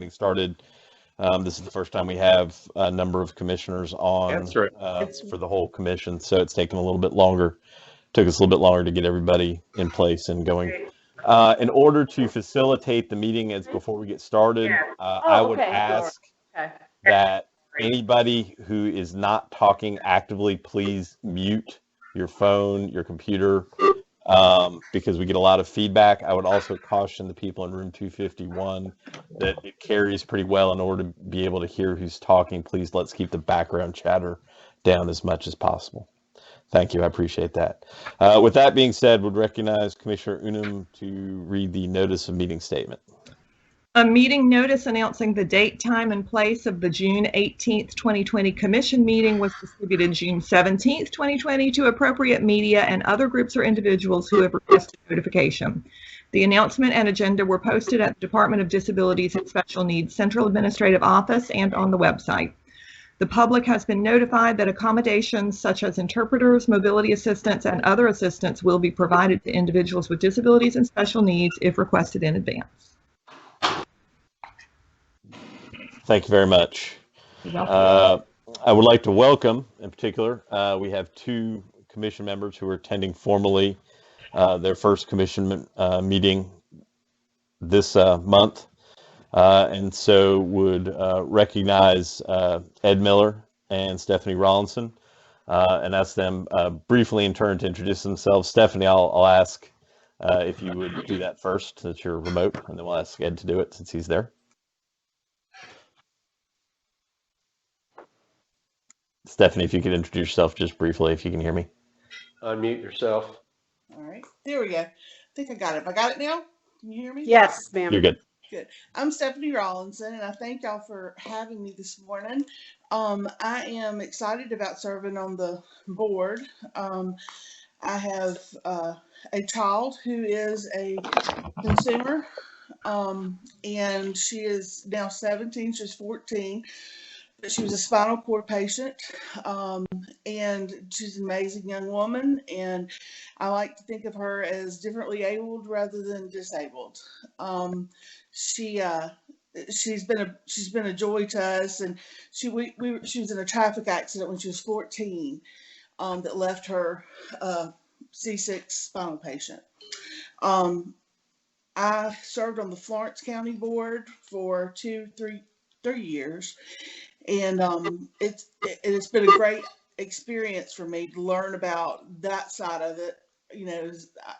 getting started. This is the first time we have a number of commissioners on. That's right. For the whole commission, so it's taken a little bit longer. Took us a little bit longer to get everybody in place and going. In order to facilitate the meeting as before we get started, I would ask that anybody who is not talking actively, please mute your phone, your computer, because we get a lot of feedback. I would also caution the people in room 251 that it carries pretty well. In order to be able to hear who's talking, please let's keep the background chatter down as much as possible. Thank you. I appreciate that. With that being said, would recognize Commissioner Unum to read the notice of meeting statement. A meeting notice announcing the date, time, and place of the June 18th, 2020 Commission meeting was distributed June 17th, 2020 to appropriate media and other groups or individuals who have requested notification. The announcement and agenda were posted at the Department of Disabilities and Special Needs Central Administrative Office and on the website. The public has been notified that accommodations such as interpreters, mobility assistants, and other assistance will be provided to individuals with disabilities and special needs if requested in advance. Thank you very much. I would like to welcome, in particular, we have two commission members who are attending formally their first commission meeting this month. And so would recognize Ed Miller and Stephanie Rawlinson and ask them briefly in turn to introduce themselves. Stephanie, I'll ask if you would do that first, since you're remote, and then we'll ask Ed to do it since he's there. Stephanie, if you could introduce yourself just briefly, if you can hear me. Unmute yourself. All right, there we go. I think I got it. I got it now? Can you hear me? Yes, ma'am. You're good. Good. I'm Stephanie Rawlinson, and I thank y'all for having me this morning. I am excited about serving on the board. I have a child who is a consumer, and she is now 17. She's 14. But she was a spinal cord patient, and she's an amazing young woman, and I like to think of her as differently abled rather than disabled. She's been a joy to us, and she was in a traffic accident when she was 14 that left her C6 spinal patient. I served on the Florence County Board for 3 years. And it's been a great experience for me to learn about that side of it. You know,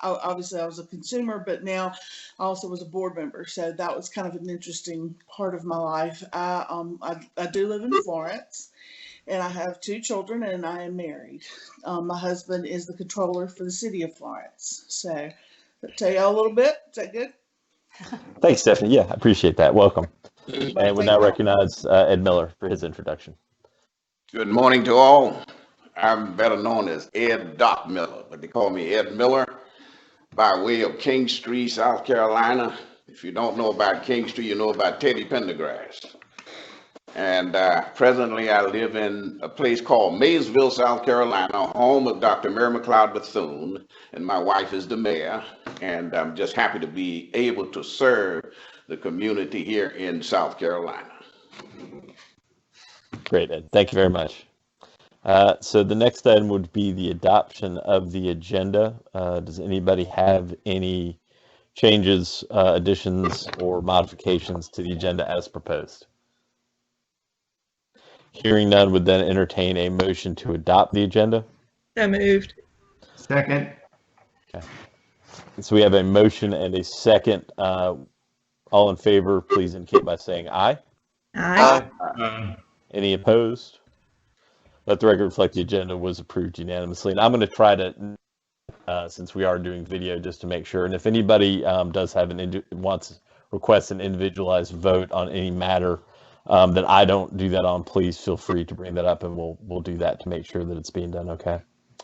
obviously I was a consumer, but now I also was a board member. So that was kind of an interesting part of my life. I do live in Florence, and I have 2 children, and I am married. My husband is the controller for the city of Florence. So I'll tell you all a little bit. Is that good? Thanks, Stephanie. Yeah, I appreciate that. Welcome. And we now recognize Ed Miller for his introduction. Good morning to all. I'm better known as Ed Doc Miller, but they call me Ed Miller by way of King Street, South Carolina. If you don't know about King Street, you know about Teddy Pendergrass. And presently I live in a place called Maysville, South Carolina, home of Dr. Mary McLeod Bethune, and my wife is the mayor. And I'm just happy to be able to serve the community here in South Carolina. Great, Ed. Thank you very much. So the next item would be the adoption of the agenda. Does anybody have any changes, additions, or modifications to the agenda as proposed? Hearing none, would then entertain a motion to adopt the agenda. So moved. Second. Okay. So we have a motion and a second. All in favor, please indicate by saying aye. Aye. Any opposed? Let the record reflect the agenda was approved unanimously. And I'm going to try to, since we are doing video, just to make sure. And if anybody does have requests an individualized vote on any matter that I don't do that on, please feel free to bring that up, and we'll do that to make sure that it's being done. Okay.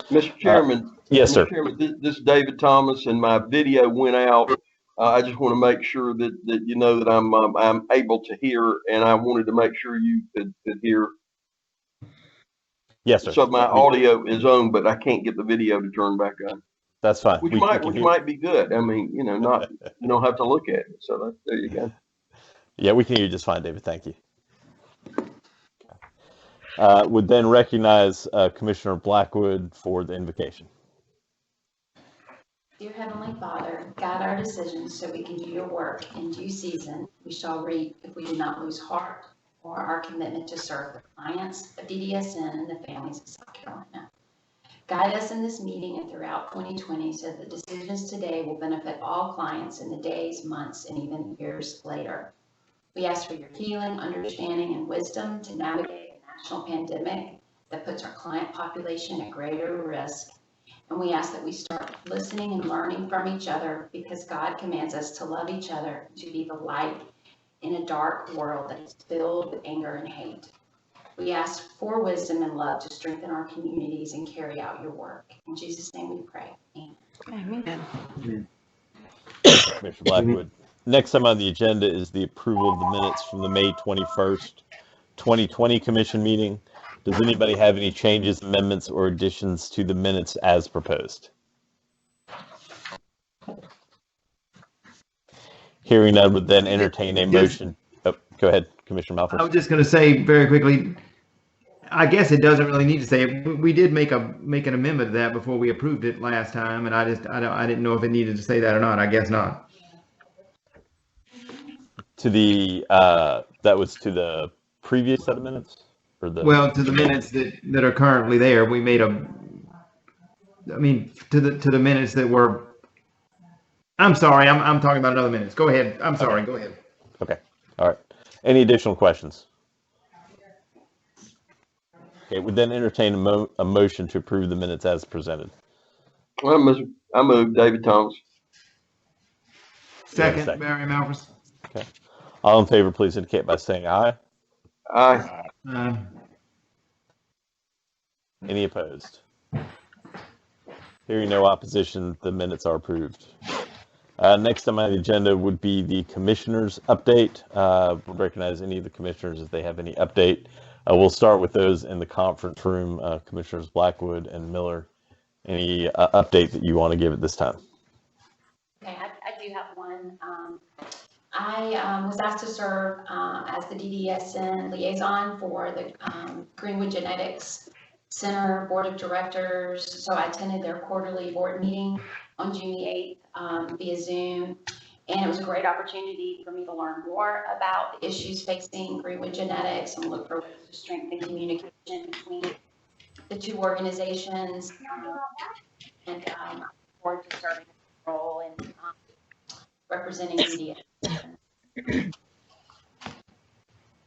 Mr. Chairman. Yes, sir. Mr. Chairman, this is David Thomas, and my video went out. I just want to make sure that you know that I'm able to hear, and I wanted to make sure you could hear. Yes, sir. So my audio is on, but I can't get the video to turn back on. That's fine. Which might be good. I mean, you know, you don't have to look at it. So there you go. Yeah, we can hear you just fine, David. Thank you. Would then recognize Commissioner Blackwood for the invocation. Dear Heavenly Father, guide our decisions so we can do your work in due season. We shall reap if we do not lose heart or our commitment to serve the clients of DDSN and the families of South Carolina. Guide us in this meeting and throughout 2020 so that the decisions today will benefit all clients in the days, months, and even years later. We ask for your healing, understanding, and wisdom to navigate a national pandemic that puts our client population at greater risk. And we ask that we start listening and learning from each other because God commands us to love each other, to be the light in a dark world that is filled with anger and hate. We ask for wisdom and love to strengthen our communities and carry out your work. In Jesus' name we pray. Amen. Amen. Commissioner Blackwood. Next time on the agenda is the approval of the minutes from the May 21st, 2020 commission meeting. Does anybody have any changes, amendments, or additions to the minutes as proposed? Hearing none, would then entertain a motion. Oh, go ahead, Commissioner Malphus. I was just going to say very quickly, I guess it doesn't really need to say it. We did make an amendment to that before we approved it last time, and I didn't know if it needed to say that or not. I guess not. To the that was to the previous set of minutes, or the To the minutes that are currently there, we made to the minutes that were. I'm sorry, I'm talking about another minutes. Go ahead. I'm sorry. Okay. Go ahead. Okay. All right. Any additional questions? Okay. Would then entertain a motion to approve the minutes as presented. I move David Thomas. Second, second. Barry Malphus. Okay. All in favor, please indicate by saying aye. Aye. Any opposed? Hearing no opposition, the minutes are approved. Next on my agenda would be the commissioners' update. We'll recognize any of the commissioners if they have any update. We'll start with those in the conference room. Commissioners Blackwood and Miller, any update that you want to give at this time? Okay, I do have one. I was asked to serve as the DDSN liaison for the Greenwood Genetics Center Board of Directors. So I attended their quarterly board meeting on June the 8th via Zoom. And it was a great opportunity for me to learn more about the issues facing Greenwood Genetics and look for ways to strengthen communication between the two organizations. And I look forward to serving a role in representing media.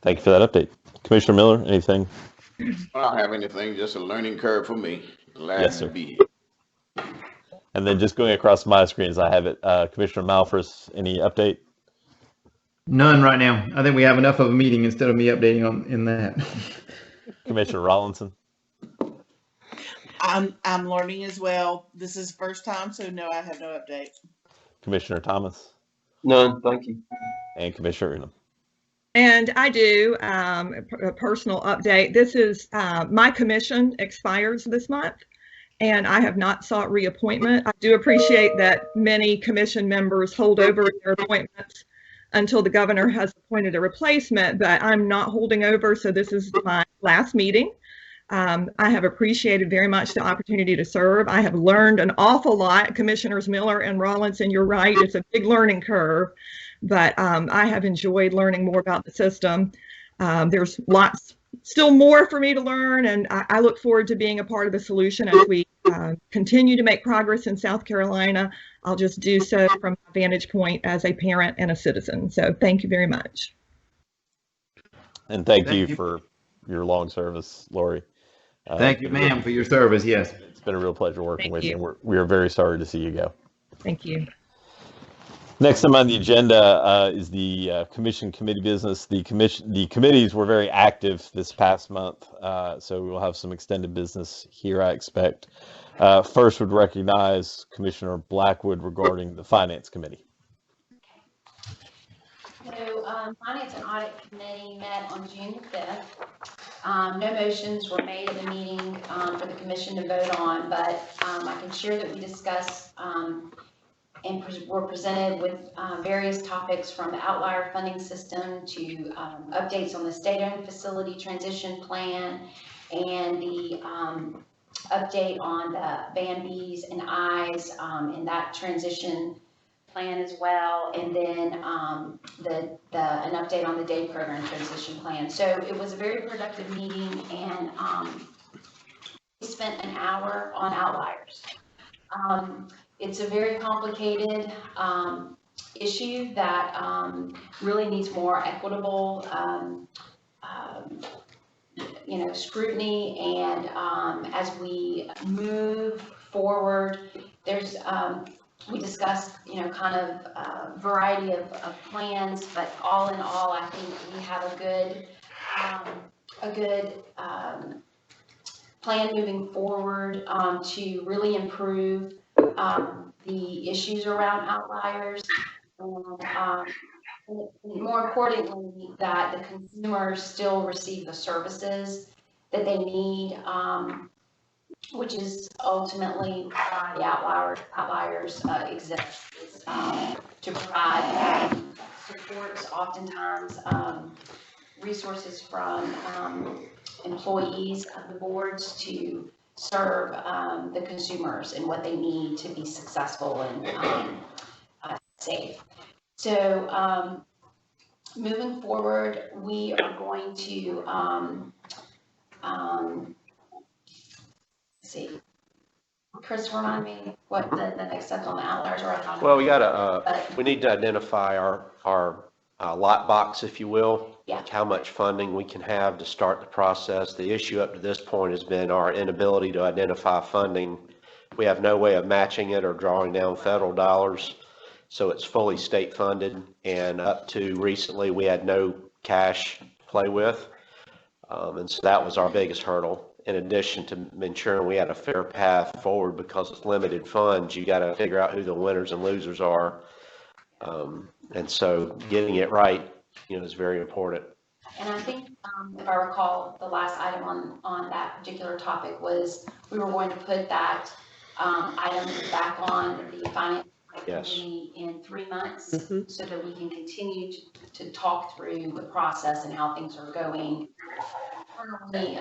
Thank you for that update. Commissioner Miller, anything? I don't have anything, just a learning curve for me. Glad Yes, sir. to be here. And then just going across my screen as I have it, Commissioner Malphus, any update? None right now. I think we have enough of a meeting instead of me updating in that. Commissioner Rollinson? I'm learning as well. This is first time, so no, I have no update. Commissioner Thomas? None, thank you. And Commissioner Unum? And I do a personal update. This is my commission expires this month, and I have not sought reappointment. I do appreciate that many commission members hold over their appointments until the governor has appointed a replacement, but I'm not holding over, so this is my last meeting. I have appreciated very much the opportunity to serve. I have learned an awful lot. Commissioners Miller and Rollinson, you're right, it's a big learning curve, but I have enjoyed learning more about the system. There's lots, still more for me to learn, and I look forward to being a part of the solution as we continue to make progress in South Carolina. I'll just do so from a vantage point as a parent and a citizen. So thank you very much. And thank you for your long service, Lori. Thank you, ma'am, for your service. Yes. It's been a real pleasure working Thank with you. you. We are very sorry to see you go. Thank you. Next time on the agenda is the commission committee business. The committees were very active this past month, so we will have some extended business here, I expect. First would recognize Commissioner Blackwood regarding the Finance Committee. So Finance and Audit Committee met on June 5th. No motions were made at the meeting for the commission to vote on, but I can share that we discussed were presented with various topics from the outlier funding system to updates on the state-owned facility transition plan and the update on the Van B's and I's in that transition plan as well, and then an update on the day program transition plan. So it was a very productive meeting, and we spent an hour on outliers. It's a very complicated issue that really needs more equitable scrutiny, and as we move forward, there's we discussed kind of a variety of plans, but all in all, I think we have a good plan moving forward to really improve the issues around outliers, and more importantly, that the consumers still receive the services that they need, which is ultimately why the outliers exist, to provide supports, oftentimes resources from employees of the boards to serve the consumers and what they need to be successful and safe. So moving forward, we are going to see. Chris, remind me what the next steps on the outliers are. Well, we need to identify our lot box, if you will. Yeah. Like how much funding we can have to start the process. The issue up to this point has been our inability to identify funding. We have no way of matching it or drawing down federal dollars. So it's fully state funded, and up to recently we had no cash to play with. And so that was our biggest hurdle. In addition to ensuring we had a fair path forward, because it's limited funds, you got to figure out who the winners and losers are. And so getting it right, is very important. And I think, if I recall, the last item on that particular topic was we were going to put that item back on the finance committee in 3 months, so that we can continue to talk through the process and how things are going internally,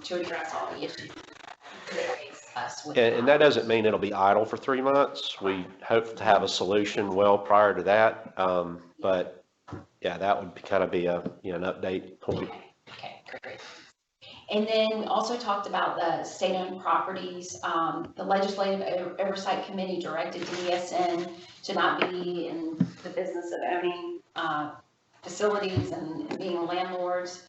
to address all the issues. And that doesn't mean it'll be idle for 3 months. We hope to have a solution well prior to that. But yeah, that would kind of be an update point. Okay, great. And then we also talked about the state-owned properties. The Legislative Oversight Committee directed DDSN to not be in the business of owning facilities and being landlords.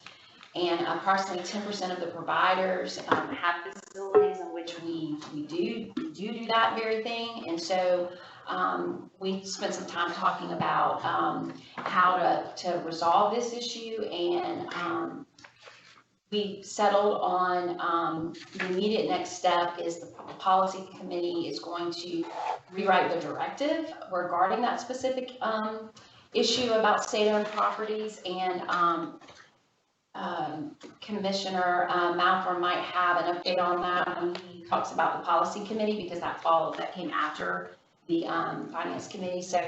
And approximately 10% of the providers have facilities in which we do that very thing. And so we spent some time talking about how to resolve this issue, and we settled on the immediate next step is the policy committee is going to rewrite the directive regarding that specific issue about state-owned properties, and Commissioner Malcolm might have an update on that when he talks about the policy committee, because that came after the finance committee. So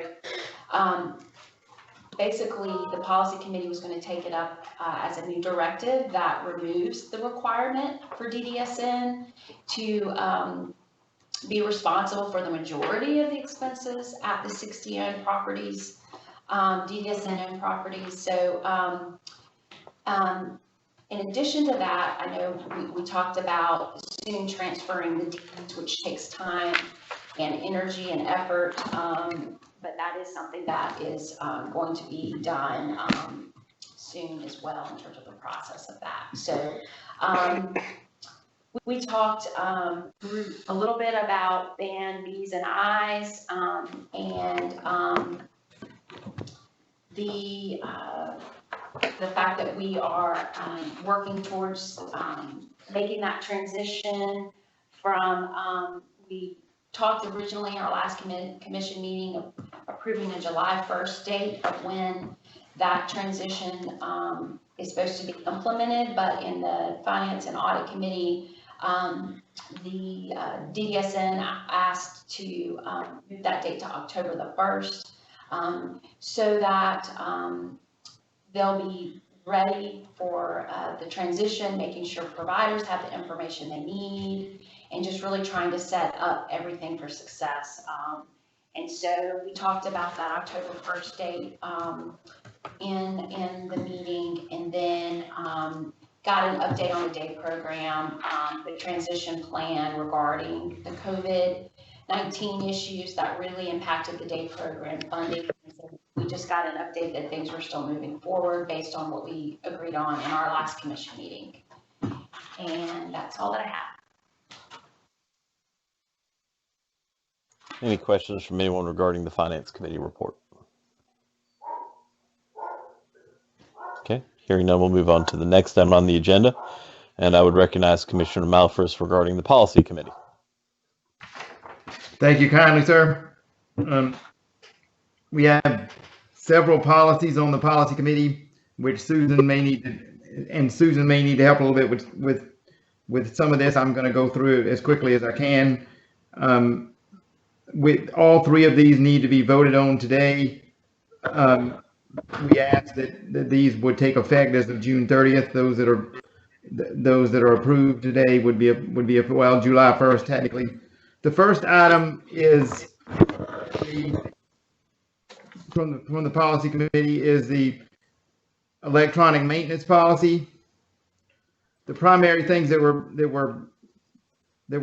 basically the policy committee was going to take it up as a new directive that removes the requirement for DDSN to be responsible for the majority of the expenses at the 60 owned properties, DDSN owned properties. So in addition to that, I know we talked about soon transferring the deeds, which takes time and energy and effort, but that is something that is going to be done soon as well in terms of the process of that. So we talked through a little bit about Van B's and I's, and the fact that we are working towards making that transition from, we talked originally in our last commission meeting of approving a July 1st date of when that transition is supposed to be implemented, but in the Finance and Audit Committee, The DDSN asked to move that date to October the 1st, so that they'll be ready for the transition, making sure providers have the information they need, and just really trying to set up everything for success. And so we talked about that October 1st date in the meeting, and then got an update on the day program, the transition plan regarding the COVID-19 issues that really impacted the day program funding. So we just got an update that things were still moving forward based on what we agreed on in our last commission meeting. And that's all that I have. Any questions from anyone regarding the Finance Committee report? Okay, hearing none, we'll move on to the next item on the agenda. And I would recognize Commissioner Malphris regarding the Policy Committee. Thank you kindly, sir. We have several policies on the Policy Committee, which Susan may need to help a little bit with some of this. I'm going to go through it as quickly as I can. With all three of these need to be voted on today. We ask that these would take effect as of June 30th. Those that are approved today would be well, July 1st technically. The first item is from the Policy Committee is the electronic maintenance policy. The primary things that were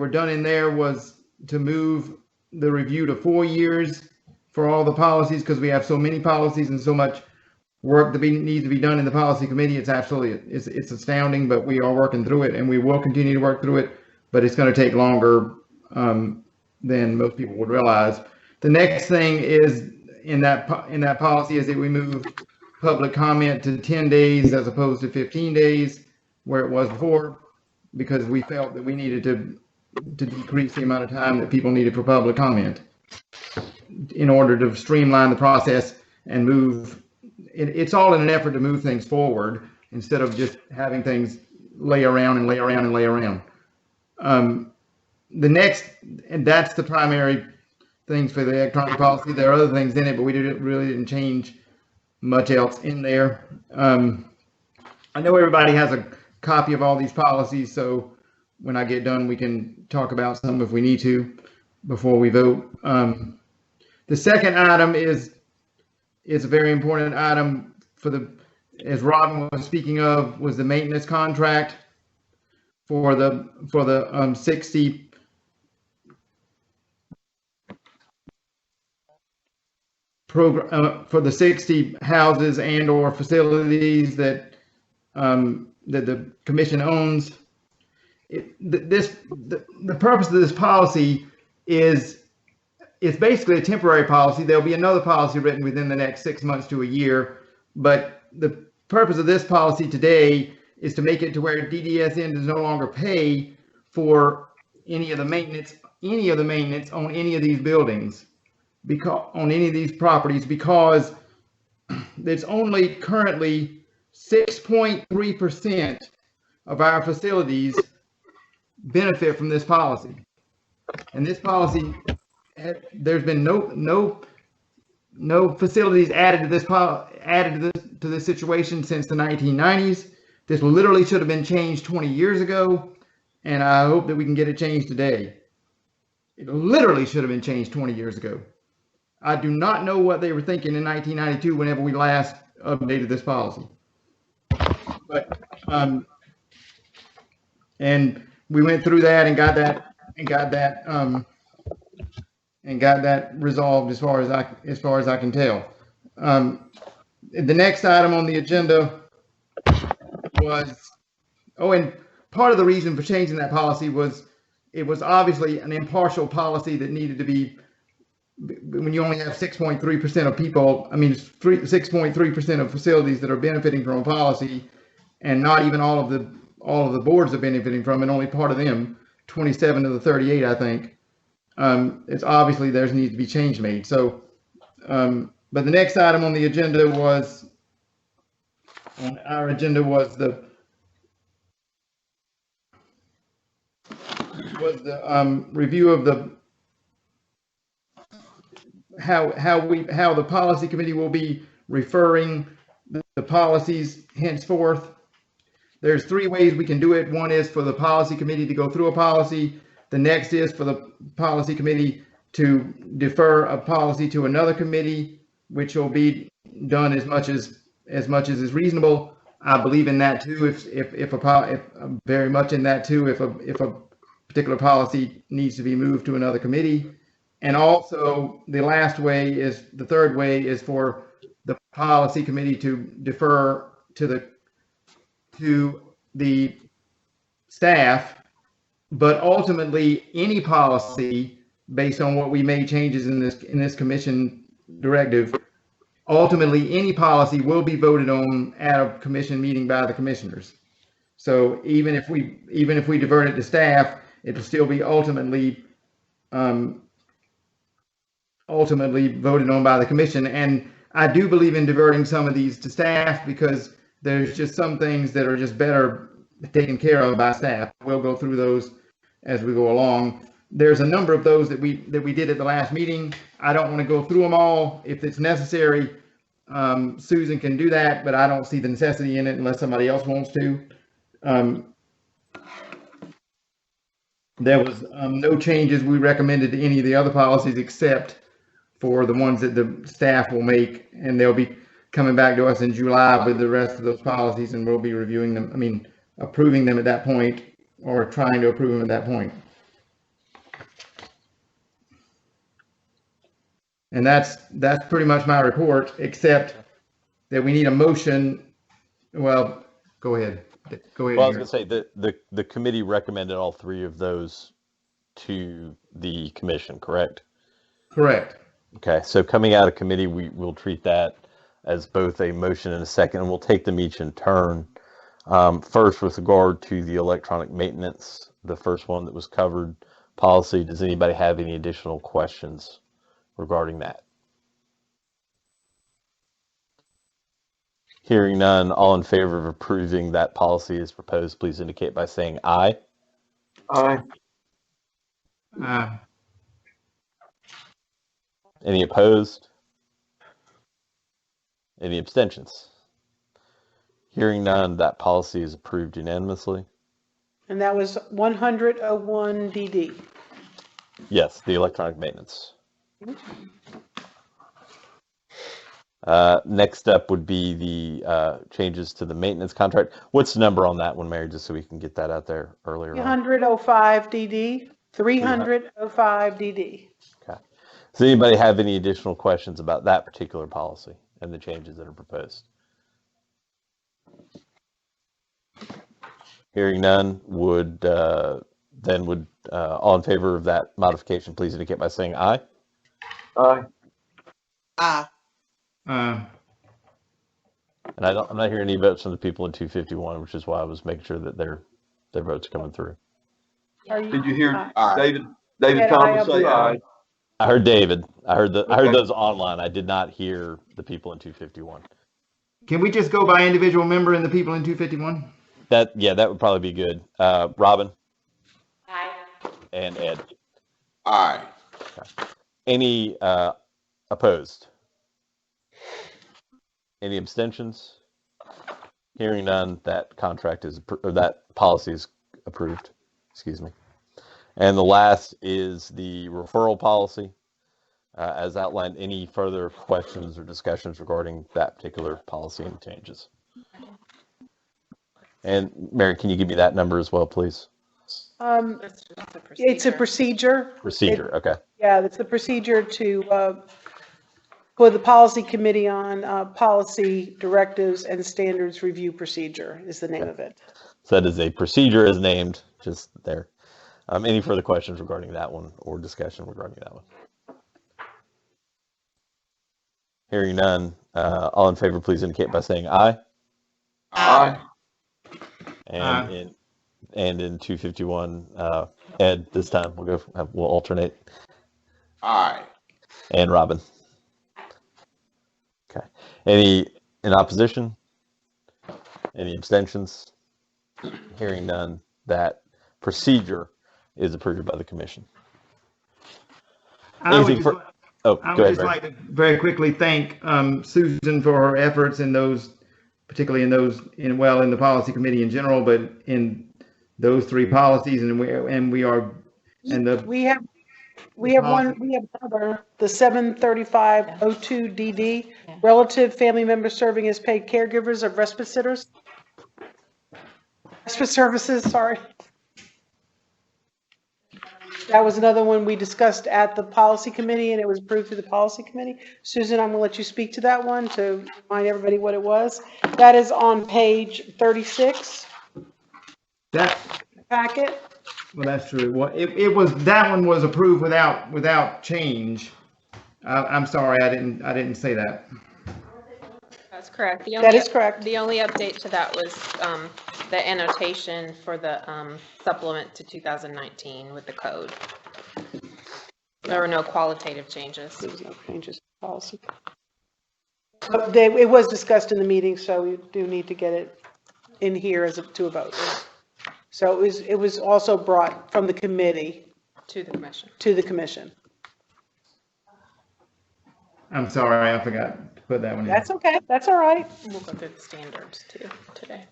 done in there was to move the review to 4 years for all the policies, because we have so many policies and so much work that needs to be done in the Policy Committee. It's astounding, but we are working through it, and we will continue to work through it, but it's going to take longer than most people would realize. The next thing is in that policy is that we move public comment to 10 days as opposed to 15 days where it was before, because we felt that we needed to decrease the amount of time that people needed for public comment in order to streamline the process and move. It's all in an effort to move things forward instead of just having things lay around and lay around and lay around. The next, and that's the primary things for the electronic policy. There are other things in it, but we really didn't change much else in there. I know everybody has a copy of all these policies, so when I get done, we can talk about some if we need to before we vote. The second item is a very important item as Robin was speaking of, was the maintenance contract for the 60 program for the 60 houses and or facilities that the commission owns. The purpose of this policy is it's basically a temporary policy. There'll be another policy written within the next 6 months to a year, but the purpose of this policy today is to make it to where DDSN does no longer pay for any of the maintenance on any of these buildings, because on any of these properties, because there's only currently 6.3% of our facilities benefit from this policy. And this policy, there's been no facilities added to this situation since the 1990s. This literally should have been changed 20 years ago, and I hope that we can get it changed today. It literally should have been changed 20 years ago. I do not know what they were thinking in 1992 whenever we last updated this policy. But and we went through that and got that resolved as far as I can tell. The next item on the agenda was, and part of the reason for changing that policy was it was obviously an impartial policy that needed to be, when you only have 6.3% of people, 6.3% of facilities that are benefiting from a policy, and not even all of the boards are benefiting from it, only part of them, 27 of the 38, I think. It's obviously there needs to be change made. So, but the next item on the agenda was, was the review of how the policy committee will be referring the policies henceforth. There's 3 ways we can do it. One is for the policy committee to go through a policy. The next is for the policy committee to defer a policy to another committee, which will be done as much as is reasonable. I believe in that too. If very much in that too. If a particular policy needs to be moved to another committee, and also the third way is for the policy committee to defer to the staff, but ultimately any policy based on what we made changes in this commission directive, ultimately any policy will be voted on at a commission meeting by the commissioners. So even if we divert it to staff, it'll still be ultimately voted on by the commission. And I do believe in diverting some of these to staff because there's just some things that are just better taken care of by staff. We'll go through those as we go along. There's a number of those that we did at the last meeting. I don't want to go through them all. If it's necessary, Susan can do that, but I don't see the necessity in it unless somebody else wants to. There was no changes we recommended to any of the other policies except for the ones that the staff will make, and they'll be coming back to us in July with the rest of those policies, and we'll be reviewing them, approving them at that point, or trying to approve them at that point. And that's pretty much my report, except that we need a motion. Well, go ahead. Well, I was going to say the committee recommended all 3 of those to the commission, correct? Correct. Okay, so coming out of committee, we'll treat that as both a motion and a second, and we'll take them each in turn. First, with regard to the electronic maintenance, the first one that was covered, policy, does anybody have any additional questions regarding that? Hearing none, all in favor of approving that policy as proposed, please indicate by saying aye. Aye. Any opposed? Any abstentions? Hearing none, that policy is approved unanimously. And that was 10001 DD. Yes, the electronic maintenance. Next up would be the changes to the maintenance contract. What's the number on that one, Mary, just so we can get that out there earlier? 305 DD. 305 DD. Okay. Does anybody have any additional questions about that particular policy and the changes that are proposed? Hearing none, would all in favor of that modification, please indicate by saying aye. Aye. Aye. And I'm not hearing any votes from the people in 251, which is why I was making sure that their votes are coming through. Did you hear Aye. David Yeah, Thomas I say aye? I heard David. I heard Okay. those online. I did not hear the people in 251. Can we just go by individual member and the people in 251? That would probably be good. Robin Aye. and Ed. Aye. Any opposed? Any abstentions? Hearing none, that policy is approved. Excuse me. And the last is the referral policy. As outlined, any further questions or discussions regarding that particular policy and changes? And Mary, can you give me that number as well, please? It's a procedure. Procedure, okay. Yeah, it's the procedure for the policy committee on policy directives and standards review procedure is the name of it. So that is a procedure as named, just there. Any further questions regarding that one or discussion regarding that one? Hearing none, all in favor, please indicate by saying aye. Aye. And in 251, Ed, this time we'll alternate. Aye. And Robin. Okay. Any in opposition? Any abstentions? Hearing none, that procedure is approved by the commission. I would Anything just, for- Oh, I go would ahead, just Brad. like to very quickly thank Susan for her efforts in those, particularly in those, in the policy committee in general, but in those three policies, and we are, and the We have another, the 73502 DD, relative family members serving as paid caregivers of respite sitters. Respite services, sorry. That was another one we discussed at the policy committee, and it was approved through the policy committee. Susan, I'm gonna let you speak to that one to remind everybody what it was. That is on page 36 that. packet. Well, that's true. Well, it was, that one was approved without change. I'm sorry, I didn't say that. That's correct. That is correct. The only update to that was the annotation for the supplement to 2019 with the code. There were no qualitative changes. There was no changes to policy. But it was discussed in the meeting, so we do need to get it in here to a vote. So it was also brought from the committee To the commission. to the commission. I'm sorry, I forgot to put that one in. That's okay. That's all right. We'll go through the standards too today.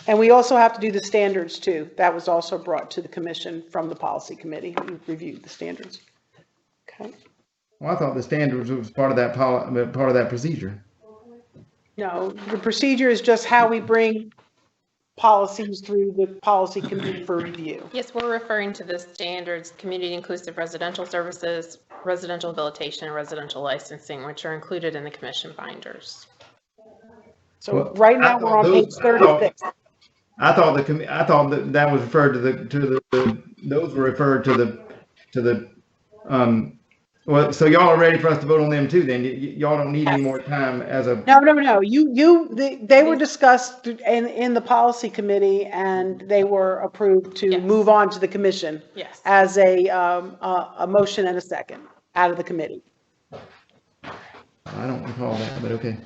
And we also have to do the standards too. That was also brought to the commission from the policy committee. We reviewed the standards. Okay. Well, I thought the standards was part of that procedure. No, the procedure is just how we bring policies through the policy committee for review. Yes, we're referring to the standards, community inclusive residential services, residential habilitation, and residential licensing, which are included in the commission binders. So Well, right I now we're thought on page 36. I thought that was referred those were referred to the well, so y'all are ready for us to vote on them too, then? Y'all don't need any more time as a, No. They were discussed in the policy committee, and they were approved to Yes. move on to the commission Yes. as a motion and a second out of the committee. I don't recall that, but okay.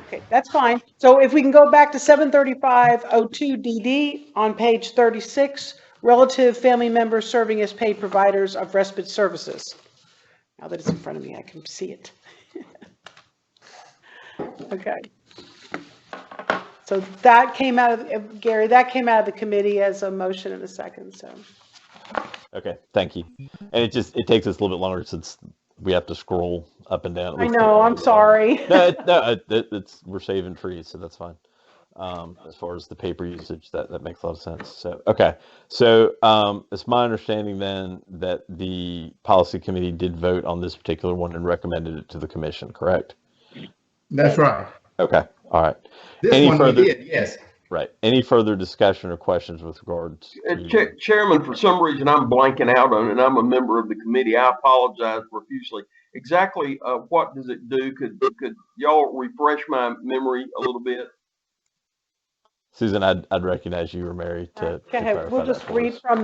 Okay, that's fine. So if we can go back to 73502 DD on page 36, relative family members serving as paid providers of respite services. Now that it's in front of me, I can see it. Okay. So that came out of, Gary, that came out of the committee as a motion and a second, so. Okay, thank you. And it takes us a little bit longer since we have to scroll up and down. I know, I'm sorry. No, we're saving trees, so that's fine. As far as the paper usage, that makes a lot of sense. So, okay. So it's my understanding then that the policy committee did vote on this particular one and recommended it to the commission, correct? That's right. Okay, all right. This Any one further- we did, yes. Right. Any further discussion or questions with regards to? Chairman, for some reason I'm blanking out on it, and I'm a member of the committee. I apologize profusely. Exactly what does it do? Could y'all refresh my memory a little bit? Susan, I'd recognize you were married to Go ahead, clarify we'll that just for read us. from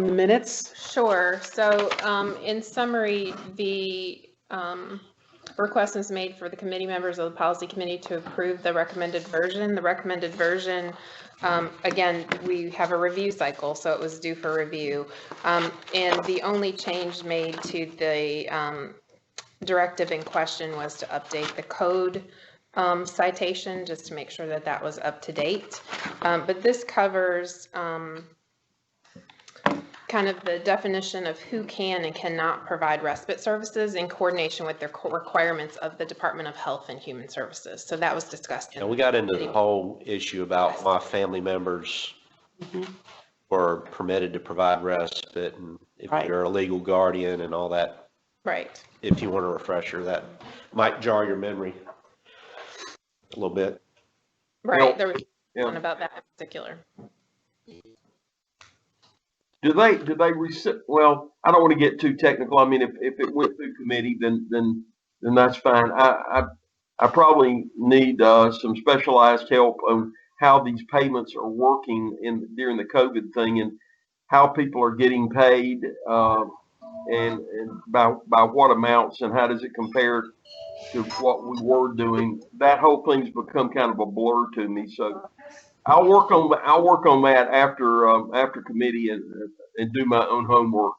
the minutes. Sure. So in summary, the request was made for the committee members of the policy committee to approve the recommended version. The recommended version, again, we have a review cycle, so it was due for review. And the only change made to the directive in question was to update the code citation, just to make sure that that was up to date. But this covers kind of the definition of who can and cannot provide respite services in coordination with the requirements of the Department of Health and Human Services. So that was discussed. And we got into the whole issue about why family members were permitted to provide respite, and if Right. you're a legal guardian and all that. Right. If you want a refresher, that might jar your memory a little bit. Right. There was Yeah. one about that in particular. Do they well, I don't want to get too technical. I mean, if it went through committee, then that's fine. I probably need some specialized help on how these payments are working during the COVID thing, and how people are getting paid, and by what amounts, and how does it compare to what we were doing. That whole thing's become kind of a blur to me. So I'll work on that after committee, and and do my own homework.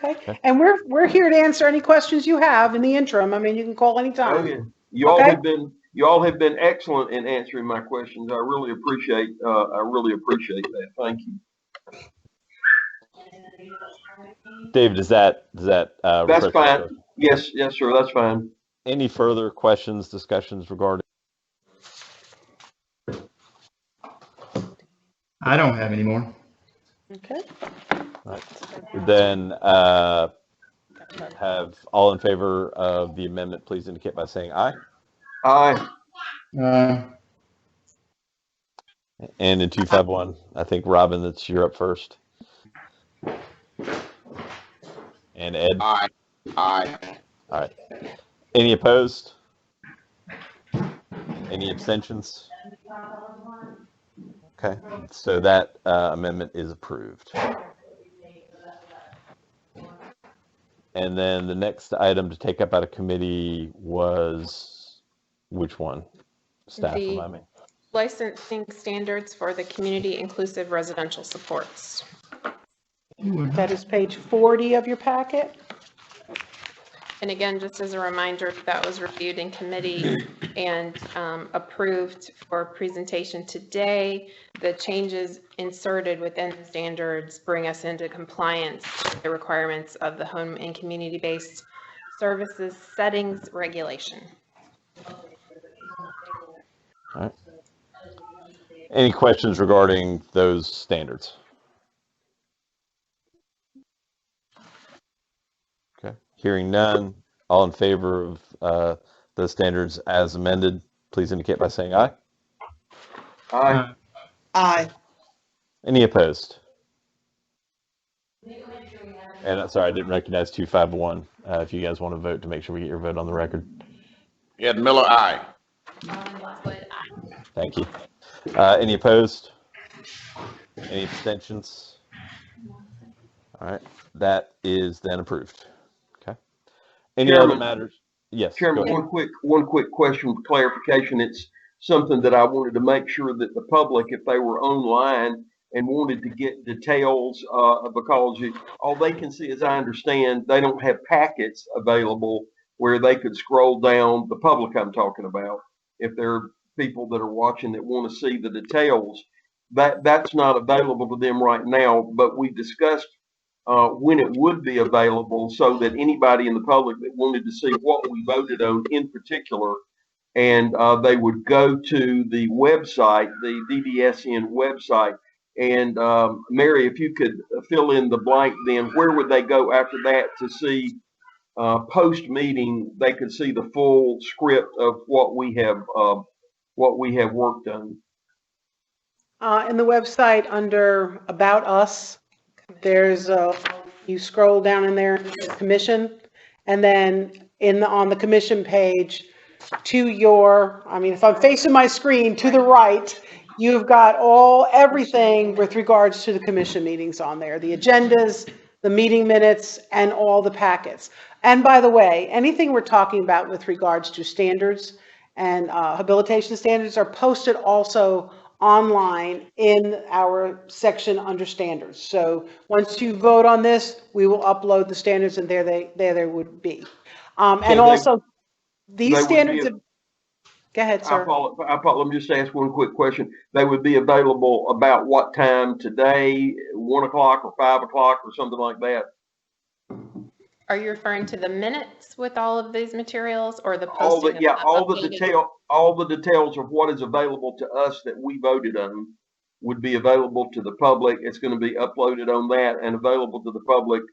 Okay, and we're here to answer any questions you have in the interim. I mean, you can call anytime. Oh, yeah. You all Okay. have been excellent in answering my questions. I really appreciate that. Thank you. David, does that That's refresh fine. your- Yes, sir. That's fine. Any further questions, discussions regarding? I don't have any more. Okay. Then have all in favor of the amendment, please indicate by saying aye. Aye. And in 251, I think Robin, you're up first. And Ed. Aye. Aye. All right. Any opposed? Any abstentions? Okay, so that amendment is approved. And then the next item to take up out of committee was which one? Staff, The- remind me. Licensing standards for the community inclusive residential supports. That is page 40 of your packet. And again, just as a reminder, that was reviewed in committee and approved for presentation today. The changes inserted within the standards bring us into compliance with the requirements of the home and community-based services settings regulation. All right. Any questions regarding those standards? Okay, hearing none. All in favor of the standards as amended, please indicate by saying aye. Aye. Aye. Any opposed? And sorry, I didn't recognize 251. If you guys want to vote, to make sure we get your vote on the record. Ed Miller, aye. Thank you. Any opposed? Any abstentions? All right, that is then approved. Okay. Any other Chairman. matters? Yes. go Chairman, ahead. one quick question for clarification. It's something that I wanted to make sure that the public, if they were online and wanted to get details, because all they can see, as I understand, they don't have packets available where they could scroll down, the public I'm talking about. If there are people that are watching that want to see the details, that's not available to them right now, but we discussed when it would be available so that anybody in the public that wanted to see what we voted on in particular, and they would go to the website, the DDSN website. And Mary, if you could fill in the blank, then where would they go after that to see post meeting? They could see the full script of what we have worked on. In the website under About Us, there's you scroll down in there, commission, and then on the commission page, to your, I mean, if I'm facing my screen to the right, you've got everything with regards to the commission meetings on there, the agendas, the meeting minutes, and all the packets. And by the way, anything we're talking about with regards to standards and habilitation standards are posted also online in our section under standards. So once you vote on this, we will upload the standards, and there they would be. And also, these standards. Go ahead, sir. Let me just ask one quick question. They would be available about what time today? 1 o'clock or 5 o'clock or something like that? Are you referring to the minutes with all of these materials or the All posting? the details of what is available to us that we voted on would be available to the public. It's going to be uploaded on that and available to the public.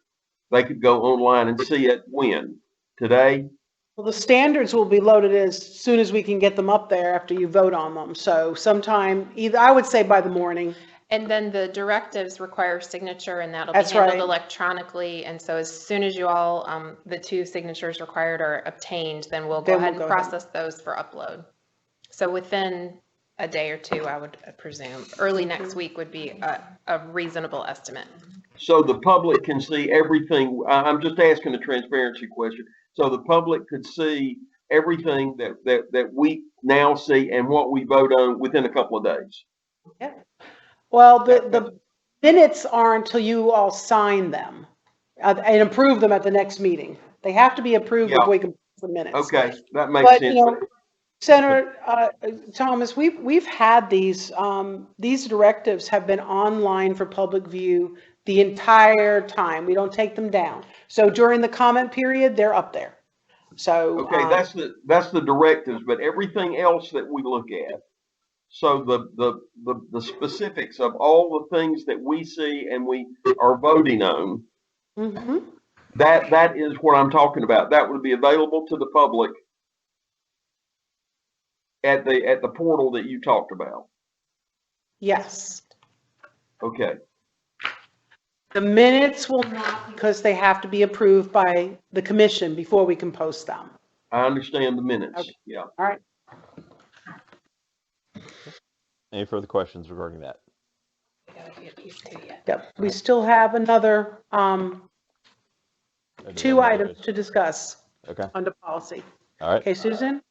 They could go online and see it when? Today? Well, the standards will be loaded as soon as we can get them up there after you vote on them. So sometime, I would say by the morning. And then the directives require signature, and that'll be That's handled right. electronically. And so as soon as you all, the 2 signatures required are obtained, then we'll go ahead and process those for upload. So within a day or 2, I would presume. Early next week would be a reasonable estimate. So the public can see everything. I'm just asking a transparency question. So the public could see everything that we now see and what we vote on within a couple of days. Yeah. Well, the minutes aren't until you all sign them and approve them at the next meeting. They have to be approved Yeah. before we can approve the minutes. Okay, that makes But, sense. you know, Senator Thomas, we've had these directives have been online for public view the entire time. We don't take them down. So during the comment period, they're up there. So. Okay, that's the directives, but everything else that we look at. So the specifics of all the things that we see and we are voting on, Mhm. that is what I'm talking about. That would be available to the public at the portal that you talked about. Yes. Okay, The minutes will not, because they have to be approved by the commission before we can post them. I understand the minutes. Okay. Yeah. All right. Any further questions regarding that? Yep. We still have another, two items to discuss Okay, under policy. all right. Okay, Susan?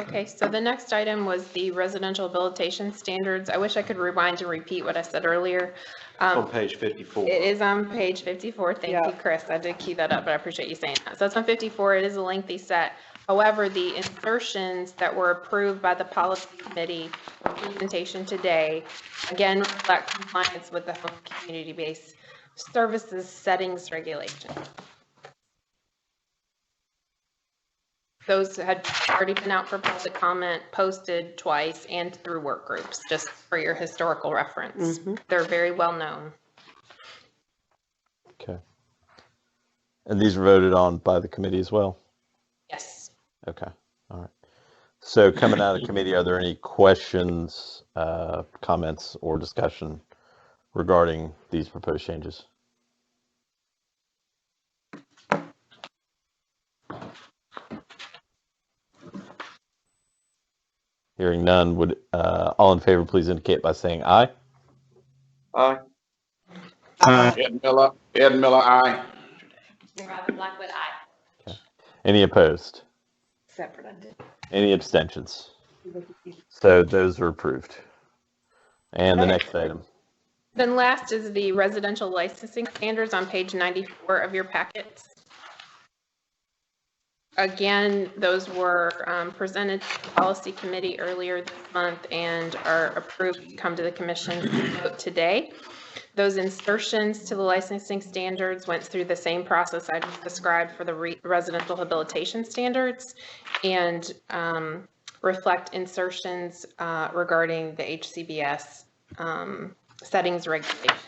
Okay, so the next item was the residential habilitation standards. I wish I could rewind and repeat what I said earlier. On page 54. It is on page 54. Thank Yeah. you, Chris. I did key that up, but I appreciate you saying that. So it's on 54. It is a lengthy set. However, the insertions that were approved by the policy committee for presentation today, again, reflect compliance with the home community-based services settings regulation. Those had already been out for public comment, posted twice, and through work groups, just for your historical reference. Mhm. They're very well known. Okay. And these were voted on by the committee as well? Yes. Okay, all right. So coming out of committee, are there any questions, comments, or discussion regarding these proposed changes? Hearing none, would all in favor please indicate by saying aye? Aye. Ed Miller, aye. Robin Blackwood, aye. Any opposed? Separate, I did. Any abstentions? So those are approved. And the next item. Then last is the residential licensing standards on page 94 of your packets. Again, those were presented to the policy committee earlier this month and are approved to come to the commission to vote today. Those insertions to the licensing standards went through the same process I just described for the residential habilitation standards and reflect insertions regarding the HCBS settings regulation.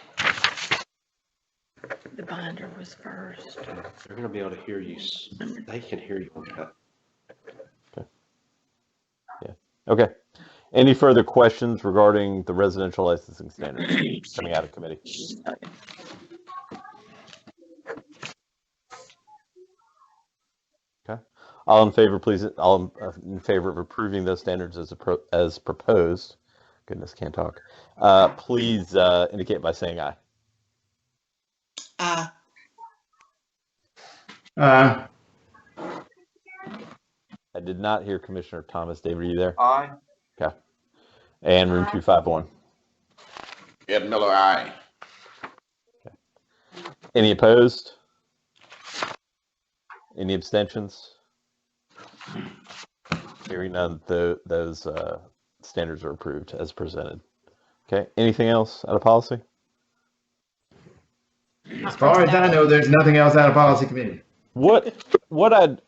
The binder was first. They're going to be able to hear you. They can hear you on that. Okay. Any further questions regarding the residential licensing standards coming out of committee? Okay. All in favor, please. All in favor of approving those standards as proposed. Goodness, can't talk. Please indicate by saying aye. Aye. I did not hear Commissioner Thomas. David, are you there? Aye. Okay. And room 251. Ed Miller, aye. Any opposed? Any abstentions? Hearing none, those standards are approved as presented. Okay. Anything else out of policy? As far as I know, there's nothing else out of policy committee. What I'd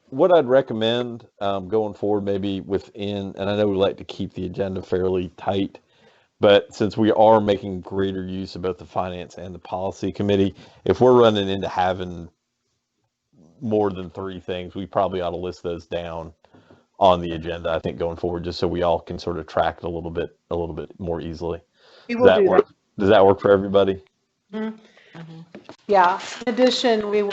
recommend going forward, maybe within, and I know we like to keep the agenda fairly tight, but since we are making greater use of both the finance and the policy committee, if we're running into having more than 3 things, we probably ought to list those down on the agenda. I think going forward, just so we all can sort of track it a little bit more easily. We will do that. Does that work for everybody? Mhm. Yeah, in addition, we will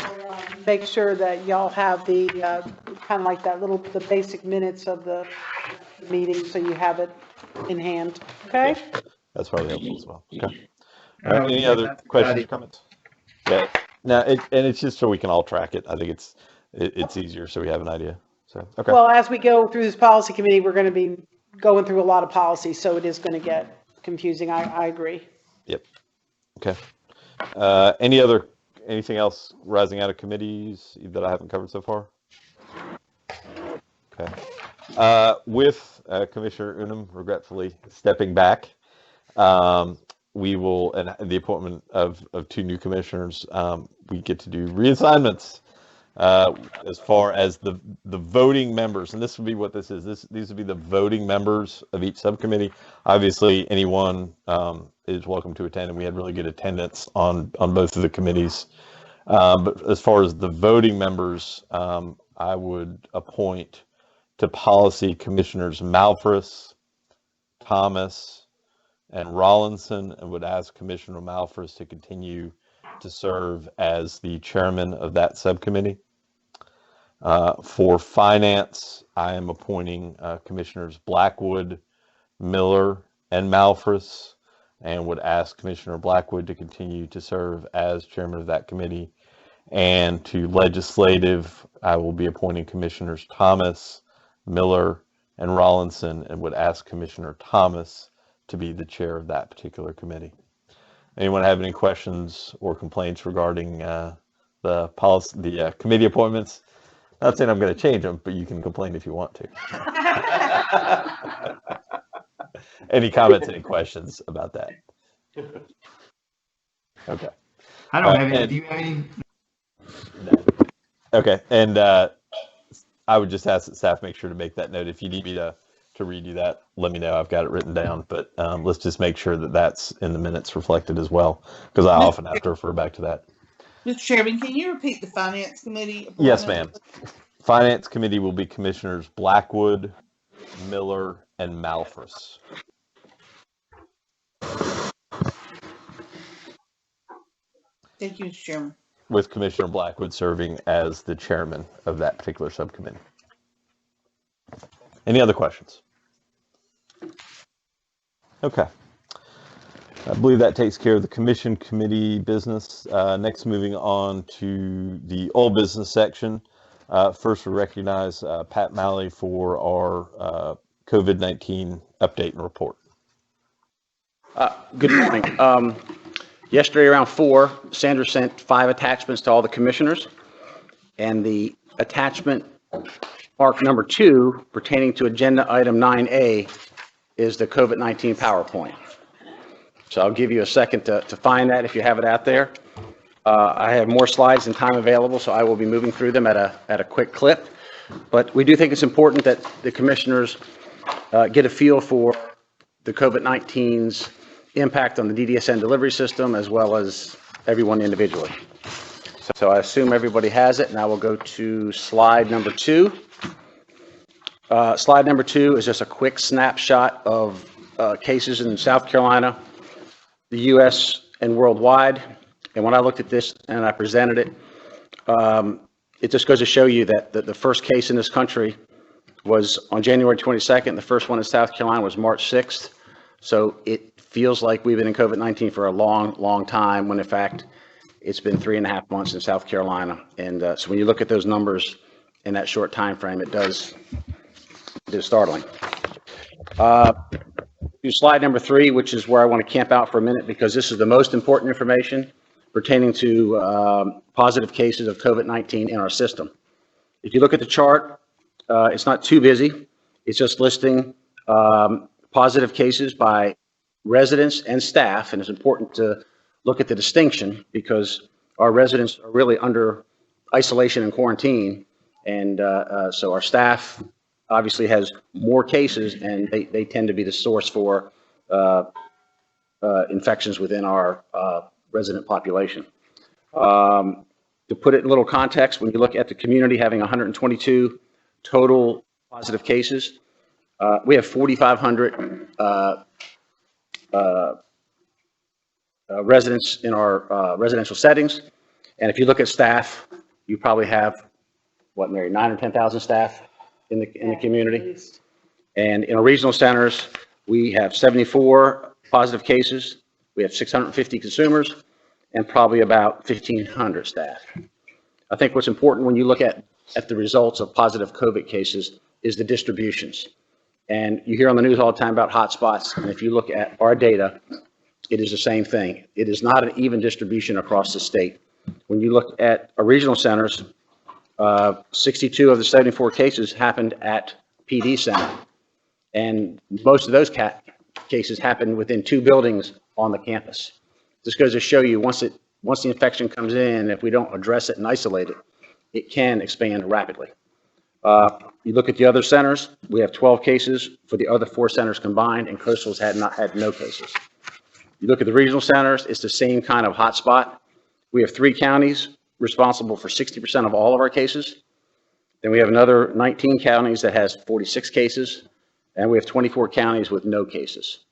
make sure that y'all have the, kind of like that the basic minutes of the meeting, so you have it in hand, okay? That's probably helpful as well. Okay. All right, any other questions or comments? Yeah. Now, it's just so we can all track it. I think it's easier so we have an idea. So, okay. Well, as we go through this policy committee, we're going to be going through a lot of policies, so it is going to get confusing. I agree. Yep. Anything else rising out of committees that I haven't covered so far? Okay. With Commissioner Unum regretfully stepping back, we will, and the appointment of 2 new commissioners, we get to do reassignments as far as the voting members, and this would be what this is. These would be the voting members of each subcommittee. Obviously, anyone is welcome to attend, and we had really good attendance on both of the committees. But as far as the voting members, I would appoint to policy Commissioners Malfris, Thomas, and Rollinson, and would ask Commissioner Malfris to continue to serve as the chairman of that subcommittee. For finance, I am appointing Commissioners Blackwood, Miller, and Malfris, and would ask Commissioner Blackwood to continue to serve as chairman of that committee. And to legislative, I will be appointing Commissioners Thomas, Miller, and Rollinson, and would ask Commissioner Thomas to be the chair of that particular committee. Anyone have any questions or complaints regarding the committee appointments? Not saying I'm going to change them, but you can complain if you want to. Any comments, any questions about that? Okay. I don't have any. Do you have any? No. Okay, and I would just ask that staff make sure to make that note. If you need me to redo that, let me know. I've got it written down, but let's just make sure that that's in the minutes reflected as well, because I often have to refer back to that. Mr. Chairman, can you repeat the Finance Committee? Yes, ma'am. Finance Committee will be Commissioners Blackwood, Miller, and Malfris. Thank you, Mr. Chairman. With Commissioner Blackwood serving as the chairman of that particular subcommittee. Any other questions? Okay. I believe that takes care of the commission committee business. Next, moving on to the old business section. First, we recognize Pat Malley for our COVID-19 update and report. Good morning. Yesterday around 4, Sandra sent 5 attachments to all the commissioners, and the attachment mark number 2 pertaining to agenda item 9A is the COVID-19 PowerPoint. So I'll give you a second to find that if you have it out there. I have more slides and time available, so I will be moving through them at a quick clip. But we do think it's important that the commissioners get a feel for the COVID-19's impact on the DDSN delivery system, as well as everyone individually. So I assume everybody has it, and I will go to slide number 2. Slide number 2 is just a quick snapshot of cases in South Carolina, the U.S., and worldwide. And when I looked at this and I presented it, it just goes to show you that the first case in this country was on January 22nd. The first one in South Carolina was March 6th. So it feels like we've been in COVID-19 for a long, long time, when in fact it's been 3.5 months in South Carolina. And so when you look at those numbers in that short time frame, it is startling. To slide number 3, which is where I want to camp out for a minute, because this is the most important information pertaining to positive cases of COVID-19 in our system. If you look at the chart, it's not too busy. It's just listing positive cases by residents and staff, and it's important to look at the distinction because our residents are really under isolation and quarantine, and so our staff obviously has more cases, and they tend to be the source for infections within our resident population. To put it in a little context, when you look at the community having 122 total positive cases, we have 4,500 residents in our residential settings. And if you look at staff, you probably have, what, Mary, 9,000 or 10,000 staff in the community. And in our regional centers, we have 74 positive cases. We have 650 consumers and probably about 1,500 staff. I think what's important when you look at the results of positive COVID cases is the distributions. And you hear on the news all the time about hotspots. And if you look at our data, it is the same thing. It is not an even distribution across the state. When you look at our regional centers, 62 of the 74 cases happened at PD Center. And most of those cases happened within 2 buildings on the campus. This goes to show you once the infection comes in, if we don't address it and isolate it, it can expand rapidly. You look at the other centers, we have 12 cases for the other 4 centers combined, and Coastal's had no cases. You look at the regional centers, it's the same kind of hotspot. We have 3 counties responsible for 60% of all of our cases. Then we have another 19 counties that has 46 cases, and we have 24 counties with no cases.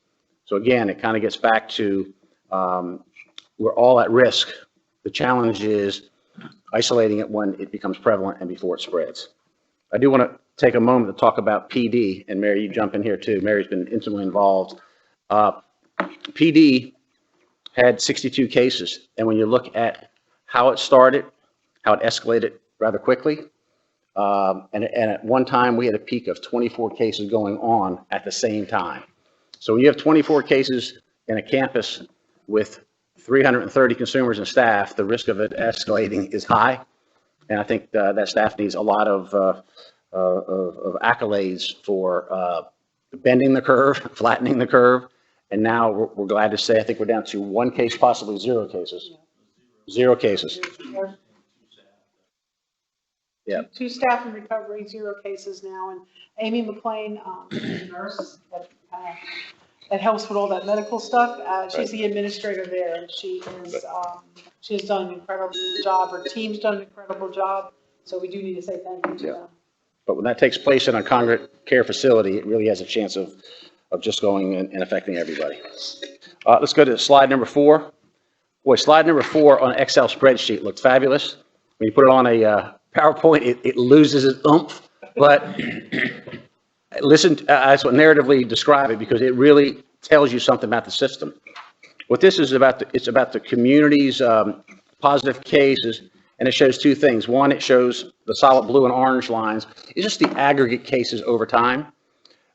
So again, it kind of gets back to we're all at risk. The challenge is isolating it when it becomes prevalent and before it spreads. I do want to take a moment to talk about PD, and Mary, you jump in here too. Mary's been intimately involved. PD had 62 cases, and when you look at how it started, how it escalated rather quickly, and at one time we had a peak of 24 cases going on at the same time. So when you have 24 cases in a campus with 330 consumers and staff, the risk of it escalating is high. And I think that staff needs a lot of accolades for bending the curve, flattening the curve. And now we're glad to say, I think we're down to 1 case, possibly 0 cases. 0 cases. Yeah. 2 staff in recovery, 0 cases now. And Amy McLean, a nurse that helps with all that medical stuff. She's the administrator there, and she has done an incredible job. Her team's done an incredible job. So we do need to say thank you to them. But when that takes place in a congregate care facility, it really has a chance of just going and affecting everybody. Let's go to slide number 4. Boy, slide number 4 on an Excel spreadsheet looked fabulous. When you put it on a PowerPoint, it loses its oomph. But listen, that's what narratively describe it, because it really tells you something about the system. What this is about, it's about the community's positive cases, and it shows 2 things. One, it shows the solid blue and orange lines. It's just the aggregate cases over time.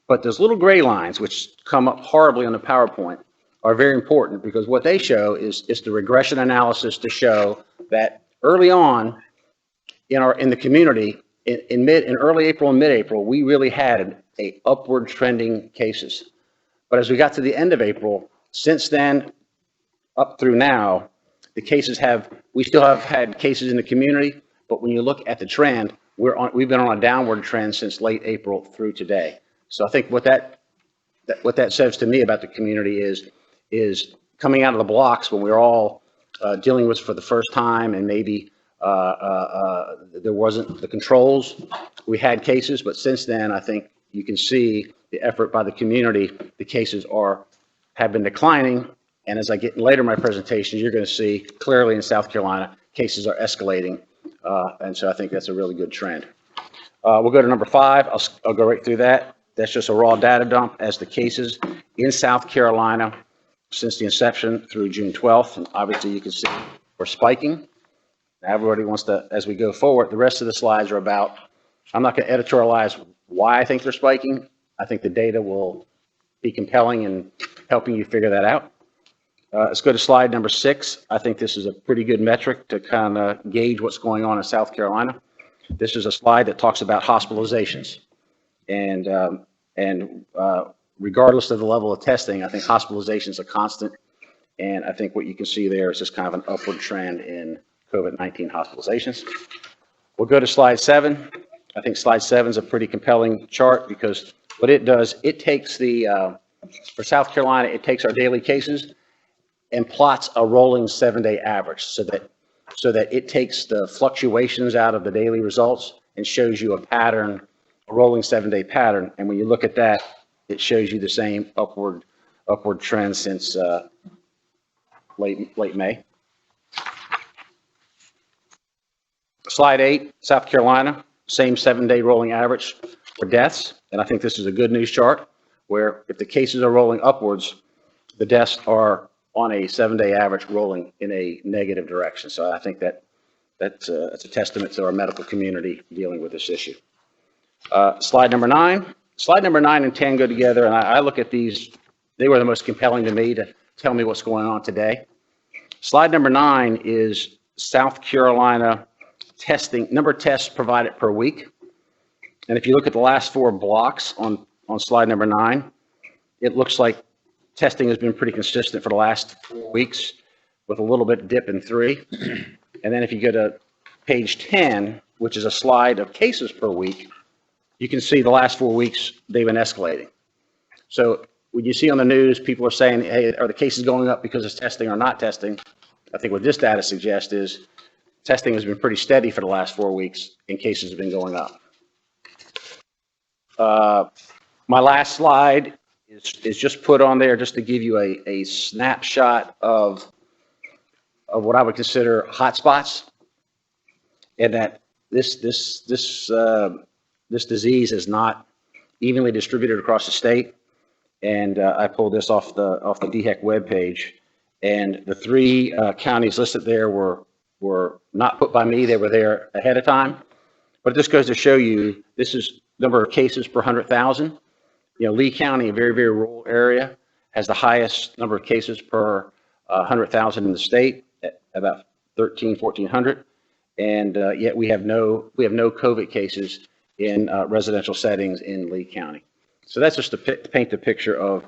But those little gray lines, which come up horribly on the PowerPoint, are very important, because what they show is the regression analysis to show that early on in the community, in early April and mid-April, we really had a upward trending cases. But as we got to the end of April, since then up through now, the cases we still have had cases in the community, but when you look at the trend, we've been on a downward trend since late April through today. So I think what that says to me about the community is coming out of the blocks when we're all dealing with for the first time, and maybe there wasn't the controls. We had cases, but since then, I think you can see the effort by the community. The cases have been declining, and as I get later in my presentation, you're going to see clearly in South Carolina, cases are escalating, and so I think that's a really good trend. We'll go to number 5. I'll go right through that. That's just a raw data dump as the cases in South Carolina since the inception through June 12th. And obviously you can see we're spiking. Now everybody wants to, as we go forward, the rest of the slides are about, I'm not going to editorialize why I think they're spiking. I think the data will be compelling in helping you figure that out. Let's go to slide number 6. I think this is a pretty good metric to kind of gauge what's going on in South Carolina. This is a slide that talks about hospitalizations. And regardless of the level of testing, I think hospitalization is a constant. And I think what you can see there is just kind of an upward trend in COVID-19 hospitalizations. We'll go to slide 7. I think slide 7 is a pretty compelling chart, because what it does, it takes for South Carolina, it takes our daily cases and plots a rolling 7-day average so that it takes the fluctuations out of the daily results and shows you a pattern, a rolling 7-day pattern. And when you look at that, it shows you the same upward trend since late May. Slide 8, South Carolina, same 7-day rolling average for deaths. And I think this is a good news chart, where if the cases are rolling upwards, the deaths are on a 7-day average rolling in a negative direction. So I think that's a testament to our medical community dealing with this issue. Slide number 9. Slide number 9 and 10 go together, and I look at these. They were the most compelling to me to tell me what's going on today. Slide number 9 is South Carolina testing, number of tests provided per week. And if you look at the last 4 blocks on slide number 9, it looks like testing has been pretty consistent for the last 4 weeks with a little bit dip in 3. And then if you go to page 10, which is a slide of cases per week, you can see the last 4 weeks, they've been escalating. So when you see on the news, people are saying, hey, are the cases going up because it's testing or not testing? I think what this data suggests is testing has been pretty steady for the last 4 weeks and cases have been going up. My last slide is just put on there just to give you a snapshot of what I would consider hotspots, and that this disease is not evenly distributed across the state. And I pulled this off the DHEC webpage, and the 3 counties listed there were not put by me; they were there ahead of time. But this goes to show you this is number of cases per 100,000. You know, Lee County, a very, very rural area, has the highest number of cases per 100,000 in the state, at about 1,400. And yet we have no COVID cases in residential settings in Lee County. So that's just to paint the picture of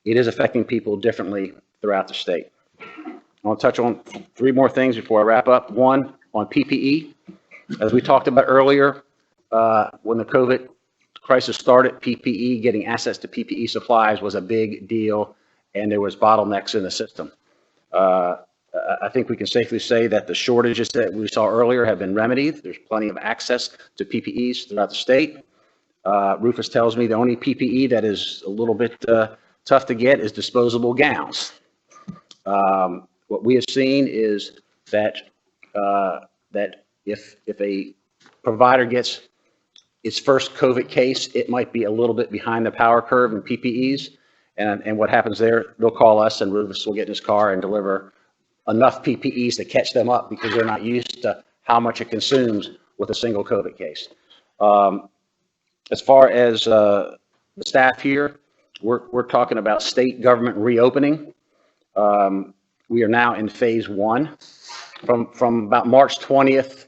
it is affecting people differently throughout the state. I want to touch on 3 more things before I wrap up. 1, on PPE. As we talked about earlier, when the COVID crisis started, PPE, getting access to PPE supplies was a big deal, and there was bottlenecks in the system. I think we can safely say that the shortages that we saw earlier have been remedied. There's plenty of access to PPEs throughout the state. Rufus tells me the only PPE that is a little bit tough to get is disposable gowns. What we have seen is that if a provider gets its first COVID case, it might be a little bit behind the power curve in PPEs. And what happens there, they'll call us and Rufus will get in his car and deliver enough PPEs to catch them up because they're not used to how much it consumes with a single COVID case. As far as the staff here, we're talking about state government reopening. We are now in phase 1. From about March 20th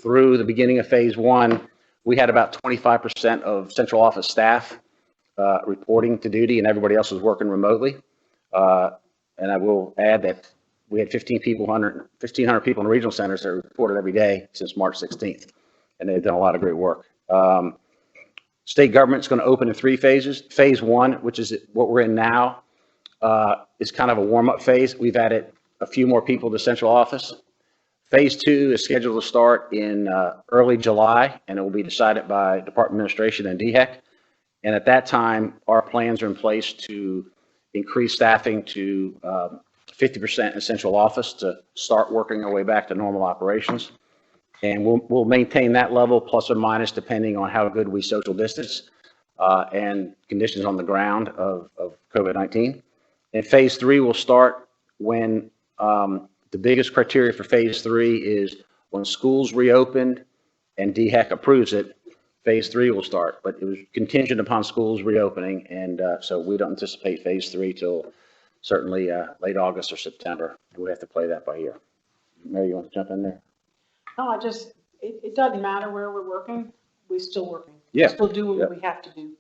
through the beginning of phase 1, we had about 25% of central office staff reporting to duty, and everybody else was working remotely. And I will add that we had 1,500 people in the regional centers that reported every day since March 16th, and they've done a lot of great work. State government's going to open in 3 phases. Phase 1, which is what we're in now, is kind of a warm-up phase. We've added a few more people to central office. Phase 2 is scheduled to start in early July, and it will be decided by Department of Administration and DHEC. And at that time, our plans are in place to increase staffing to 50% in central office to start working our way back to normal operations. And we'll maintain that level plus or minus depending on how good we social distance and conditions on the ground of COVID-19. And phase 3 will start when the biggest criteria for phase 3 is when schools reopened and DHEC approves it, phase 3 will start. But it was contingent upon schools reopening, and so we don't anticipate phase 3 till certainly late August or September. We have to play that by ear. Mary, you want to jump in there? No, it doesn't matter where we're working, we're still working. Yeah. We're still doing what we have to do.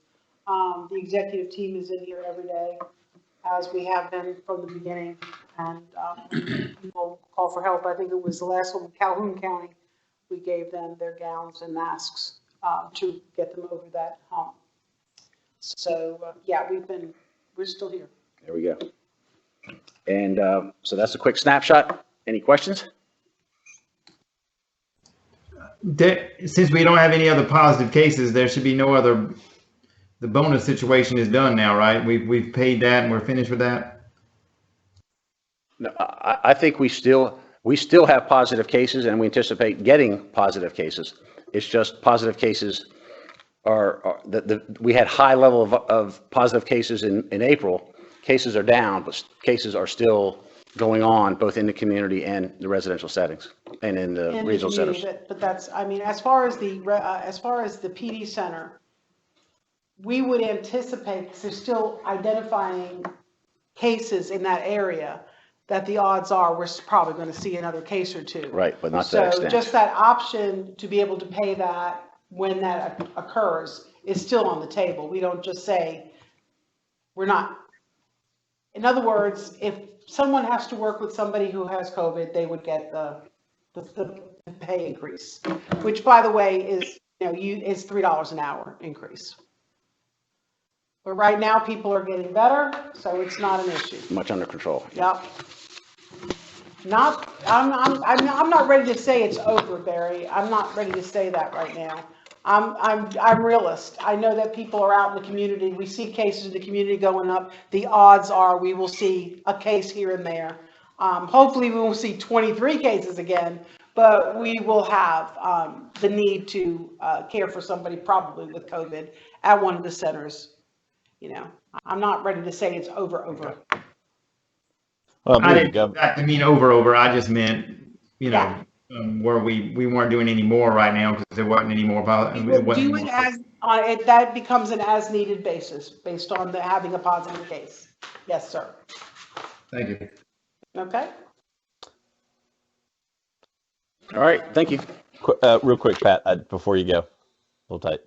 The executive team is in here every day, as we have been from the beginning, and people call for help. I think it was the last one, Calhoun County, we gave them their gowns and masks to get them over that hump. So yeah, we're still here. There we go. And so that's a quick snapshot. Any questions? Since we don't have any other positive cases, there should be no other. The bonus situation is done now, right? We've paid that and we're finished with that. No, I think we still have positive cases, and we anticipate getting positive cases. It's just positive cases we had high level of positive cases in April. Cases are down, but cases are still going on both in the community and the residential settings and in the regional centers. But that's, I mean, as far as the PD center, we would anticipate, because they're still identifying cases in that area, that the odds are we're probably going to see another case or two. Right, but not to that So extent. just that option to be able to pay that when that occurs is still on the table. We don't just say, we're not. In other words, if someone has to work with somebody who has COVID, they would get the pay increase, which, by the way, is, is $3 an hour increase. But right now, people are getting better, so it's not an issue. Much under control. Yep. I'm not ready to say it's over, Barry. I'm not ready to say that right now. I'm realist. I know that people are out in the community. We see cases in the community going up. The odds are we will see a case here and there. Hopefully we won't see 23 cases again, but we will have the need to care for somebody probably with COVID at one of the centers. I'm not ready to say it's over. Well, I there you didn't go. exactly mean over. I just meant, where we weren't doing any more right now because there wasn't any more. We will do it as, that becomes an as-needed basis, based on having a positive case. Yes, sir. Thank you. Okay? All right, thank you. Real quick, Pat, before you go, a little tight.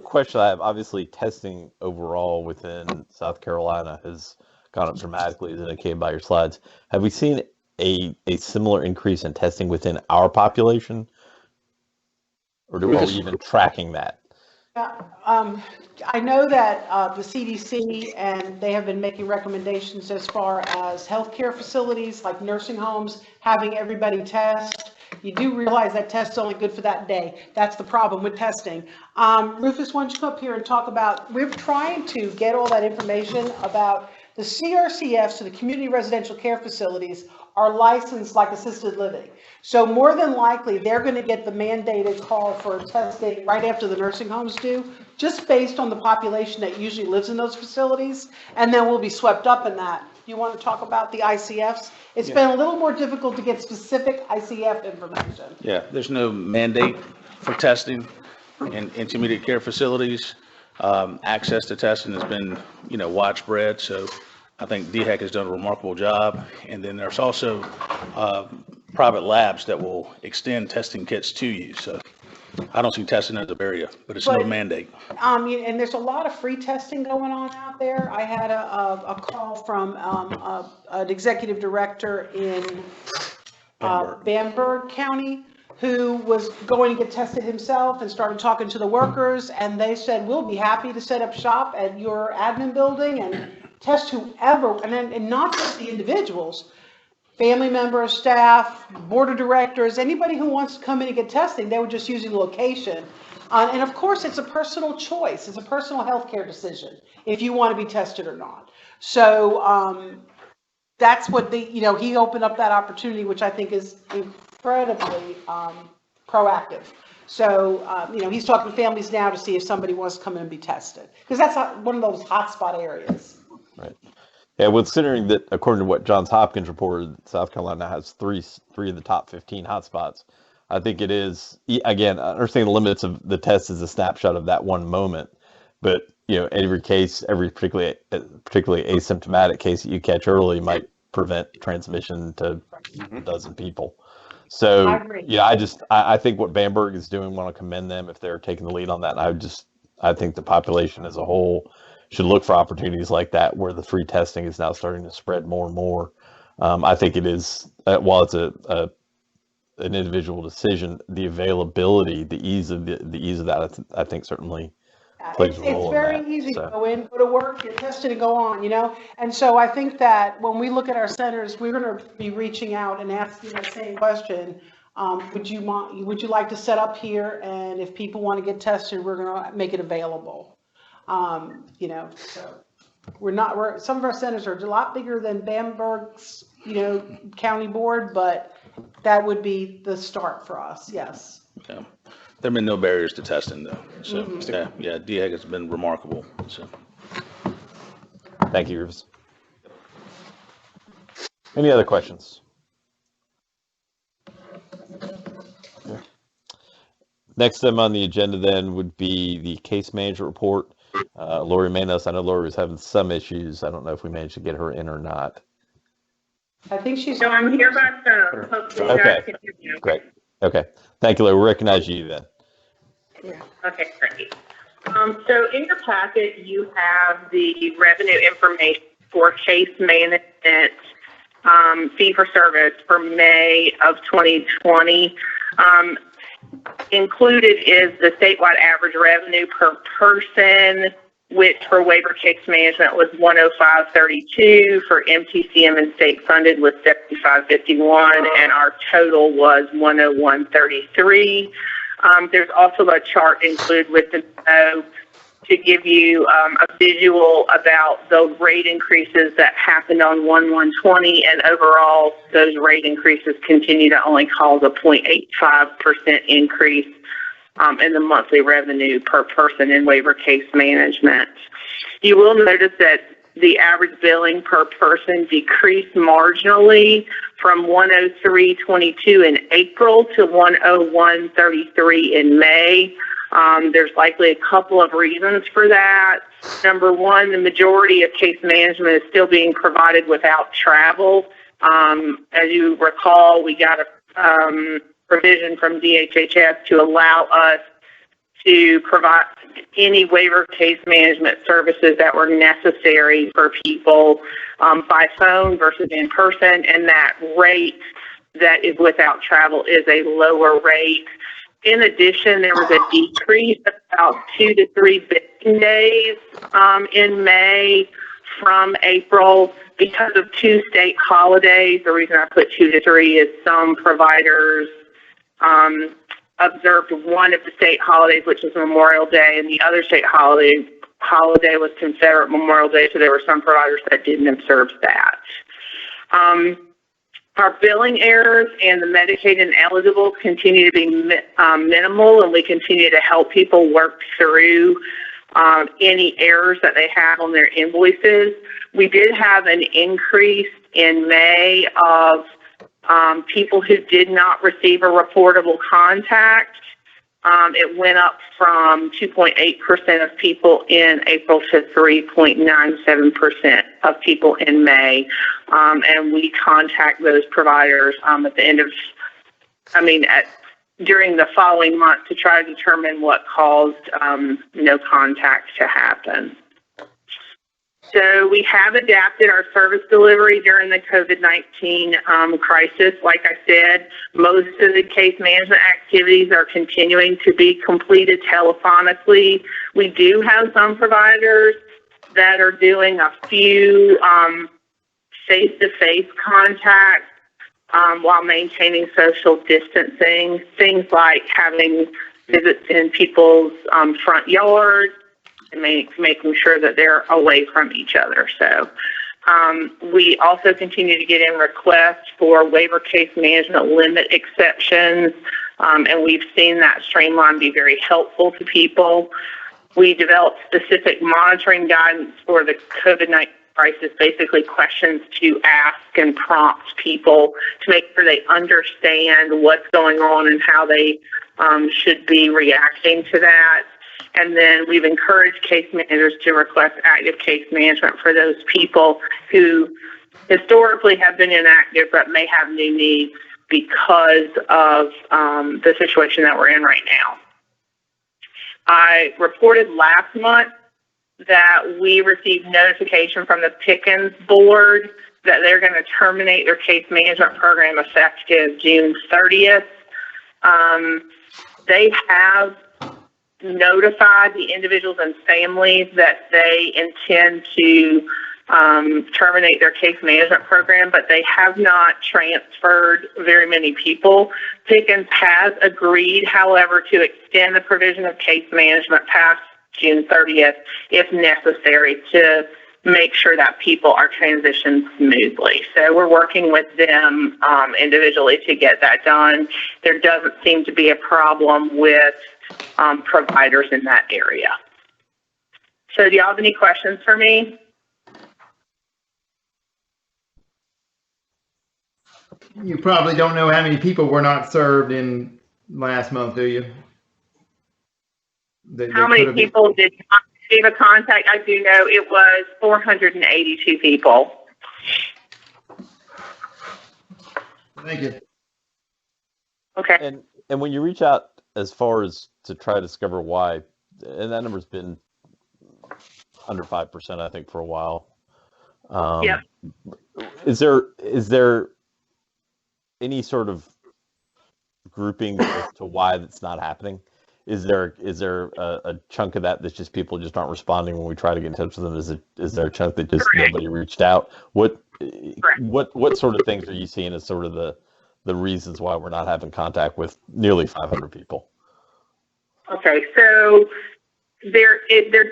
Question I have, obviously testing overall within South Carolina has gone up dramatically, as indicated by your slides. Have we seen a similar increase in testing within our population? Or are we even tracking that? I know that the CDC, and they have been making recommendations as far as healthcare facilities like nursing homes, having everybody test. You do realize that test's only good for that day. That's the problem with testing. Rufus, why don't you come up here and talk about, we're trying to get all that information about the CRCFs, so the community residential care facilities, are licensed like assisted living. So more than likely, they're going to get the mandated call for testing right after the nursing homes do, just based on the population that usually lives in those facilities, and then we'll be swept up in that. You want to talk about the ICFs? It's been a little more difficult to get specific ICF information. Yeah, there's no mandate for testing in intermediate care facilities. Access to testing has been, widespread. So I think DHEC has done a remarkable job. And then there's also private labs that will extend testing kits to you. So I don't see testing as a barrier, but it's no mandate. And there's a lot of free testing going on out there. I had a call from an executive director in Bamberg County who was going to get tested himself and started talking to the workers, and they said, we'll be happy to set up shop at your admin building and test whoever, and not just the individuals, family members, staff, board of directors, anybody who wants to come in and get testing. They were just using the location. And of course, it's a personal choice. It's a personal healthcare decision if you want to be tested or not. So that's what he opened up that opportunity, which I think is incredibly proactive. So, he's talking to families now to see if somebody wants to come in and be tested, because that's one of those hotspot areas. Right. Yeah, well, considering that, according to what Johns Hopkins reported, South Carolina has three of the top 15 hotspots. I think it is, again, I understand the limits of the test is a snapshot of that one moment, but every case, every particularly asymptomatic case that you catch early might prevent transmission to a dozen people. So I agree. yeah, I think what Bamberg is doing, want to commend them if they're taking the lead on that. And I think the population as a whole should look for opportunities like that where the free testing is now starting to spread more and more. I think it is, while it's an individual decision, the availability, the ease of that, I think certainly plays a role. It's very easy to go in, go to work, get tested, and go on, And so I think that when we look at our centers, we're going to be reaching out and asking the same question. Would you like to set up here? And if people want to get tested, we're going to make it available. So some of our centers are a lot bigger than Bamberg's, county board, but that would be the start for us. Yes. Yeah. There have been no barriers to testing, though. So, yeah, DHEC has been remarkable. So, thank you, Rufus. Any other questions? Next item on the agenda then would be the case management report. Lori Manos, I know Lori was having some issues. I don't know if we managed to get her in or not. I think she's. So I'm here by phone. Hopefully you Okay. guys can hear me. Great. Okay. Thank you, Lori. We recognize you then. Yeah. Okay, great. So in your packet, you have the revenue information for case management fee for service for May of 2020. Included is the statewide average revenue per person, which for waiver case management was $105.32, for MTCM and state funded was $75.51, and our total was $101.33. There's also a chart included with the memo to give you a visual about the rate increases that happened on 1/1/20, and overall, those rate increases continue to only cause a 0.85% increase in the monthly revenue per person in waiver case management. You will notice that the average billing per person decreased marginally from 103.22 in April to 101.33 in May. There's likely a couple of reasons for that. Number one, the majority of case management is still being provided without travel. As you recall, we got a provision from DHHS to allow us to provide any waiver case management services that were necessary for people by phone versus in person, and that rate that is without travel is a lower rate. In addition, there was a decrease of about 2 to 3 billing days in May from April because of 2 state holidays. The reason I put 2 to 3 is some providers observed one of the state holidays, which is Memorial Day, and the other state holiday was Confederate Memorial Day, so there were some providers that didn't observe that. Our billing errors and the Medicaid ineligible continue to be minimal, and we continue to help people work through any errors that they have on their invoices. We did have an increase in May of people who did not receive a reportable contact. It went up from 2.8% of people in April to 3.97% of people in May. And we contact those providers at the end of, during the following month to try to determine what caused no contact to happen. So we have adapted our service delivery during the COVID-19 crisis. Like I said, most of the case management activities are continuing to be completed telephonically. We do have some providers that are doing a few face-to-face contacts while maintaining social distancing, things like having visits in people's front yards, and making sure that they're away from each other. So we also continue to get in requests for waiver case management limit exceptions, and we've seen that streamline be very helpful to people. We developed specific monitoring guidance for the COVID-19 crisis, basically questions to ask and prompt people to make sure they understand what's going on and how they should be reacting to that. And then we've encouraged case managers to request active case management for those people who historically have been inactive but may have new needs because of the situation that we're in right now. I reported last month that we received notification from the Pickens board that they're going to terminate their case management program effective June 30th. They have notified the individuals and families that they intend to terminate their case management program, but they have not transferred very many people. Pickens has agreed, however, to extend the provision of case management past June 30th if necessary to make sure that people are transitioned smoothly. So we're working with them individually to get that done. There doesn't seem to be a problem with providers in that area. So do y'all have any questions for me? You probably don't know how many people were not served in last month, do you? How many people did not gave a contact. I do know it was 482 people. Thank you. Okay. And when you reach out as far as to try to discover why, and that number's been under 5%, I think, for a while. Yep. Is there any sort of grouping as to why that's not happening? Is there a chunk of that that's just people just aren't responding when we try to get in touch with them? Is there a chunk that just nobody reached out? What sort of things are you seeing as sort of the reasons why we're not having contact with nearly 500 people? Okay, so there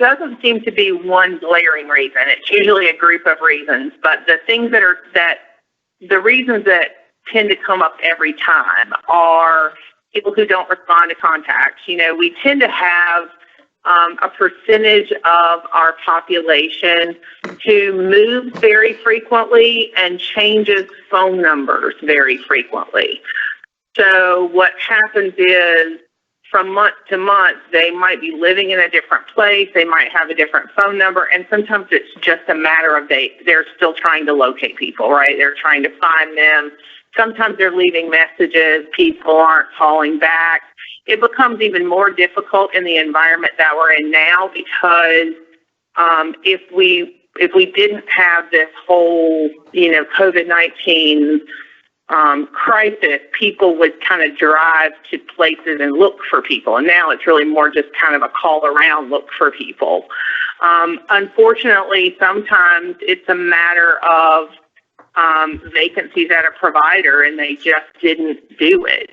doesn't seem to be one glaring reason. It's usually a group of reasons, but the things the reasons that tend to come up every time are people who don't respond to contacts. You know, we tend to have a percentage of our population who moves very frequently and changes phone numbers very frequently. So what happens is, from month to month, they might be living in a different place, they might have a different phone number, and sometimes it's just a matter of they're still trying to locate people, right? They're trying to find them. Sometimes they're leaving messages, people aren't calling back. It becomes even more difficult in the environment that we're in now because if we didn't have this whole, COVID-19 crisis, people would kind of drive to places and look for people. And now it's really more just kind of a call around, look for people. Unfortunately, sometimes it's a matter of vacancies at a provider and they just didn't do it.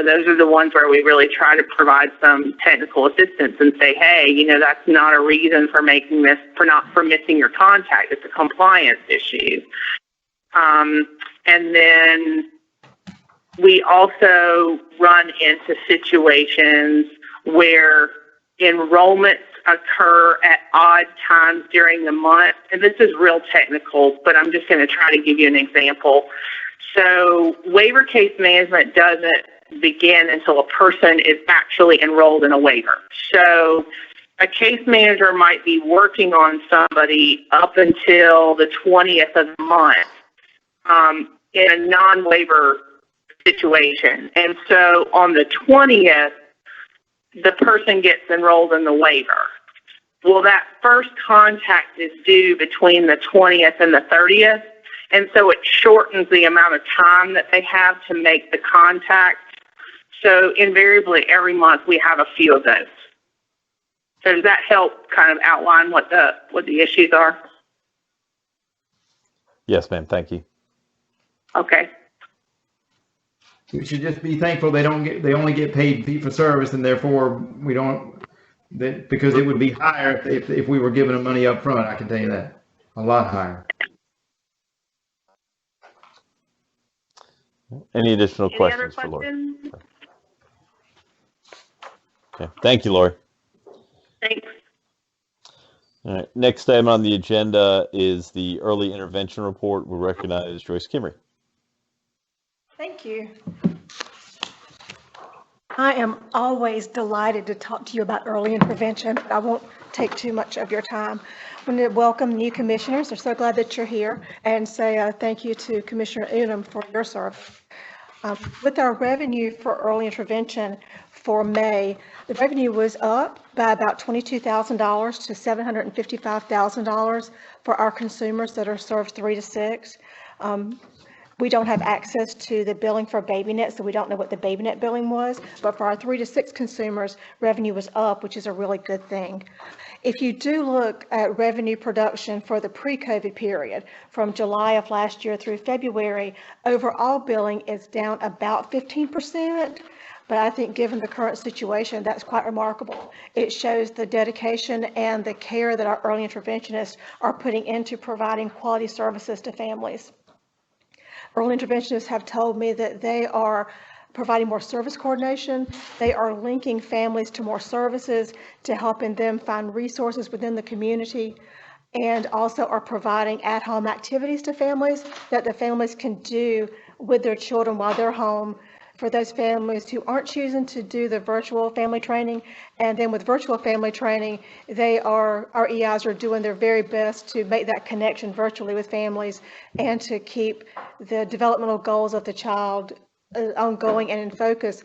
Those are the ones where we really try to provide some technical assistance and say, hey, that's not a reason for making this, for missing your contact. It's a compliance issue. And then we also run into situations where enrollments occur at odd times during the month. And this is real technical, but I'm just going to try to give you an example. So waiver case management doesn't begin until a person is actually enrolled in a waiver. So a case manager might be working on somebody up until the 20th of the month in a non-waiver situation. And so on the 20th, the person gets enrolled in the waiver. Well, that first contact is due between the 20th and the 30th, and so it shortens the amount of time that they have to make the contact. So invariably, every month we have a few of those. So does that help kind of outline what the issues are? Yes, ma'am. Thank you. Okay. We should just be thankful they only get paid fee for service, and therefore we don't, because it would be higher if we were giving them money up front. I can tell you that, a lot higher. Any additional questions for Lori? Okay. Thank you, Lori. Thanks. All right. Next item on the agenda is the early intervention report. We recognize Joyce Kimmery. Thank you. I am always delighted to talk to you about early intervention, but I won't take too much of your time. I want to welcome new commissioners. I'm so glad that you're here, and say thank you to Commissioner Unum for your service. With our revenue for early intervention for May, the revenue was up by about $22,000 to $755,000 for our consumers that are served 3 to 6. We don't have access to the billing for BabyNet, so we don't know what the BabyNet billing was. But for our 3 to 6 consumers, revenue was up, which is a really good thing. If you do look at revenue production for the pre-COVID period, from July of last year through February, overall billing is down about 15%. But I think given the current situation, that's quite remarkable. It shows the dedication and the care that our early interventionists are putting into providing quality services to families. Early interventionists have told me that they are providing more service coordination. They are linking families to more services to helping them find resources within the community, and also are providing at-home activities to families that the families can do with their children while they're home for those families who aren't choosing to do the virtual family training. And then with virtual family training, our EIs are doing their very best to make that connection virtually with families and to keep the developmental goals of the child ongoing and in focus,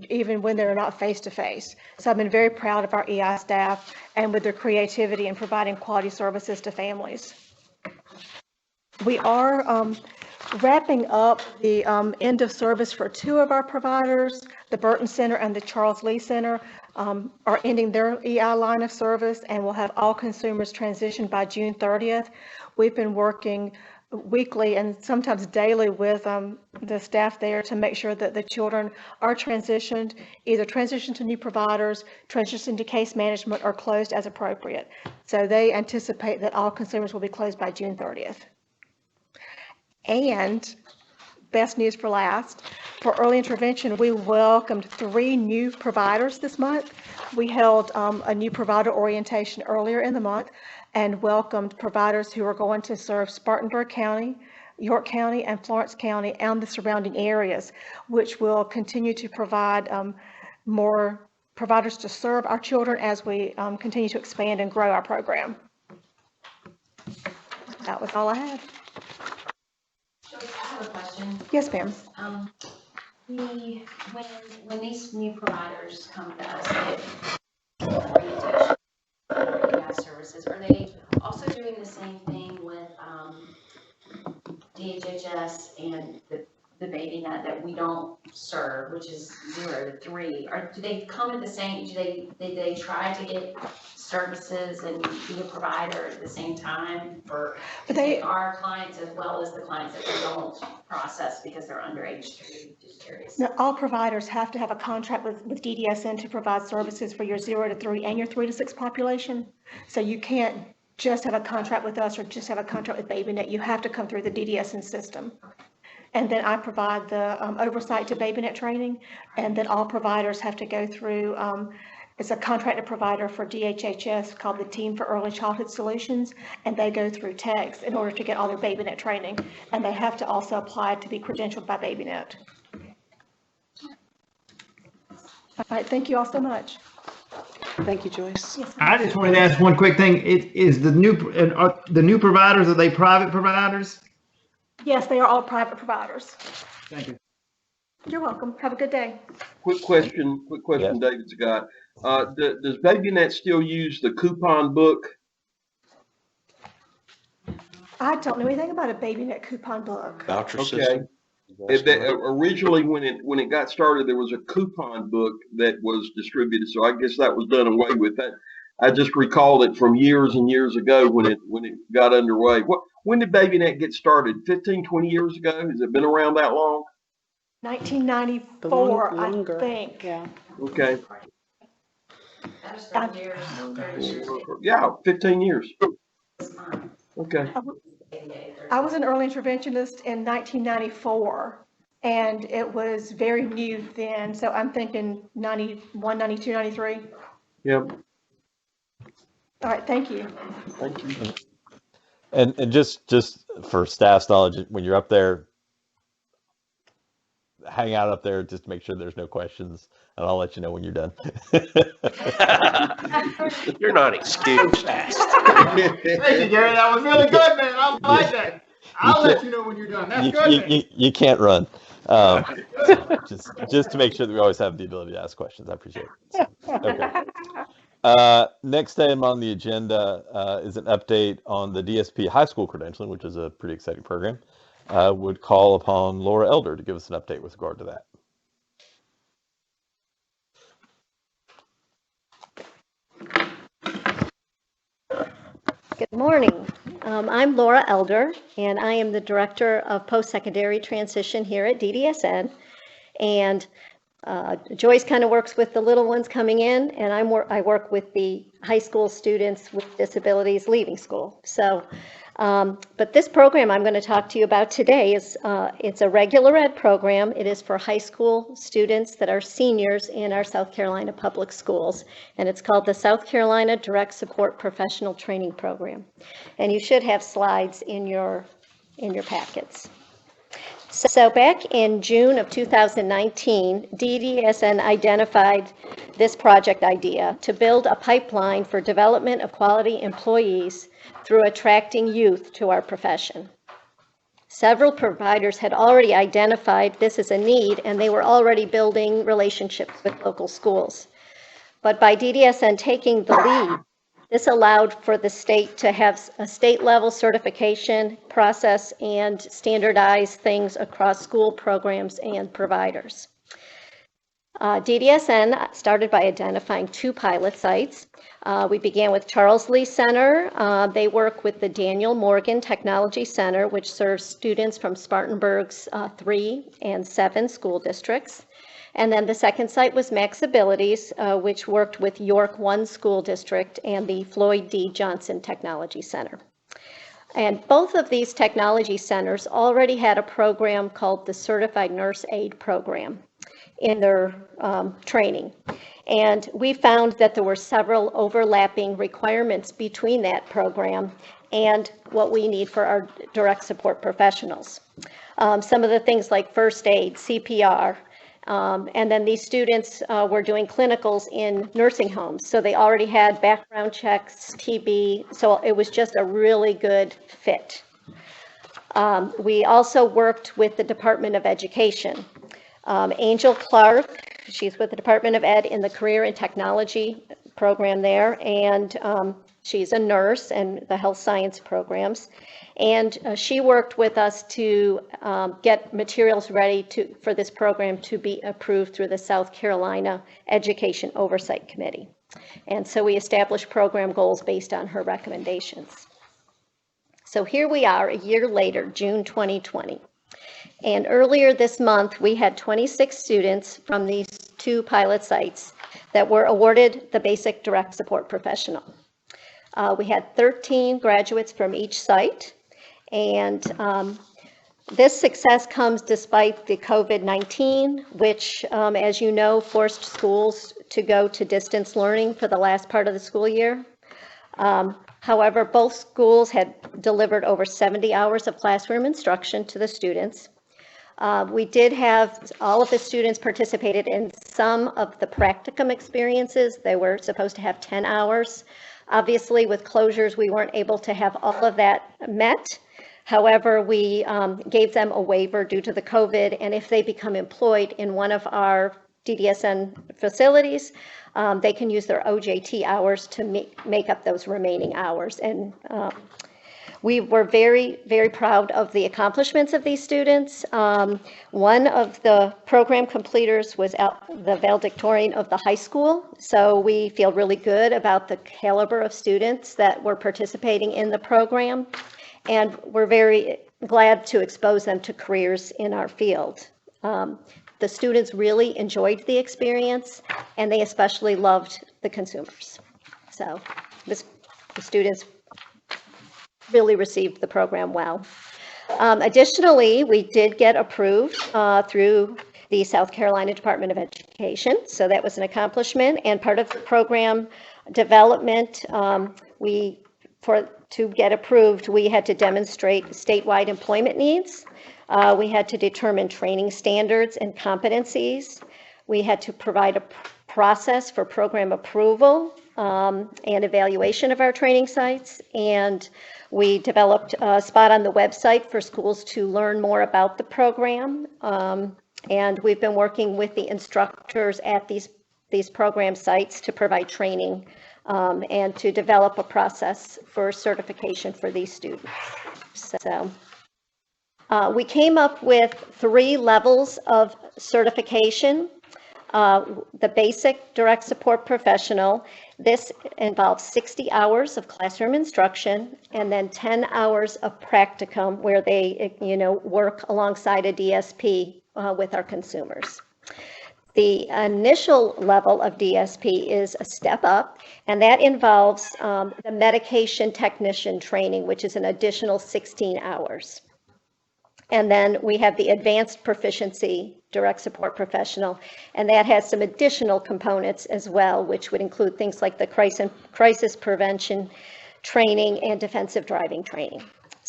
even when they're not face-to-face. So I've been very proud of our EI staff and with their creativity in providing quality services to families. We are wrapping up the end of service for 2 of our providers. The Burton Center and the Charles Lee Center are ending their EI line of service, and we'll have all consumers transitioned by June 30th. We've been working weekly and sometimes daily with the staff there to make sure that the children are transitioned, either transitioned to new providers, transitioned to case management, or closed as appropriate. So they anticipate that all consumers will be closed by June 30th. And best news for last, for early intervention, we welcomed 3 new providers this month. We held a new provider orientation earlier in the month and welcomed providers who are going to serve Spartanburg County, York County, and Florence County and the surrounding areas, which will continue to provide more providers to serve our children as we continue to expand and grow our program. That was all I had. I have a question. Yes, ma'am. When these new providers come to us with orientation or services, are they also doing the same thing with DHHS and the BabyNet that we don't serve, which is 0 to 3? Or do they come at the same? Do they try to get services and be a provider at the same time for our clients as well as the clients that we don't process because they're underage? Just curious. Now, all providers have to have a contract with DDSN to provide services for your 0 to 3 and your 3 to 6 population. So you can't just have a contract with us or just have a contract with BabyNet. You have to come through the DDSN system. And then I provide the oversight to BabyNet training, and then all providers have to go through, it's a contracted provider for DHHS called the Team for Early Childhood Solutions, and they go through TEX in order to get all their BabyNet training, and they have to also apply to be credentialed by BabyNet. All right, thank you all so much. Thank you, Joyce. Yes, I just wanted to ask one quick thing. Is the new providers, are they private providers? yes, they are all private providers. Thank you. You're welcome. Have a good day. Quick question, Yes. David's got. Does BabyNet still use the coupon book? I don't know anything about a BabyNet coupon book. Voucher Okay. system. Originally, when it got started, there was a coupon book that was distributed. So I guess that was done away with. That I just recalled it from years and years ago when it got underway. When did BabyNet get started? 15, 20 years ago? Has it been around that long? 1994, Longer. I think. Yeah. Okay. That was 30 years, 30 years. Yeah, 15 years. Okay. I was an early interventionist in 1994, and it was very new then. So I'm thinking 91, 92, 93. Yep. All right, thank you. Thank you. And just for staff's knowledge, when you're up there, hang out up there just to make sure there's no questions, and I'll let you know when you're done. You're not excused. Thank you, Gary. That was really good, man. I like that. I'll let you know when you're done. That's good, man. You can't run. Just to make sure that we always have the ability to ask questions. I appreciate it. Okay. Next item on the agenda is an update on the DSP high school credentialing, which is a pretty exciting program. Would call upon Laura Elder to give us an update with regard to that. Good morning. I'm Laura Elder, and I am the Director of Post-Secondary Transition here at DDSN. And Joyce kind of works with the little ones coming in, and I work with the high school students with disabilities leaving school. So, but this program I'm going to talk to you about today is it's a regular ed program. It is for high school students that are seniors in our South Carolina public schools, and it's called the South Carolina Direct Support Professional Training Program. And you should have slides in your packets. So back in June of 2019, DDSN identified this project idea to build a pipeline for development of quality employees through attracting youth to our profession. Several providers had already identified this as a need, and they were already building relationships with local schools. But by DDSN taking the lead, this allowed for the state to have a state-level certification process and standardize things across school programs and providers. DDSN started by identifying 2 pilot sites. We began with Charles Lee Center. They work with the Daniel Morgan Technology Center, which serves students from Spartanburg's 3 and 7 school districts. And then the second site was Max Abilities, which worked with York 1 School District and the Floyd D. Johnson Technology Center. And both of these technology centers already had a program called the Certified Nurse Aide Program in their training. And we found that there were several overlapping requirements between that program and what we need for our direct support professionals. Some of the things like first aid, CPR, and then these students were doing clinicals in nursing homes. So they already had background checks, TB, so it was just a really good fit. We also worked with the Department of Education. Angel Clark, she's with the Department of Ed in the Career and Technology program there, and she's a nurse and the health science programs. And she worked with us to get materials ready for this program to be approved through the South Carolina Education Oversight Committee. And so we established program goals based on her recommendations. So here we are a year later, June 2020. And earlier this month, we had 26 students from these 2 pilot sites that were awarded the basic direct support professional. We had 13 graduates from each site. And this success comes despite the COVID-19, which, as you know, forced schools to go to distance learning for the last part of the school year. However, both schools had delivered over 70 hours of classroom instruction to the students. We did have all of the students participated in some of the practicum experiences. They were supposed to have 10 hours. Obviously, with closures, we weren't able to have all of that met. However, we gave them a waiver due to the COVID, and if they become employed in one of our DDSN facilities, they can use their OJT hours to make up those remaining hours. And we were very, very proud of the accomplishments of these students. One of the program completers was the valedictorian of the high school, so we feel really good about the caliber of students that were participating in the program. And we're very glad to expose them to careers in our field. The students really enjoyed the experience, and they especially loved the consumers. So the students really received the program well. Additionally, we did get approved through the South Carolina Department of Education. So that was an accomplishment, and part of the program development, to get approved, we had to demonstrate statewide employment needs. We had to determine training standards and competencies. We had to provide a process for program approval and evaluation of our training sites. And we developed a spot on the website for schools to learn more about the program. And we've been working with the instructors at these program sites to provide training and to develop a process for certification for these students. So we came up with 3 levels of certification. The basic direct support professional, this involves 60 hours of classroom instruction and then 10 hours of practicum where they, work alongside a DSP with our consumers. The initial level of DSP is a step up, and that involves the medication technician training, which is an additional 16 hours. And then we have the advanced proficiency direct support professional, and that has some additional components as well, which would include things like the crisis prevention training and defensive driving training.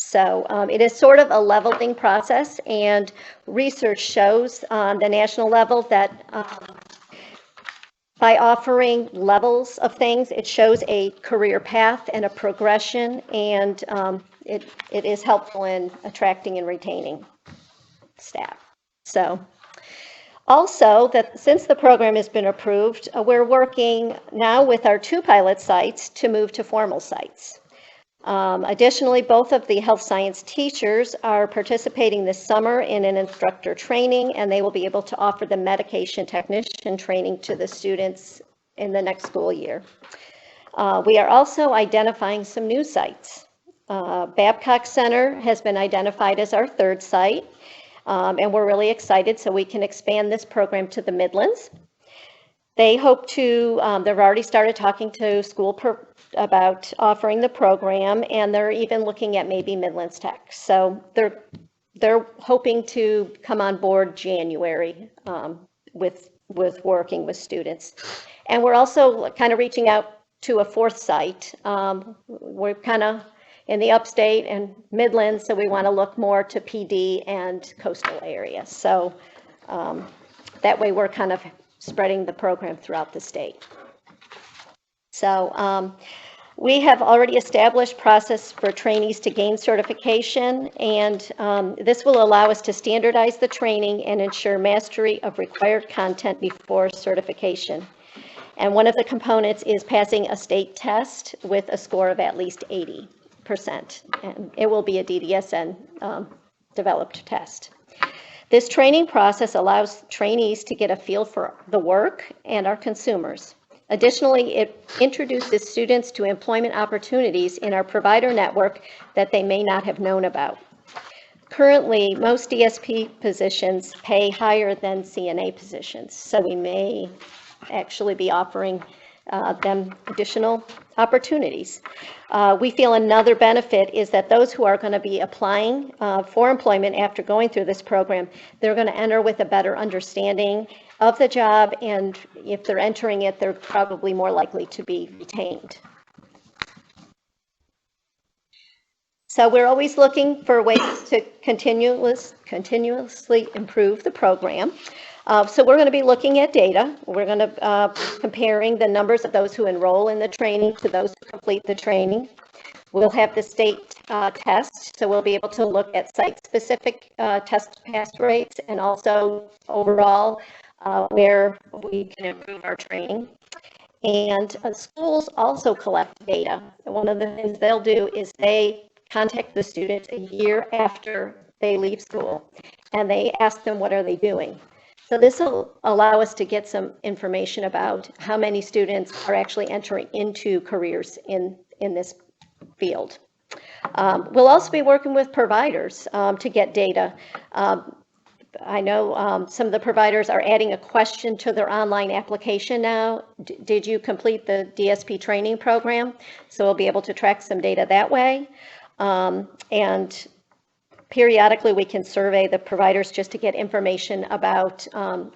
So it is sort of a leveling process, and research shows on the national level that by offering levels of things, it shows a career path and a progression, and it is helpful in attracting and retaining staff. So also, that since the program has been approved, we're working now with our 2 pilot sites to move to formal sites. Additionally, both of the health science teachers are participating this summer in an instructor training, and they will be able to offer the medication technician training to the students in the next school year. We are also identifying some new sites. Babcock Center has been identified as our 3rd site. And we're really excited so we can expand this program to the Midlands. They hope to, they've already started talking to school about offering the program, and they're even looking at maybe Midlands Tech. So they're hoping to come on board January with working with students. And we're also kind of reaching out to a 4th site. We're kind of in the upstate and Midlands, so we want to look more to PD and coastal areas. So that way we're kind of spreading the program throughout the state. So we have already established process for trainees to gain certification, and this will allow us to standardize the training and ensure mastery of required content before certification. And one of the components is passing a state test with a score of at least 80%. And it will be a DDSN developed test. This training process allows trainees to get a feel for the work and our consumers. Additionally, it introduces students to employment opportunities in our provider network that they may not have known about. Currently, most DSP positions pay higher than CNA positions, so we may actually be offering them additional opportunities. We feel another benefit is that those who are going to be applying for employment after going through this program, they're going to enter with a better understanding of the job, and if they're entering it, they're probably more likely to be retained. So we're always looking for ways to continuously improve the program. So we're going to be looking at data. We're going to comparing the numbers of those who enroll in the training to those who complete the training. We'll have the state test, so we'll be able to look at site-specific test pass rates and also overall where we can improve our training. And schools also collect data. And one of the things they'll do is they contact the students a year after they leave school, and they ask them what are they doing. So this will allow us to get some information about how many students are actually entering into careers in this field. We'll also be working with providers to get data. I know some of the providers are adding a question to their online application now. Did you complete the DSP training program? So we'll be able to track some data that way. And periodically we can survey the providers just to get information about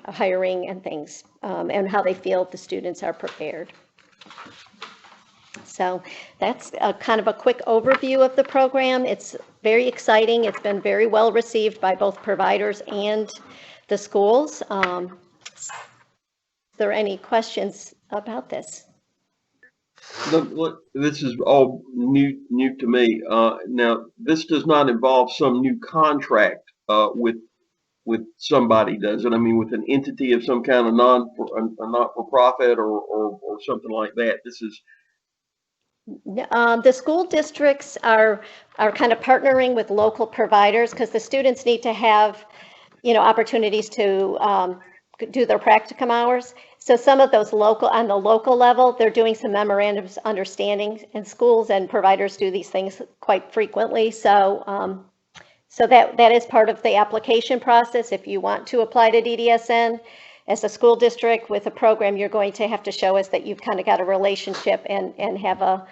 hiring and things and how they feel the students are prepared. So that's kind of a quick overview of the program. It's very exciting. It's been very well received by both providers and the schools. Are there any questions about this? Look, this is all new to me. Now, this does not involve some new contract with somebody, does it? I mean, with an entity of some kind of not-for-profit or something like that. This is. The school districts are kind of partnering with local providers because the students need to have, opportunities to do their practicum hours. So some of those on the local level, they're doing some memorandums of understanding, and schools and providers do these things quite frequently. So so that is part of the application process. If you want to apply to DDSN as a school district with a program, you're going to have to show us that you've kind of got a relationship and have a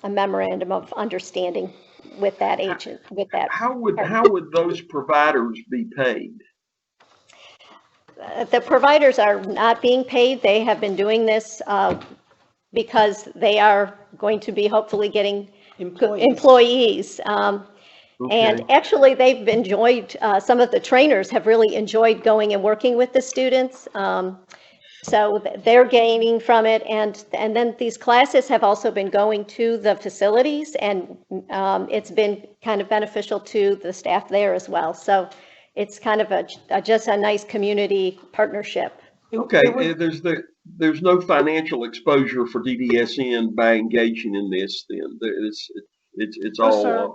memorandum of understanding with that agent, with that. How would those providers be paid? The providers are not being paid. They have been doing this because they are going to be hopefully getting employees. And Okay. actually, they've enjoyed, some of the trainers have really enjoyed going and working with the students. So they're gaining from it. And then these classes have also been going to the facilities, and it's been kind of beneficial to the staff there as well. So it's kind of just a nice community partnership. Okay, there's no financial exposure for DDSN by engaging in this then. It's No, all, sir.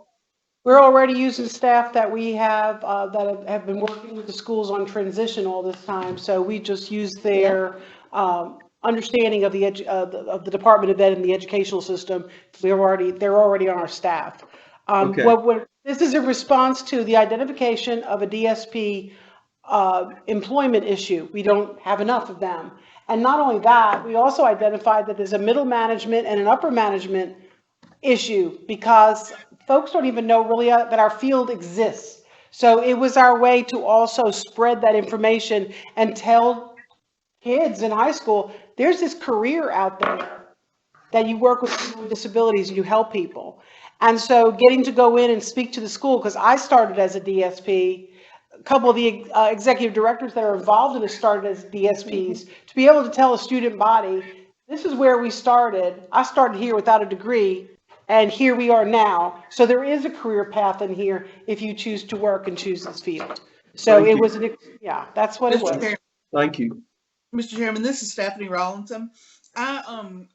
We're already using staff that we have that have been working with the schools on transition all this time. So we just use their understanding of the Department of Ed and the educational system. They're already on our staff. Okay. This is a response to the identification of a DSP employment issue. We don't have enough of them. And not only that, we also identified that there's a middle management and an upper management issue because folks don't even know really that our field exists. So it was our way to also spread that information and tell kids in high school, there's this career out there that you work with people with disabilities and you help people. And so getting to go in and speak to the school, because I started as a DSP, a couple of the executive directors that are involved in it started as DSPs, to be able to tell a student body, this is where we started. I started here without a degree. And here we are now. So there is a career path in here if you choose to work and choose this field. So it was, that's what it was. Thank you. Mr. Chairman, this is Stephanie Rawlinson. I'm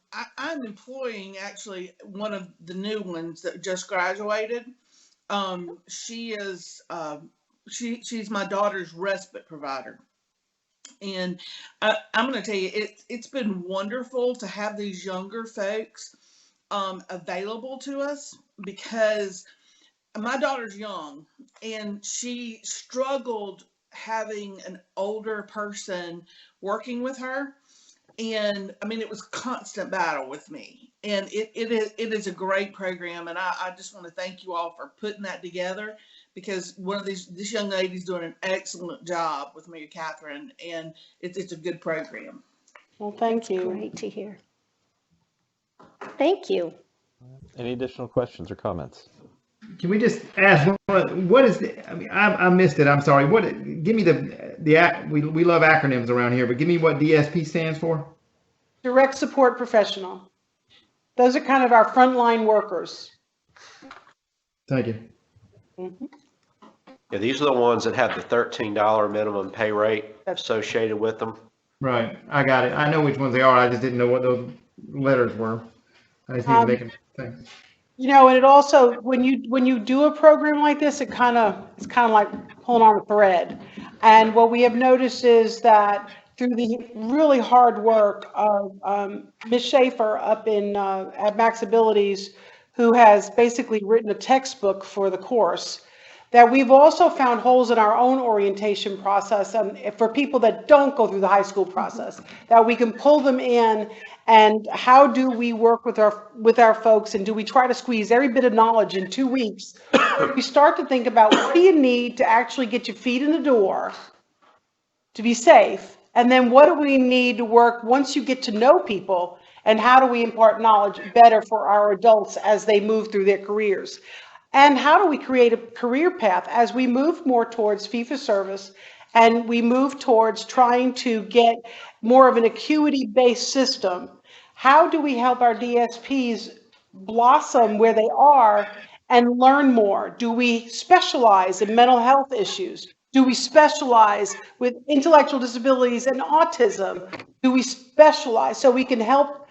employing actually one of the new ones that just graduated. She is, she's my daughter's respite provider. And I'm going to tell you, it's been wonderful to have these younger folks available to us because my daughter's young and she struggled having an older person working with her. And I mean, it was constant battle with me, and it is a great program. And I just want to thank you all for putting that together because this young lady's doing an excellent job with Mary Catherine, and it's a good program. Well, thank you. Great to hear. Thank you. Any additional questions or comments? Can we just ask what is the? I mean, I missed it. I'm sorry. Give me we love acronyms around here, but give me what DSP stands for. Direct Support Professional. Those are kind of our frontline workers. Thank you. Mm-hmm. Yeah, these are the ones that have the $13 minimum pay rate associated with them. Right. I got it. I know which ones they are. I just didn't know what those letters were. I just need to make them. Thanks. You know, and it also, when you do a program like this, it's kind of like pulling on a thread. And what we have noticed is that through the really hard work of Ms. Schaefer up at Max Abilities, who has basically written a textbook for the course, that we've also found holes in our own orientation process and for people that don't go through the high school process, that we can pull them in. And how do we work with our folks, and do we try to squeeze every bit of knowledge in 2 weeks? We start to think about what do you need to actually get your feet in the door to be safe, and then what do we need to work once you get to know people, and how do we impart knowledge better for our adults as they move through their careers? And how do we create a career path as we move more towards fee-for-service and we move towards trying to get more of an acuity-based system? How do we help our DSPs blossom where they are and learn more? Do we specialize in mental health issues? Do we specialize with intellectual disabilities and autism? Do we specialize so we can help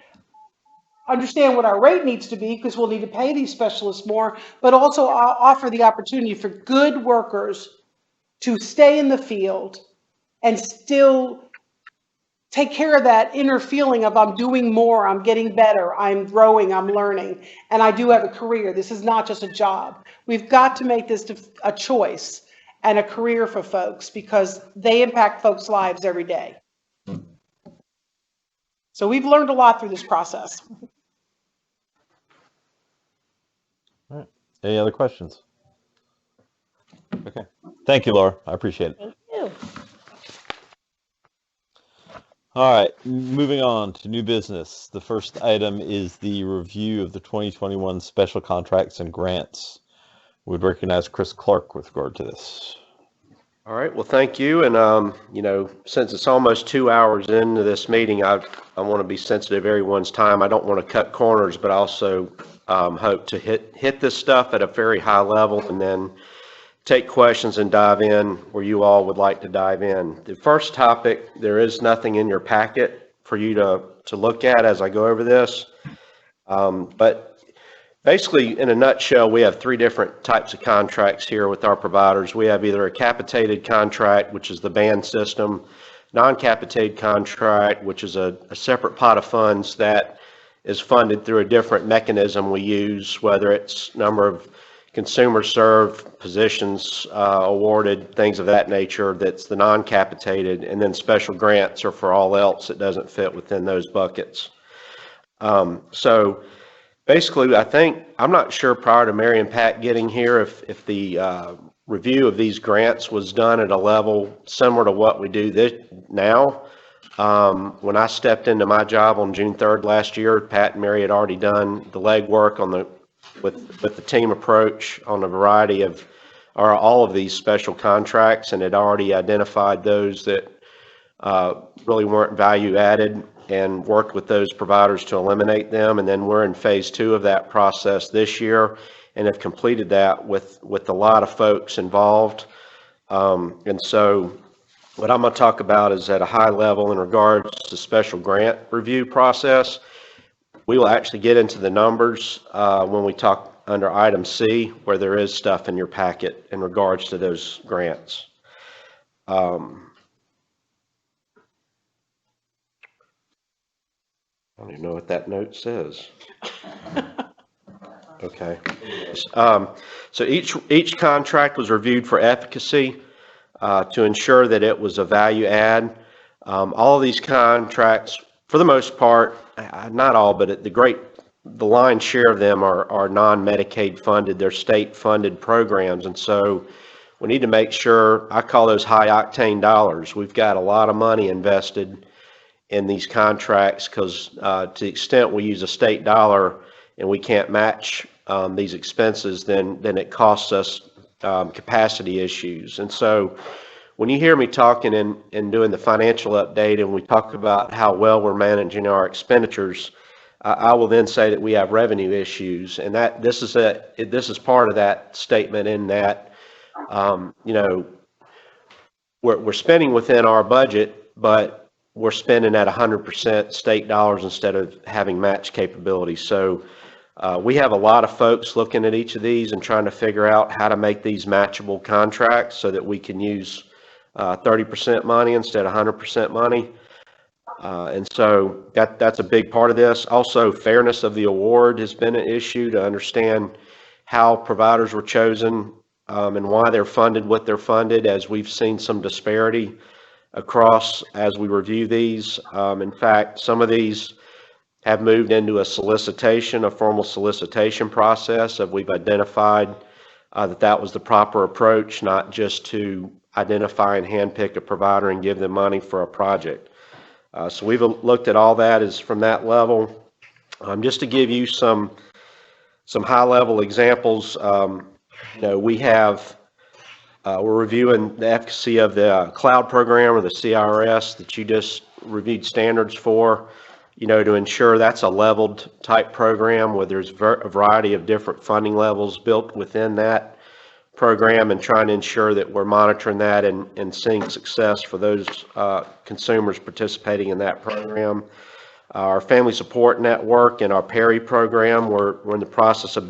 understand what our rate needs to be, because we'll need to pay these specialists more, but also offer the opportunity for good workers to stay in the field and still take care of that inner feeling of I'm doing more, I'm getting better, I'm growing, I'm learning, and I do have a career. This is not just a job. We've got to make this a choice and a career for folks because they impact folks' lives every day. So we've learned a lot through this process. All right. Any other questions? Okay. Thank you, Laura. I appreciate it. Thank you. All right, moving on to new business. The first item is the review of the 2021 special contracts and grants. Would recognize Chris Clark with regard to this. All right, well, thank you. And, since it's almost 2 hours into this meeting, I want to be sensitive to everyone's time. I don't want to cut corners, but also hope to hit this stuff at a very high level and then take questions and dive in where you all would like to dive in. The first topic, there is nothing in your packet for you to look at as I go over this. But basically, in a nutshell, we have three different types of contracts here with our providers. We have either a capitated contract, which is the band system, non-capitated contract, which is a separate pot of funds that is funded through a different mechanism we use, whether it's number of consumers served, positions awarded, things of that nature. That's the non-capitated, and then special grants are for all else that doesn't fit within those buckets. So basically, I'm not sure prior to Mary and Pat getting here if the review of these grants was done at a level similar to what we do now. When I stepped into my job on June 3rd last year, Pat and Mary had already done the legwork with the team approach on a variety of, or all of these special contracts, and had already identified those that really weren't value added and worked with those providers to eliminate them. And then we're in phase 2 of that process this year and have completed that with a lot of folks involved. And so what I'm going to talk about is at a high level in regards to special grant review process. We will actually get into the numbers when we talk under item C, where there is stuff in your packet in regards to those grants. I don't even know what that note says. Okay. So each contract was reviewed for efficacy to ensure that it was a value add. All of these contracts, for the most part, not all, but the lion's share of them are non-Medicaid funded. They're state funded programs. And so we need to make sure, I call those high octane dollars. We've got a lot of money invested in these contracts because to the extent we use a state dollar and we can't match these expenses, then it costs us capacity issues. And so when you hear me talking and doing the financial update and we talk about how well we're managing our expenditures, I will then say that we have revenue issues, and that this is part of that statement in that we're spending within our budget, but we're spending at 100% state dollars instead of having match capability. So we have a lot of folks looking at each of these and trying to figure out how to make these matchable contracts so that we can use 30% money instead of 100% money. And so that's a big part of this. Also, fairness of the award has been an issue to understand how providers were chosen and why they're funded what they're funded, as we've seen some disparity across as we review these. In fact, some of these have moved into a formal solicitation process, and we've identified that was the proper approach, not just to identify and handpick a provider and give them money for a project. So we've looked at all that as from that level. Just to give you some high-level examples, we're reviewing the efficacy of the cloud program or the CRS that you just reviewed standards for, to ensure that's a leveled type program where there's a variety of different funding levels built within that program, and trying to ensure that we're monitoring that and seeing success for those consumers participating in that program. Our family support network and our PERI program, we're in the process of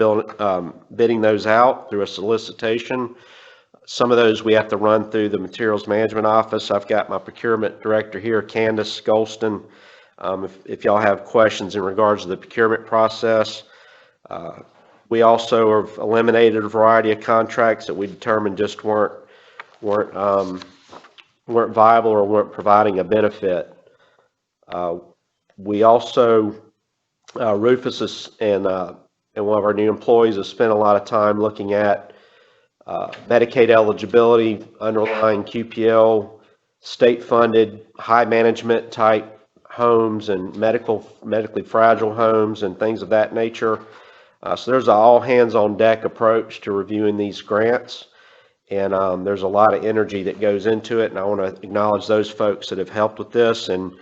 bidding those out through a solicitation. Some of those we have to run through the materials management office. I've got my procurement director here, Candace Golston. If y'all have questions in regards to the procurement process. We also have eliminated a variety of contracts that we determined just weren't viable or weren't providing a benefit. We also, Rufus and one of our new employees has spent a lot of time looking at Medicaid eligibility, underlying QPL, state-funded, high management type homes and medically fragile homes and things of that nature. So there's an all hands on deck approach to reviewing these grants. And there's a lot of energy that goes into it. And I want to acknowledge those folks that have helped with this. And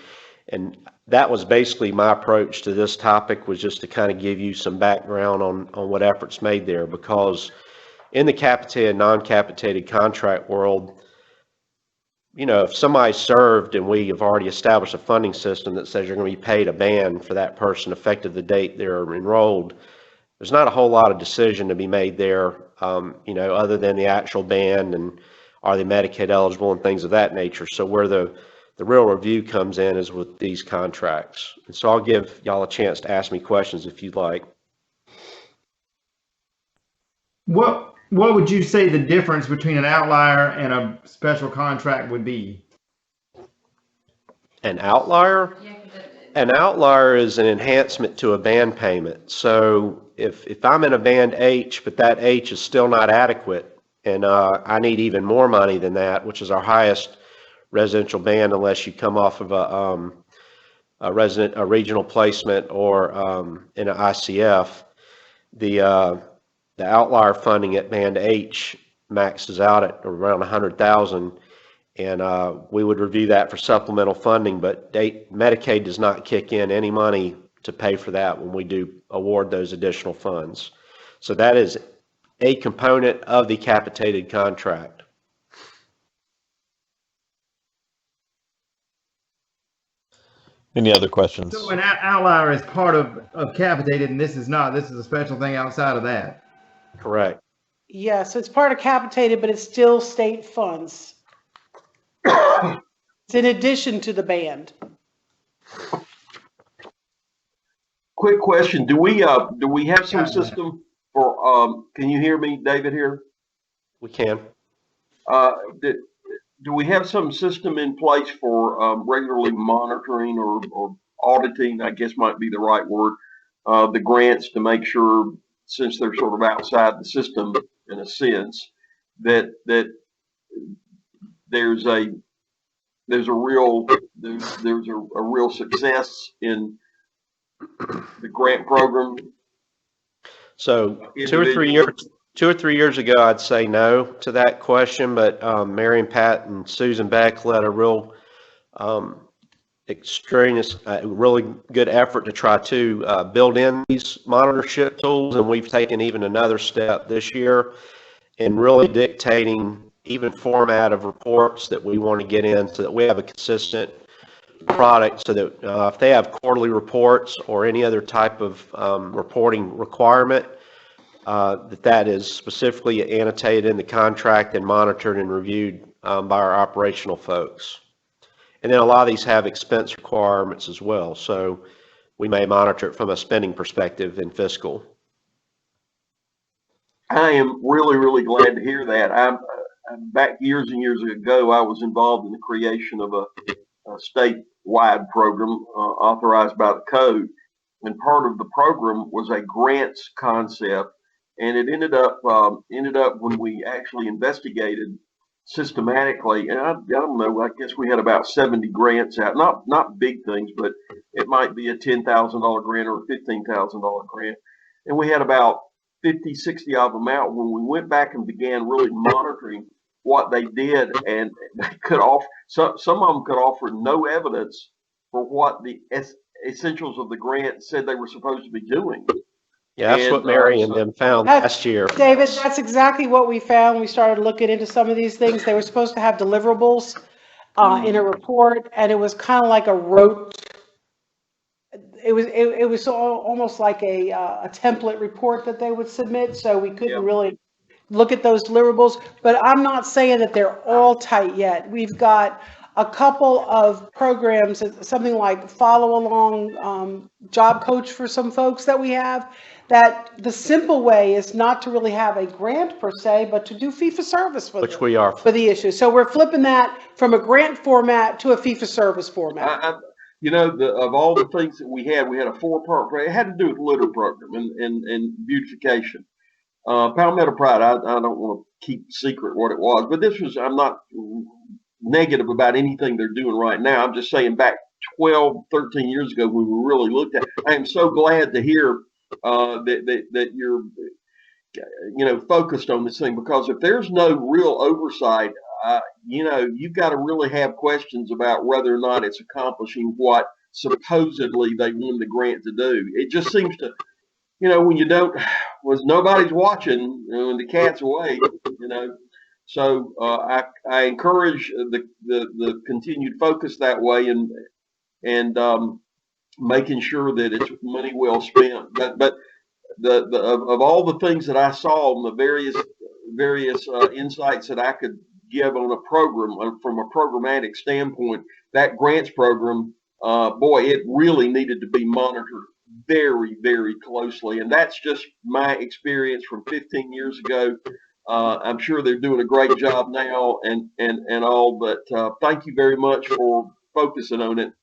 that was basically my approach to this topic, was just to kind of give you some background on what efforts made there, because in the capitated, non-capitated contract world, you know, if somebody served and we have already established a funding system that says you're going to be paid a band for that person effective the date they're enrolled, there's not a whole lot of decision to be made there, you know, other than the actual band and are they Medicaid eligible and things of that nature. So where the real review comes in is with these contracts. And so I'll give y'all a chance to ask me questions if you'd like. What would you say the difference between an outlier and a special contract would be? An outlier? An outlier is an enhancement to a band payment. So if I'm in a band H, but that H is still not adequate, and I need even more money than that, which is our highest residential band, unless you come off of a regional placement or in an ICF, the outlier funding at band H maxes out at around 100,000, and we would review that for supplemental funding, but Medicaid does not kick in any money to pay for that when we do award those additional funds. So that is a component of the capitated contract. Any other questions? So an outlier is part of capitated, and this is not. This is a special thing outside of that. Correct. Yeah, so it's part of capitated, but it's still state funds. It's in addition to the band. Quick question: Do we have some system for? Can you hear me, David? Here, we can. Do we have some system in place for regularly monitoring or auditing? I guess might be the right word. The grants, to make sure, since they're sort of outside the system in a sense, that there's a real success in the grant program. So 2 or 3 years ago, I'd say no to that question, but Mary and Pat and Susan Beck led a real extraneous, really good effort to try to build in these monitorship tools, and we've taken even another step this year in really dictating even format of reports that we want to get in, so that we have a consistent product, so that if they have quarterly reports or any other type of reporting requirement, that is specifically annotated in the contract and monitored and reviewed by our operational folks. And then a lot of these have expense requirements as well, so we may monitor it from a spending perspective in fiscal. I am really, really glad to hear that. I'm back years and years ago, I was involved in the creation of a statewide program authorized by the code, and part of the program was a grants concept, and it ended up when we actually investigated systematically, and I don't know, I guess we had about 70 grants out, not big things, but it might be a $10,000 grant or a $15,000 grant, and we had about 50, 60 of them out. When we went back and began really monitoring what they did, and they could offer, some of them could offer no evidence for what the essentials of the grant said they were supposed to be doing. Yeah, that's what Mary and them found last year. David, that's exactly what we found. We started looking into some of these things. They were supposed to have deliverables in a report, and it was kind of like a rote. It was almost like a template report that they would submit, so we couldn't really look at those deliverables. But I'm not saying that they're all tight yet. We've got a couple of programs, something like follow along job coach for some folks that we have, that the simple way is not to really have a grant per se, but to do fee-for-service for which we are for the issue. So we're flipping that from a grant format to a fee-for-service format. You know, of all the things that we had a 4-part program. It had to do with litter program and beautification. Palmetto Pride, I don't want to keep secret what it was, but this was, I'm not negative about anything they're doing right now. I'm just saying back 12, 13 years ago when we really looked at it. I am so glad to hear that you're, focused on this thing, because if there's no real oversight, you've got to really have questions about whether or not it's accomplishing what supposedly they won the grant to do. It just seems to, when nobody's watching, when the cat's away, So I encourage the continued focus that way, and making sure that it's money well spent. But of all the things that I saw, and the various insights that I could give on a program from a programmatic standpoint, that grants program, boy, it really needed to be monitored very, very closely. And that's just my experience from 15 years ago. I'm sure they're doing a great job now and all, but thank you very much for focusing on it.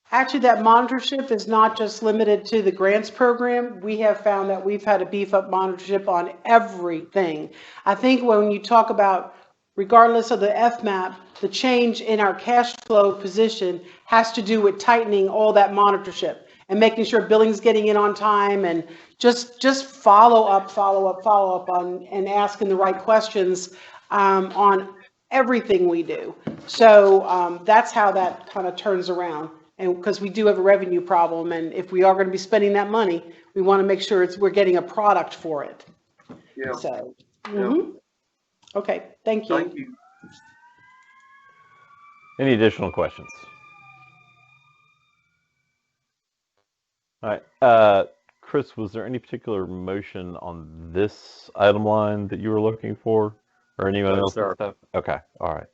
Actually, that monitorship is not just limited to the grants program. We have found that we've had to beef up monitorship on everything. I think when you talk about, regardless of the FMAP, the change in our cash flow position has to do with tightening all that monitorship and making sure billing's getting in on time, and just follow up on and asking the right questions on everything we do. So that's how that kind of turns around. And because we do have a revenue problem, and if we are going to be spending that money, we want to make sure we're getting a product for it. Yeah. So, Yeah. Okay, thank you. Thank you. Any additional questions? All right. Chris, was there any particular motion on this item line that you were looking for, or anyone else? Stuff? Okay. All right.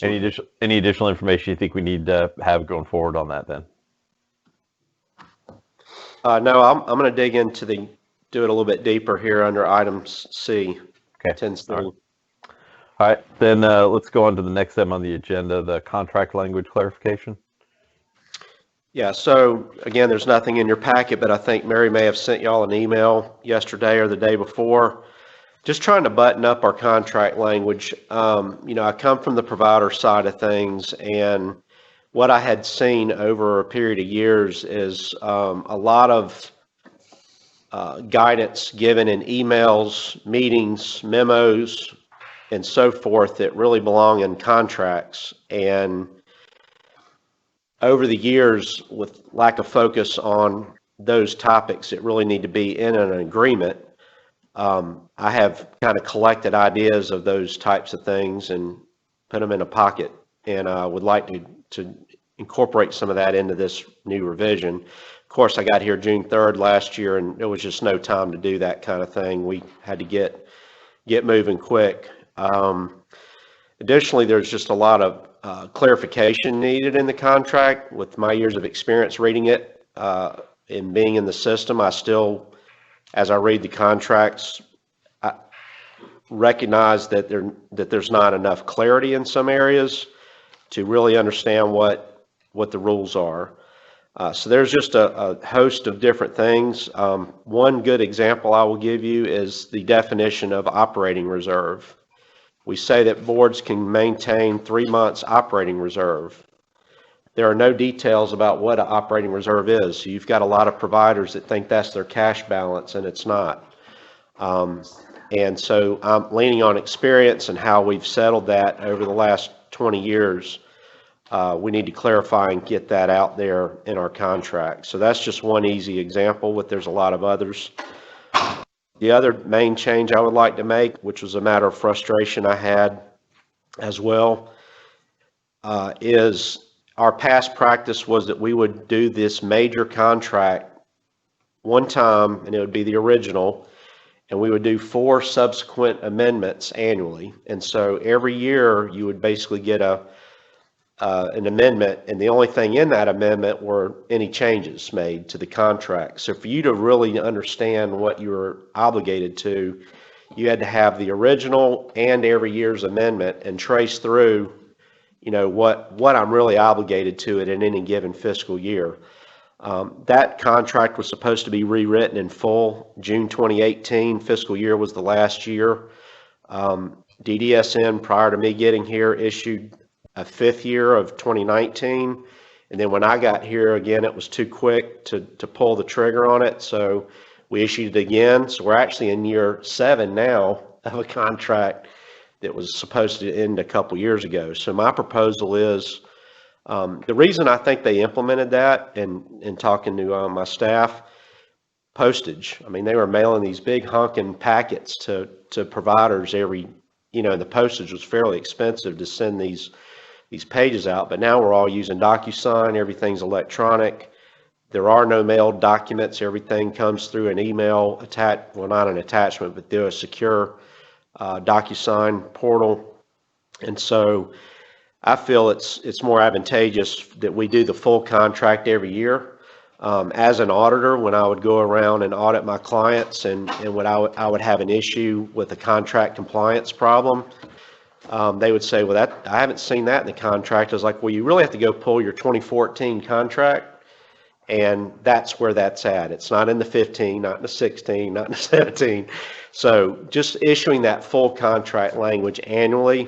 Any additional information you think we need to have going forward on that then? No, I'm going to dig into do it a little bit deeper here under item C. Okay. 10C. All right. Then let's go on to the next item on the agenda, the contract language clarification. Yeah, so again, there's nothing in your packet, but I think Mary may have sent y'all an email yesterday or the day before, just trying to button up our contract language. I come from the provider side of things, and what I had seen over a period of years is a lot of guidance given in emails, meetings, memos, and so forth that really belong in contracts. And over the years, with lack of focus on those topics that really need to be in an agreement, I have kind of collected ideas of those types of things and put them in a pocket, and I would like to incorporate some of that into this new revision. Of course, I got here June 3rd last year, and there was just no time to do that kind of thing. We had to get moving quick. Additionally, there's just a lot of clarification needed in the contract. With my years of experience reading it and being in the system, I still, as I read the contracts, I recognize that there's not enough clarity in some areas to really understand what the rules are. So there's just a host of different things. One good example I will give you is the definition of operating reserve. We say that boards can maintain 3 months operating reserve. There are no details about what an operating reserve is. So you've got a lot of providers that think that's their cash balance, and it's not. And so I'm leaning on experience and how we've settled that over the last 20 years. We need to clarify and get that out there in our contract. So that's just one easy example, but there's a lot of others. The other main change I would like to make, which was a matter of frustration I had as well, is our past practice was that we would do this major contract one time, and it would be the original, and we would do 4 subsequent amendments annually. And so every year you would basically get an amendment, and the only thing in that amendment were any changes made to the contract. So for you to really understand what you were obligated to, you had to have the original and every year's amendment and trace through, what I'm really obligated to it in any given fiscal year. That contract was supposed to be rewritten in full. June 2018 fiscal year was the last year. DDSN, prior to me getting here, issued a fifth year of 2019. And then when I got here again, it was too quick to pull the trigger on it. So we issued it again. So we're actually in year 7 now of a contract that was supposed to end a couple years ago. So my proposal is, the reason I think they implemented that, and in talking to my staff, postage. I mean, they were mailing these big honking packets to providers every, the postage was fairly expensive to send these pages out, but now we're all using DocuSign, everything's electronic. There are no mailed documents, everything comes through an email well, not an attachment, but through a secure DocuSign portal. And so I feel it's more advantageous that we do the full contract every year. As an auditor, when I would go around and audit my clients and when I would have an issue with a contract compliance problem, they would say, well, I haven't seen that in the contract. I was like, well, you really have to go pull your 2014 contract, and that's where that's at. It's not in the 15, not in the 16, not in the 17. So just issuing that full contract language annually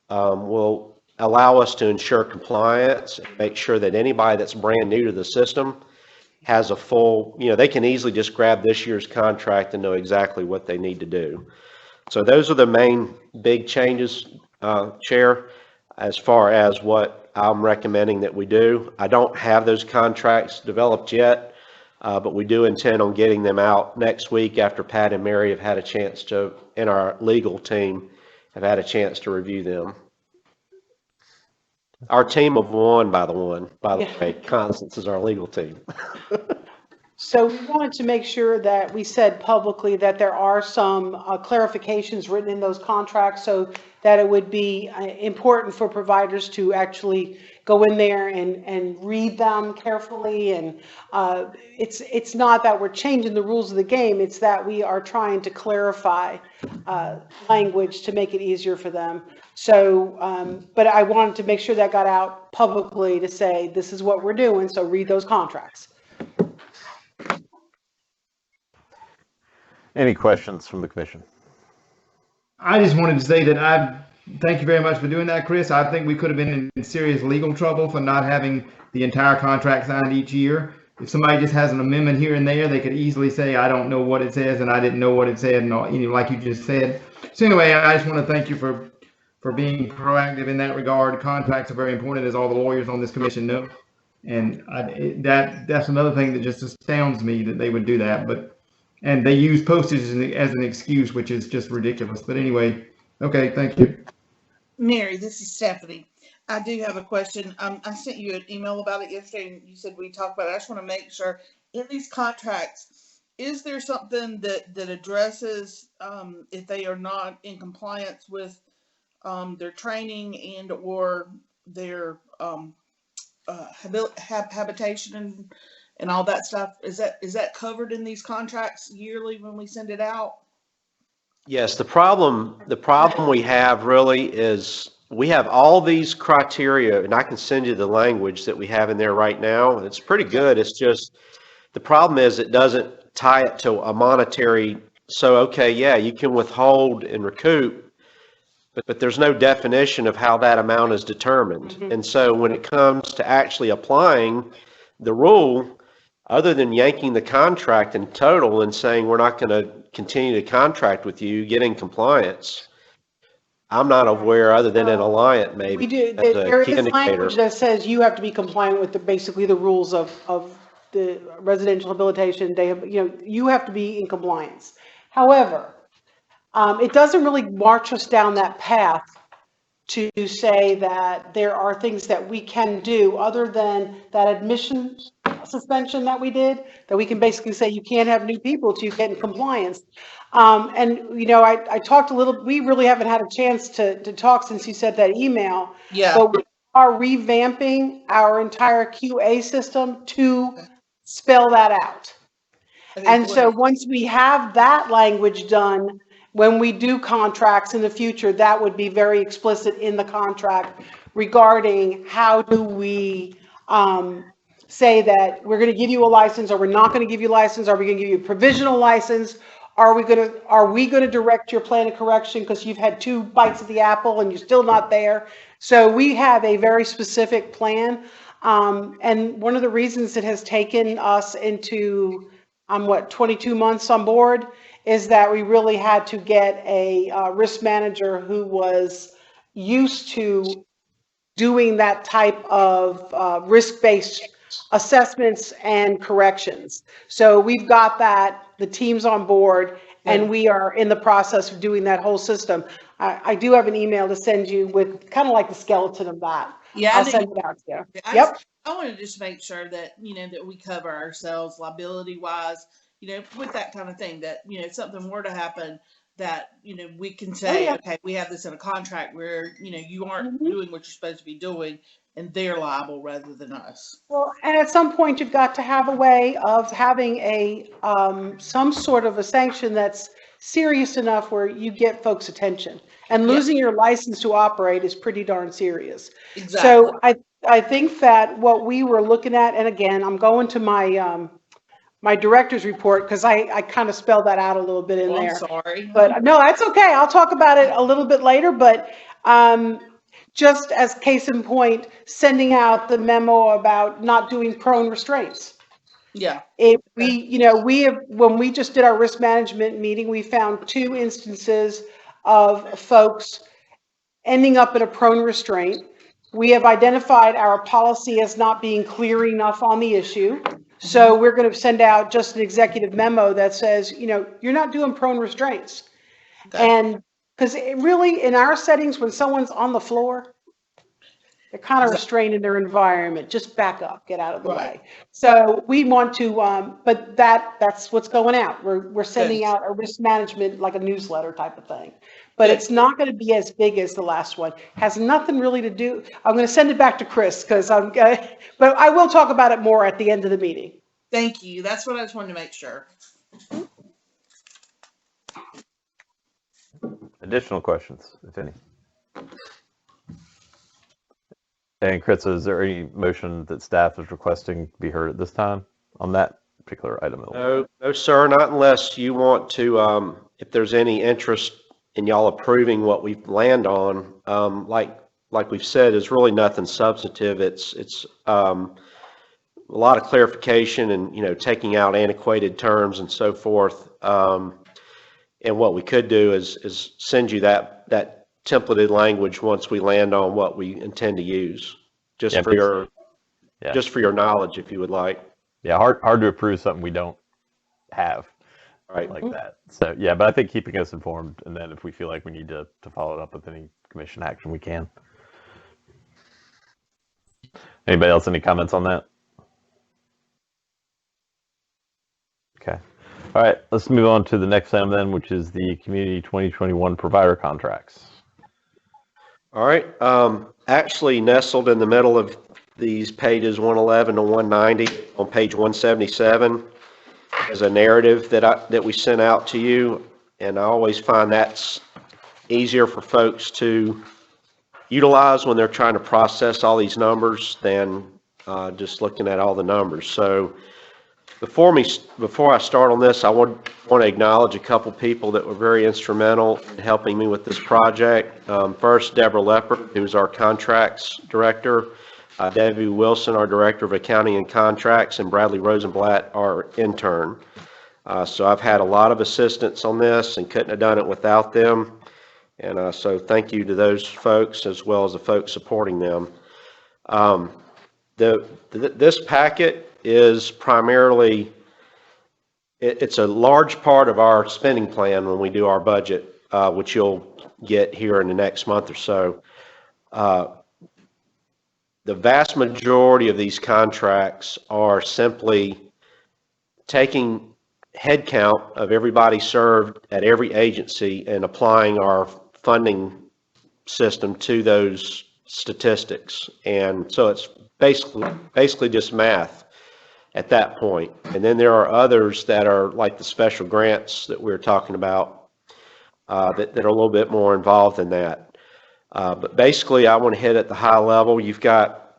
will allow us to ensure compliance, make sure that anybody that's brand new to the system has a full, they can easily just grab this year's contract and know exactly what they need to do. So those are the main big changes, Chair, as far as what I'm recommending that we do. I don't have those contracts developed yet, but we do intend on getting them out next week after Pat and Mary have had a chance to, and our legal team have had a chance to review them. Our team of one, by the way, Constance is our legal team. So we wanted to make sure that we said publicly that there are some clarifications written in those contracts so that it would be important for providers to actually go in there and read them carefully. And it's not that we're changing the rules of the game, it's that we are trying to clarify language to make it easier for them. So, but I wanted to make sure that got out publicly to say, this is what we're doing, so read those contracts. Any questions from the commission? I just wanted to say that thank you very much for doing that, Chris. I think we could have been in serious legal trouble for not having the entire contract signed each year. If somebody just has an amendment here and there, they could easily say, I don't know what it says and I didn't know what it said, and like you just said. So anyway, I just want to thank you for being proactive in that regard. Contracts are very important, as all the lawyers on this commission know. And that's another thing that just astounds me that they would do that. And they use postage as an excuse, which is just ridiculous. But anyway, okay, thank you. Mary, this is Stephanie. I do have a question. I sent you an email about it yesterday, and you said we talked about it. I just want to make sure, in these contracts, is there something that addresses if they are not in compliance with their training and or their habitation and all that stuff? Is that covered in these contracts yearly when we send it out? Yes, the problem we have really is we have all these criteria, and I can send you the language that we have in there right now, and it's pretty good. It's just the problem is it doesn't tie it to a monetary. So okay, yeah, you can withhold and recoup, but there's no definition of how that amount is determined. Mm-hmm. And so when it comes to actually applying the rule, other than yanking the contract in total and saying we're not going to continue to contract with you, get in compliance, I'm not aware, other than an Alliant maybe. We do. There is language that says you have to be compliant with basically the rules of the residential habilitation. You have to be in compliance. However, it doesn't really march us down that path to say that there are things that we can do other than that admission suspension that we did, that we can basically say you can't have new people till you get in compliance. I talked a little, we really haven't had a chance to talk since you sent that email. Yeah. But we are revamping our entire QA system to spell that out. And so once we have that language done, when we do contracts in the future, that would be very explicit in the contract regarding how do we say that we're going to give you a license, or we're not going to give you a license, are we going to give you a provisional license, are we gonna direct your plan of correction because you've had 2 bites of the apple and you're still not there? So we have a very specific plan. And one of the reasons it has taken us into, 22 months on board is that we really had to get a risk manager who was used to doing that type of risk-based assessments and corrections. So we've got that, the team's on board, and we are in the process of doing that whole system. I do have an email to send you with kind of like the skeleton of that. Yeah, I'll send it out to you. Yep. I want to just make sure that, that we cover ourselves liability wise, with that kind of thing, that, if something were to happen, that, we can say, okay, we have this in a contract where, you aren't doing what you're supposed to be doing, and they're liable rather than us. Well, and at some point you've got to have a way of having a, some sort of a sanction that's serious enough where you get folks' attention. And losing your license to operate is pretty darn serious. Exactly. So I think that what we were looking at, and again, I'm going to my, my director's report because I kind of spelled that out a little bit in there. I'm sorry. But no, that's okay. I'll talk about it a little bit later, but just as case in point, sending out the memo about not doing prone restraints. Yeah. When we just did our risk management meeting, we found 2 instances of folks ending up in a prone restraint. We have identified our policy as not being clear enough on the issue. So we're going to send out just an executive memo that says, you're not doing prone restraints. Okay. And because really in our settings, when someone's on the floor, they're kind of restrained in their environment. Just back up, get out of the way. So we want to, but that's what's going out. We're sending out a risk management, like a newsletter type of thing. But it's not going to be as big as the last one. Has nothing really to do. I'm going to send it back to Chris because but I will talk about it more at the end of the meeting. Thank you. That's what I just wanted to make sure. Additional questions, if any? And Chris, is there any motion that staff is requesting to be heard at this time on that particular item? No, sir, not unless you want to, if there's any interest in y'all approving what we land on. Like we've said, is really nothing substantive. It's a lot of clarification and, taking out antiquated terms and so forth. And what we could do is send you that templated language once we land on what we intend to use, just for your knowledge, if you would like. Yeah, hard to approve something we don't have, right? Like that. So yeah, but I think keeping us informed, and then if we feel like we need to follow it up with any commission action, we can. Anybody else, any comments on that? Okay. All right, let's move on to the next item then, which is the Community 2021 provider contracts. All right. Actually nestled in the middle of these pages 111 to 190 on page 177 is a narrative that we sent out to you, and I always find that's easier for folks to utilize when they're trying to process all these numbers than just looking at all the numbers. So before I start on this, I want to acknowledge a couple people that were very instrumental in helping me with this project. First, Deborah Leopard, who's our contracts director, Debbie Wilson, our director of accounting and contracts, and Bradley Rosenblatt, our intern. So I've had a lot of assistance on this and couldn't have done it without them. And so thank you to those folks as well as the folks supporting them. This packet is primarily, it's a large part of our spending plan when we do our budget, which you'll get here in the next month or so. The vast majority of these contracts are simply taking head count of everybody served at every agency and applying our funding system to those statistics. And so it's basically just math at that point. And then there are others that are like the special grants that we were talking about that are a little bit more involved in that. But basically, I want to hit at the high level. You've got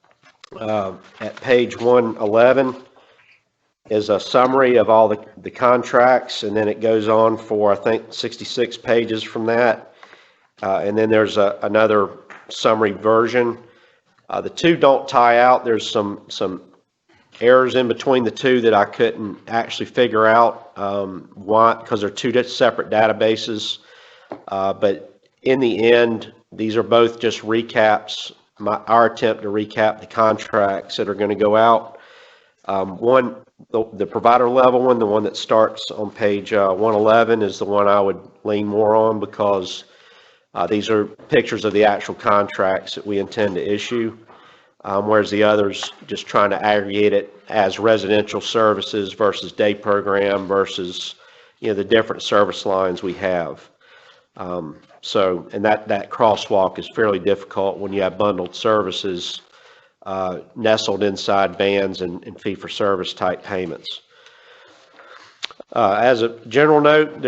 at page 111, is a summary of all the contracts, and then it goes on for, I think, 66 pages from that. And then there's another summary version. The two don't tie out. There's some errors in between the two that I couldn't actually figure out why, because they're two separate databases. But in the end, these are both just recaps, our attempt to recap the contracts that are going to go out. One, the provider level one, the one that starts on page 111, is the one I would lean more on, because these are pictures of the actual contracts that we intend to issue, whereas the others just trying to aggregate it as residential services versus day program versus, the different service lines we have. So, and that crosswalk is fairly difficult when you have bundled services nestled inside bands and fee-for-service type payments. As a general note,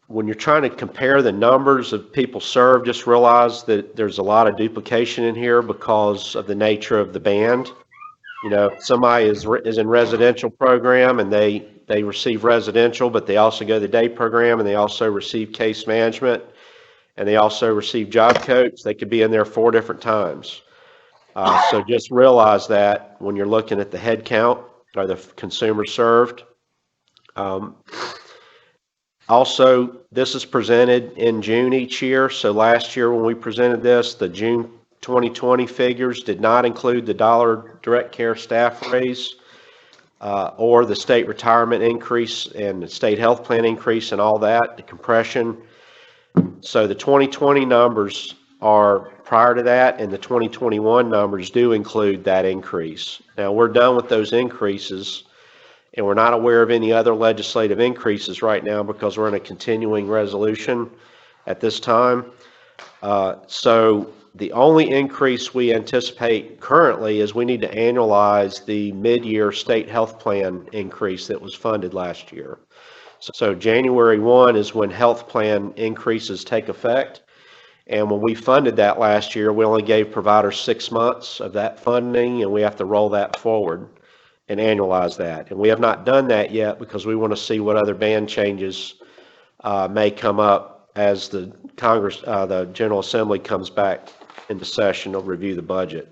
when you're trying to compare the numbers of people served, just realize that there's a lot of duplication in here because of the nature of the band. Somebody is in residential program and they receive residential, but they also go to the day program, and they also receive case management, and they also receive job coach. They could be in there 4 different times. So just realize that when you're looking at the head count or the consumers served. Also, this is presented in June each year. So last year when we presented this, the June 2020 figures did not include the $1 direct care staff raise or the state retirement increase and the state health plan increase and all that, the compression. So the 2020 numbers are prior to that, and the 2021 numbers do include that increase. Now, we're done with those increases, and we're not aware of any other legislative increases right now because we're in a continuing resolution at this time. So the only increase we anticipate currently is we need to annualize the mid-year state health plan increase that was funded last year. So January 1 is when health plan increases take effect. And when we funded that last year, we only gave providers 6 months of that funding, and we have to roll that forward and annualize that. And we have not done that yet because we want to see what other band changes may come up as the General Assembly comes back into session to review the budget.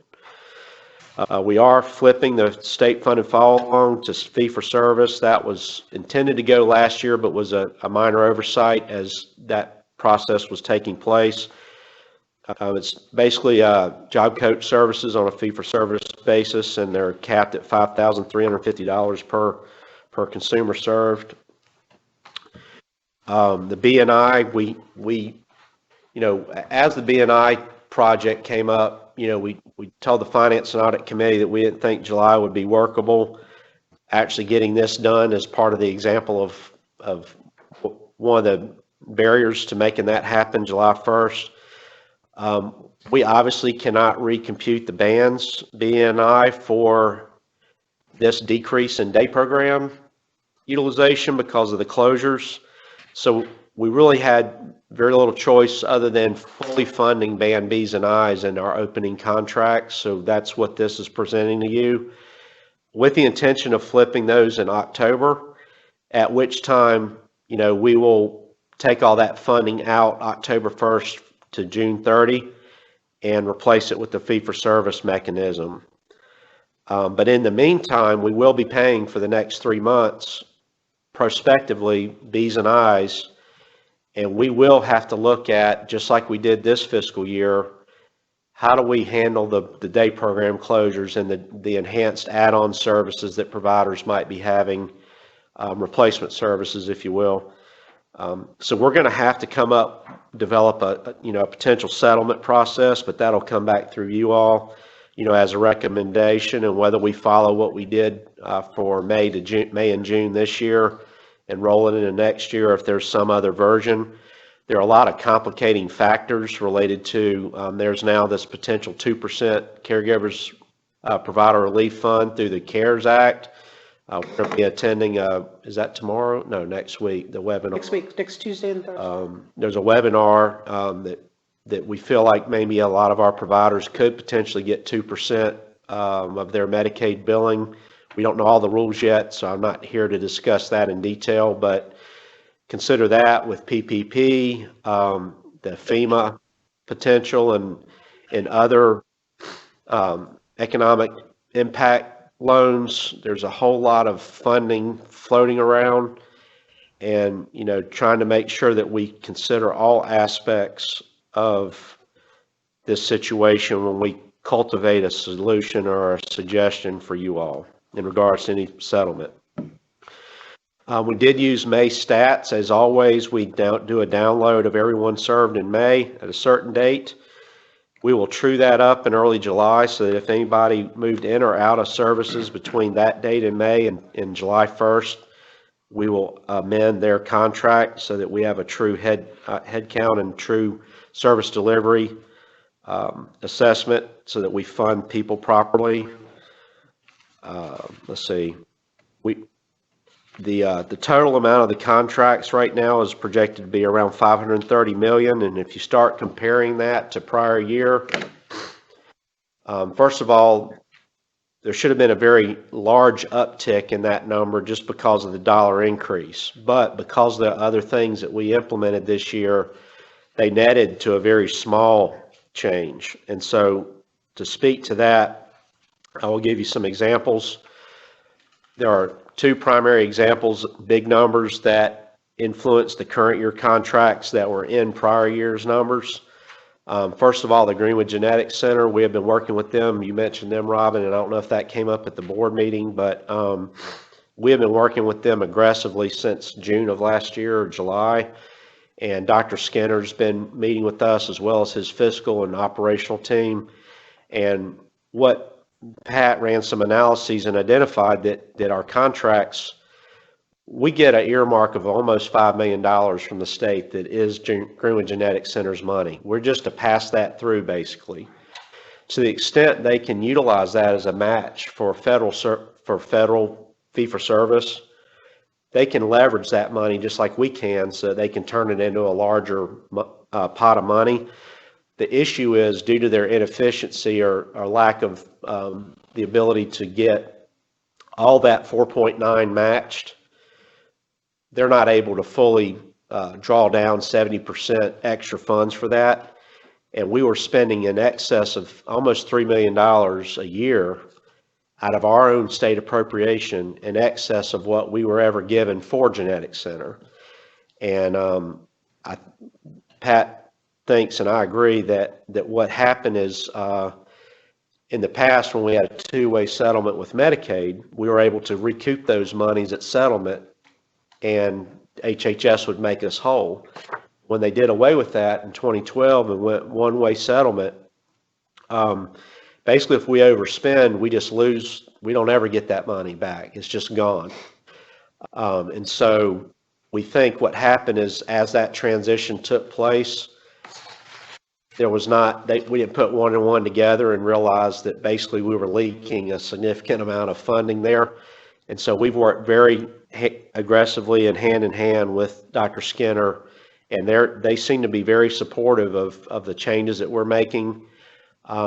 We are flipping the state-funded follow-along to fee-for-service. That was intended to go last year, but was a minor oversight as that process was taking place. It's basically job coach services on a fee-for-service basis, and they're capped at $5,350 per consumer served. The B&I, as the B&I project came up, we told the Finance and Audit Committee that we didn't think July would be workable. Actually getting this done is part of the example of one of the barriers to making that happen July 1st. We obviously cannot recompute the bands B&I for this decrease in day program utilization because of the closures. So we really had very little choice other than fully funding band Bs and Is in our opening contracts. So that's what this is presenting to you, with the intention of flipping those in October, at which time, we will take all that funding out October 1st to June 30 and replace it with the fee-for-service mechanism. But in the meantime, we will be paying for the next 3 months prospectively Bs and Is, and we will have to look at, just like we did this fiscal year, how do we handle the day program closures and the enhanced add-on services that providers might be having, replacement services, if you will. So we're going to have to develop a potential settlement process, but that'll come back through you all, as a recommendation, and whether we follow what we did for May and June this year and roll it into next year, if there's some other version. There are a lot of complicating factors related to, there's now this potential 2% caregivers provider relief fund through the CARES Act. We're going to be attending, is that tomorrow? No, next week, the webinar. Next week, next Tuesday and Thursday. There's a webinar that we feel like maybe a lot of our providers could potentially get 2% of their Medicaid billing We don't know all the rules yet, so I'm not here to discuss that in detail, but consider that with PPP, the FEMA potential and other economic impact loans. There's a whole lot of funding floating around, and trying to make sure that we consider all aspects of this situation when we cultivate a solution or a suggestion for you all in regards to any settlement. We did use May stats. As always, we do a download of everyone served in May at a certain date. We will true that up in early July so that if anybody moved in or out of services between that date in May and July 1st, we will amend their contract so that we have a true head count and true service delivery assessment so that we fund people properly. Let's see. The total amount of the contracts right now is projected to be around $530 million, and if you start comparing that to prior year, first of all, there should have been a very large uptick in that number just because of the dollar increase, but because of the other things that we implemented this year, they netted to a very small change. And so to speak to that, I will give you some examples. There are two primary examples, big numbers that influence the current year contracts that were in prior year's numbers. First of all, the Greenwood Genetics Center, we have been working with them. You mentioned them, Robin, and I don't know if that came up at the board meeting, but we have been working with them aggressively since June of last year or July. And Dr. Skinner's been meeting with us as well as his fiscal and operational team. And what Pat ran some analyses and identified that our contracts, we get an earmark of almost $5 million from the state that is Greenwood Genetics Center's money. We're just to pass that through, basically. To the extent they can utilize that as a match for federal fee-for-service, they can leverage that money just like we can so they can turn it into a larger pot of money. The issue is due to their inefficiency or lack of the ability to get all that 4.9 matched, they're not able to fully draw down 70% extra funds for that. And we were spending in excess of almost $3 million a year out of our own state appropriation in excess of what we were ever given for Genetics Center. And Pat thinks, and I agree, that what happened is in the past when we had a two-way settlement with Medicaid, we were able to recoup those monies at settlement and HHS would make us whole. When they did away with that in 2012 and went one-way settlement, basically if we overspend, we just lose, we don't ever get that money back. It's just gone. And so we think what happened is as that transition took place, there was not, we didn't put one and one together and realize that basically we were leaking a significant amount of funding there. And so we've worked very aggressively and hand in hand with Dr. Skinner, and they seem to be very supportive of the changes that we're making.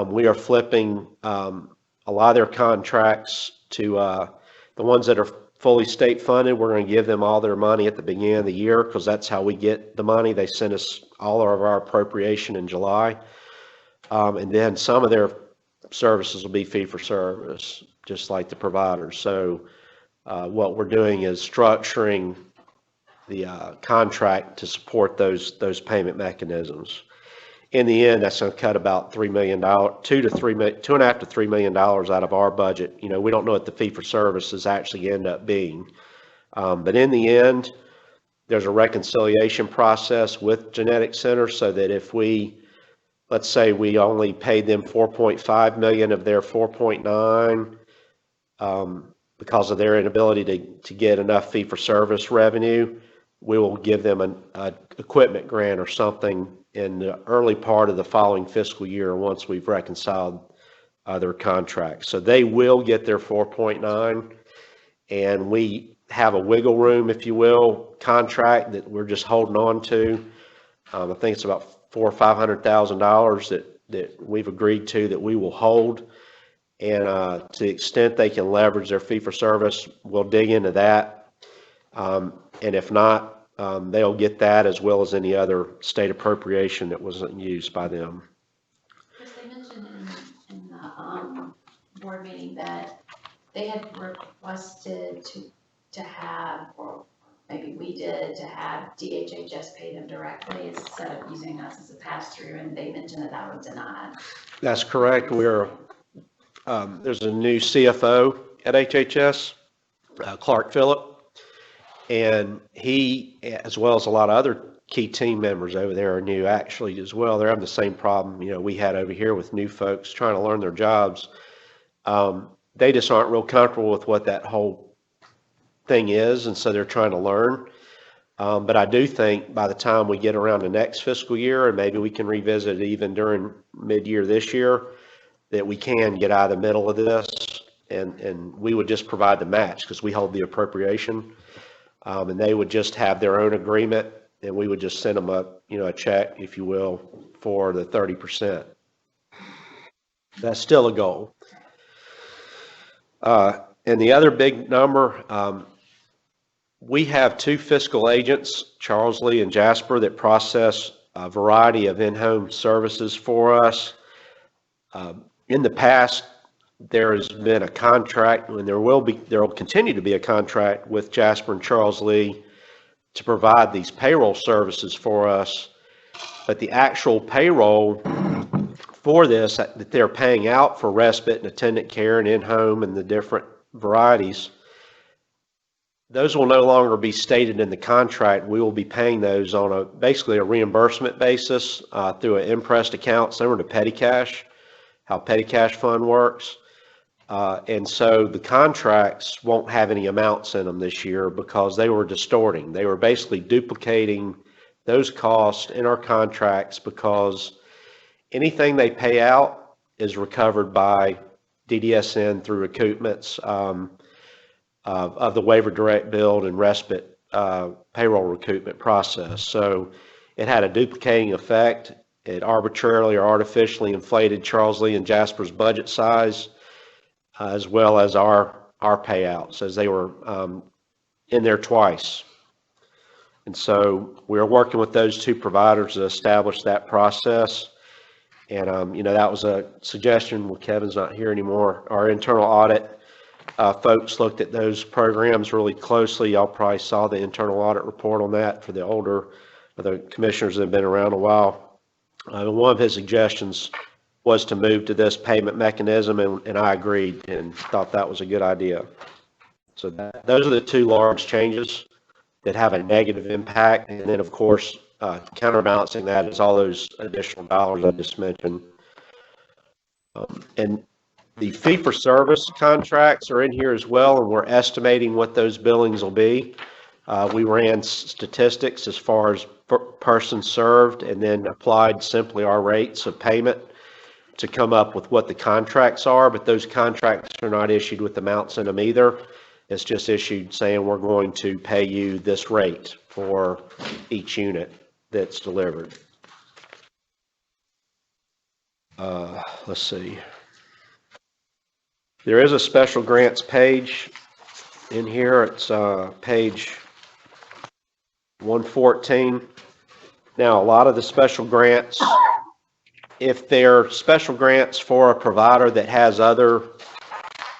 We are flipping a lot of their contracts to the ones that are fully state funded. We're going to give them all their money at the beginning of the year because that's how we get the money. They send us all of our appropriation in July. And then some of their services will be fee for service, just like the providers. So what we're doing is structuring the contract to support those payment mechanisms. In the end, that's going to cut about $3 million, $2.5 to $3 million out of our budget. You know, we don't know what the fee for services actually end up being. But in the end, there's a reconciliation process with Genetics Center so that if we, let's say we only paid them $4.5 million of their $4.9 because of their inability to get enough fee for service revenue, we will give them an equipment grant or something in the early part of the following fiscal year once we've reconciled their contracts. So they will get their 4.9, and we have a wiggle room, if you will, contract that we're just holding on to. I think it's about $400,000 or $500,000 that we've agreed to that we will hold. And to the extent they can leverage their fee-for-service, we'll dig into that. And if not, they'll get that as well as any other state appropriation that wasn't used by them. Chris, they mentioned in the board meeting that they had requested to have, or maybe we did, to have DHHS pay them directly instead of using us as a pass-through, and they mentioned that that was denied. That's correct. There's a new CFO at HHS, Clark Phillip, and he, as well as a lot of other key team members over there, are new actually as well. They're having the same problem, we had over here with new folks trying to learn their jobs. They just aren't real comfortable with what that whole thing is, and so they're trying to learn. But I do think by the time we get around the next fiscal year, and maybe we can revisit it even during mid-year this year, that we can get out of the middle of this, and we would just provide the match because we hold the appropriation, and they would just have their own agreement, and we would just send them a check, if you will, for the 30%. That's still a goal. And the other big number, we have 2 fiscal agents, Charles Lee and Jasper, that process a variety of in-home services for us. In the past, there has been a contract, and there will continue to be a contract with Jasper and Charles Lee to provide these payroll services for us. But the actual payroll for this that they're paying out for respite and attendant care and in-home and the different varieties, those will no longer be stated in the contract. We will be paying those on basically a reimbursement basis through an impressed account similar to petty cash, how petty cash fund works. And so the contracts won't have any amounts in them this year because they were distorting. They were basically duplicating those costs in our contracts because anything they pay out is recovered by DDSN through recoupments of the waiver direct billed and respite payroll recoupment process. So it had a duplicating effect. It arbitrarily or artificially inflated Charles Lee and Jasper's budget size, as well as our payouts, as they were in there twice. And so we're working with those 2 providers to establish that process. And, that was a suggestion. Well, Kevin's not here anymore. Our internal audit folks looked at those programs really closely. Y'all probably saw the internal audit report on that for the older, the commissioners that have been around a while. One of his suggestions was to move to this payment mechanism, and I agreed and thought that was a good idea. So those are the 2 large changes that have a negative impact. And then, of course, counterbalancing that is all those additional dollars I just mentioned. And the fee-for-service contracts are in here as well, and we're estimating what those billings will be. We ran statistics as far as persons served and then applied simply our rates of payment to come up with what the contracts are, but those contracts are not issued with amounts in them either. It's just issued saying we're going to pay you this rate for each unit that's delivered. Let's see. There is a special grants page in here. It's page 114. Now, a lot of the special grants, if they're special grants for a provider that has other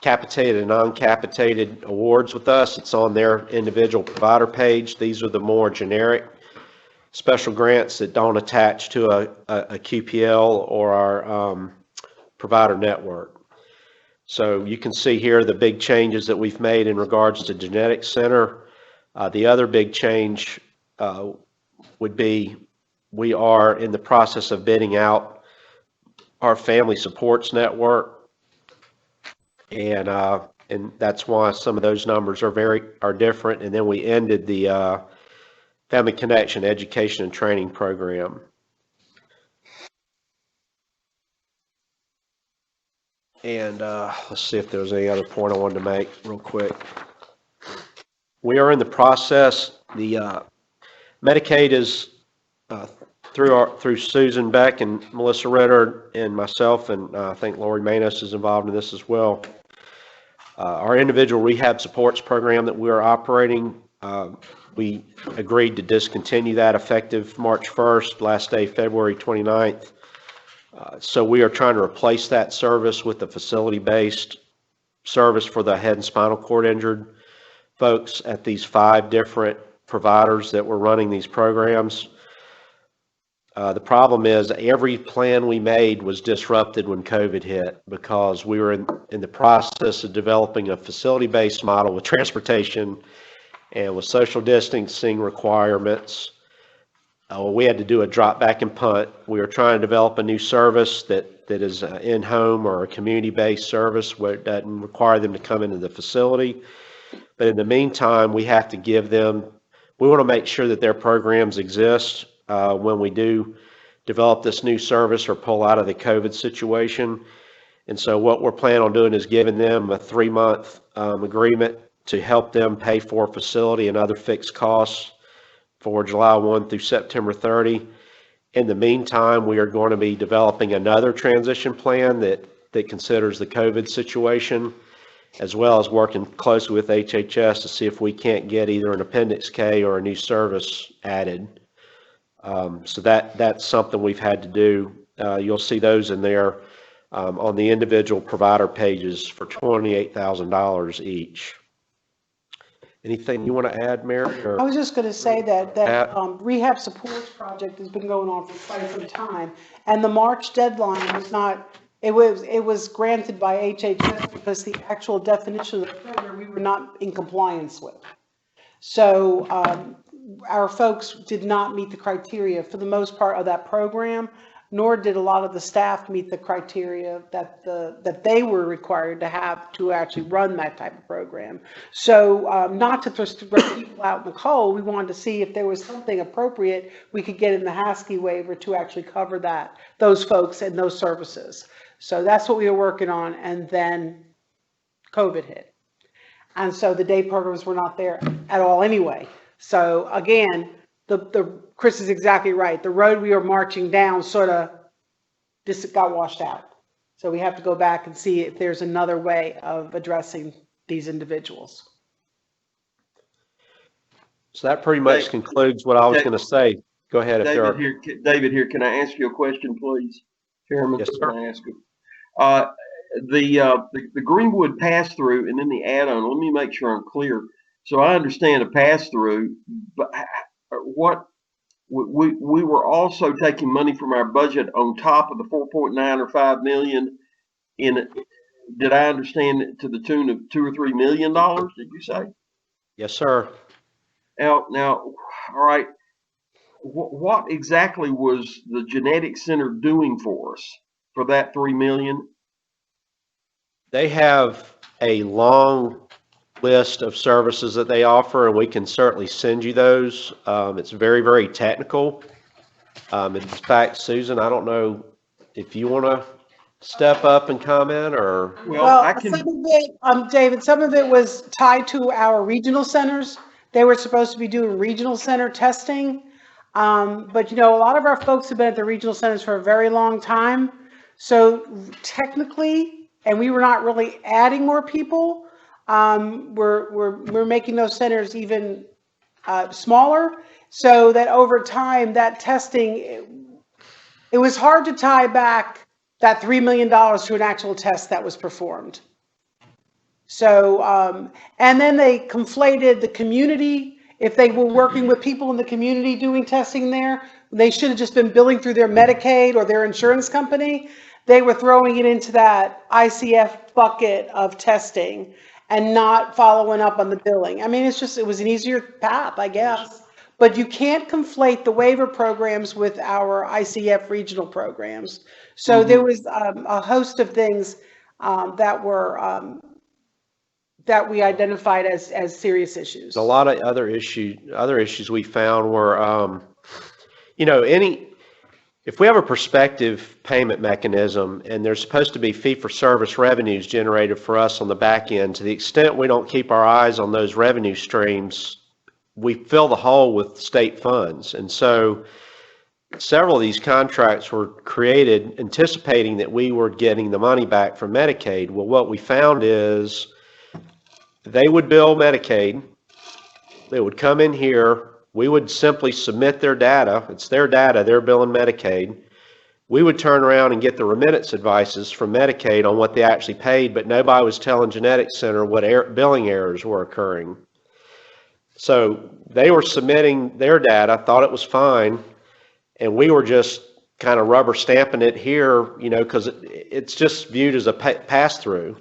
capitated and non-capitated awards with us, it's on their individual provider page. These are the more generic special grants that don't attach to a QPL or our provider network. So you can see here the big changes that we've made in regards to Genetics Center. The other big change would be we are in the process of bidding out our family supports network, and that's why some of those numbers are different. And then we ended the Family Connection Education and Training Program. And let's see if there was any other point I wanted to make real quick. We are in the process. The Medicaid is through Susan Beck and Melissa Ritter and myself, and I think Lori Manos is involved in this as well. Our individual rehab supports program that we're operating, we agreed to discontinue that effective March 1st, last day February 29th. So we are trying to replace that service with a facility-based service for the head and spinal cord injured folks at these 5 different providers that were running these programs. The problem is every plan we made was disrupted when COVID hit, because we were in the process of developing a facility-based model with transportation and with social distancing requirements. We had to do a drop back and punt. We were trying to develop a new service that is in-home or a community-based service where it doesn't require them to come into the facility. But in the meantime, we have to give them, we want to make sure that their programs exist when we do develop this new service or pull out of the COVID situation. And so what we're planning on doing is giving them a 3-month agreement to help them pay for facility and other fixed costs for July 1 through September 30. In the meantime, we are going to be developing another transition plan that considers the COVID situation, as well as working closely with HHS to see if we can't get either an Appendix K or a new service added. So that's something we've had to do. You'll see those in there on the individual provider pages for $28,000 each. Anything you want to add, Mary? Or? I was just going to say that rehab supports project has been going on for quite some time, and the March deadline was not. It was granted by HHS because the actual definition of the program we were not in compliance with. So our folks did not meet the criteria for the most part of that program, nor did a lot of the staff meet the criteria that they were required to have to actually run that type of program. So not to throw people out in the cold, we wanted to see if there was something appropriate we could get in the HASKI waiver to actually cover those folks and those services. So that's what we were working on, and then COVID hit. And so the day programs were not there at all anyway. So again, Chris is exactly right. The road we were marching down sort of just got washed out. So we have to go back and see if there's another way of addressing these individuals. So that pretty much concludes what I was going to say. Go ahead. David here, can I ask you a question, please? Chairman, yes, sir. Can I ask you? The Greenwood pass-through and then the add-on, let me make sure I'm clear. So I understand a pass-through, but what we were also taking money from our budget on top of the 4.9 or 5 million in, did I understand it to the tune of $2 or $3 million, did you say? Yes, sir. Now, all right, what exactly was the Genetics Center doing for us for that $3 million? They have a long list of services that they offer, and we can certainly send you those. It's very, very technical. In fact, Susan, I don't know if you want to step up and comment, or well I can. Some of it, David, some of it was tied to our regional centers. They were supposed to be doing regional center testing, but a lot of our folks have been at the regional centers for a very long time. So technically, and we were not really adding more people. We're making those centers even smaller, so that over time that testing, it was hard to tie back that $3 million to an actual test that was performed. So and then they conflated the community. If they were working with people in the community doing testing there, they should have just been billing through their Medicaid or their insurance company. They were throwing it into that ICF bucket of testing and not following up on the billing. I mean, it was an easier path, I guess. But you can't conflate the waiver programs with our ICF regional programs. So there was a host of things that we identified as serious issues. A lot of other issues we found were, if we have a prospective payment mechanism and there's supposed to be fee-for-service revenues generated for us on the back end, to the extent we don't keep our eyes on those revenue streams, we fill the hole with state funds. And so several of these contracts were created anticipating that we were getting the money back from Medicaid. Well, what we found is they would bill Medicaid. They would come in here. We would simply submit their data. It's their data. They're billing Medicaid. We would turn around and get the remittance advices from Medicaid on what they actually paid, but nobody was telling Genetics Center what billing errors were occurring. So they were submitting their data, thought it was fine, and we were just kind of rubber stamping it here, you know, because it's just viewed as a pass-through.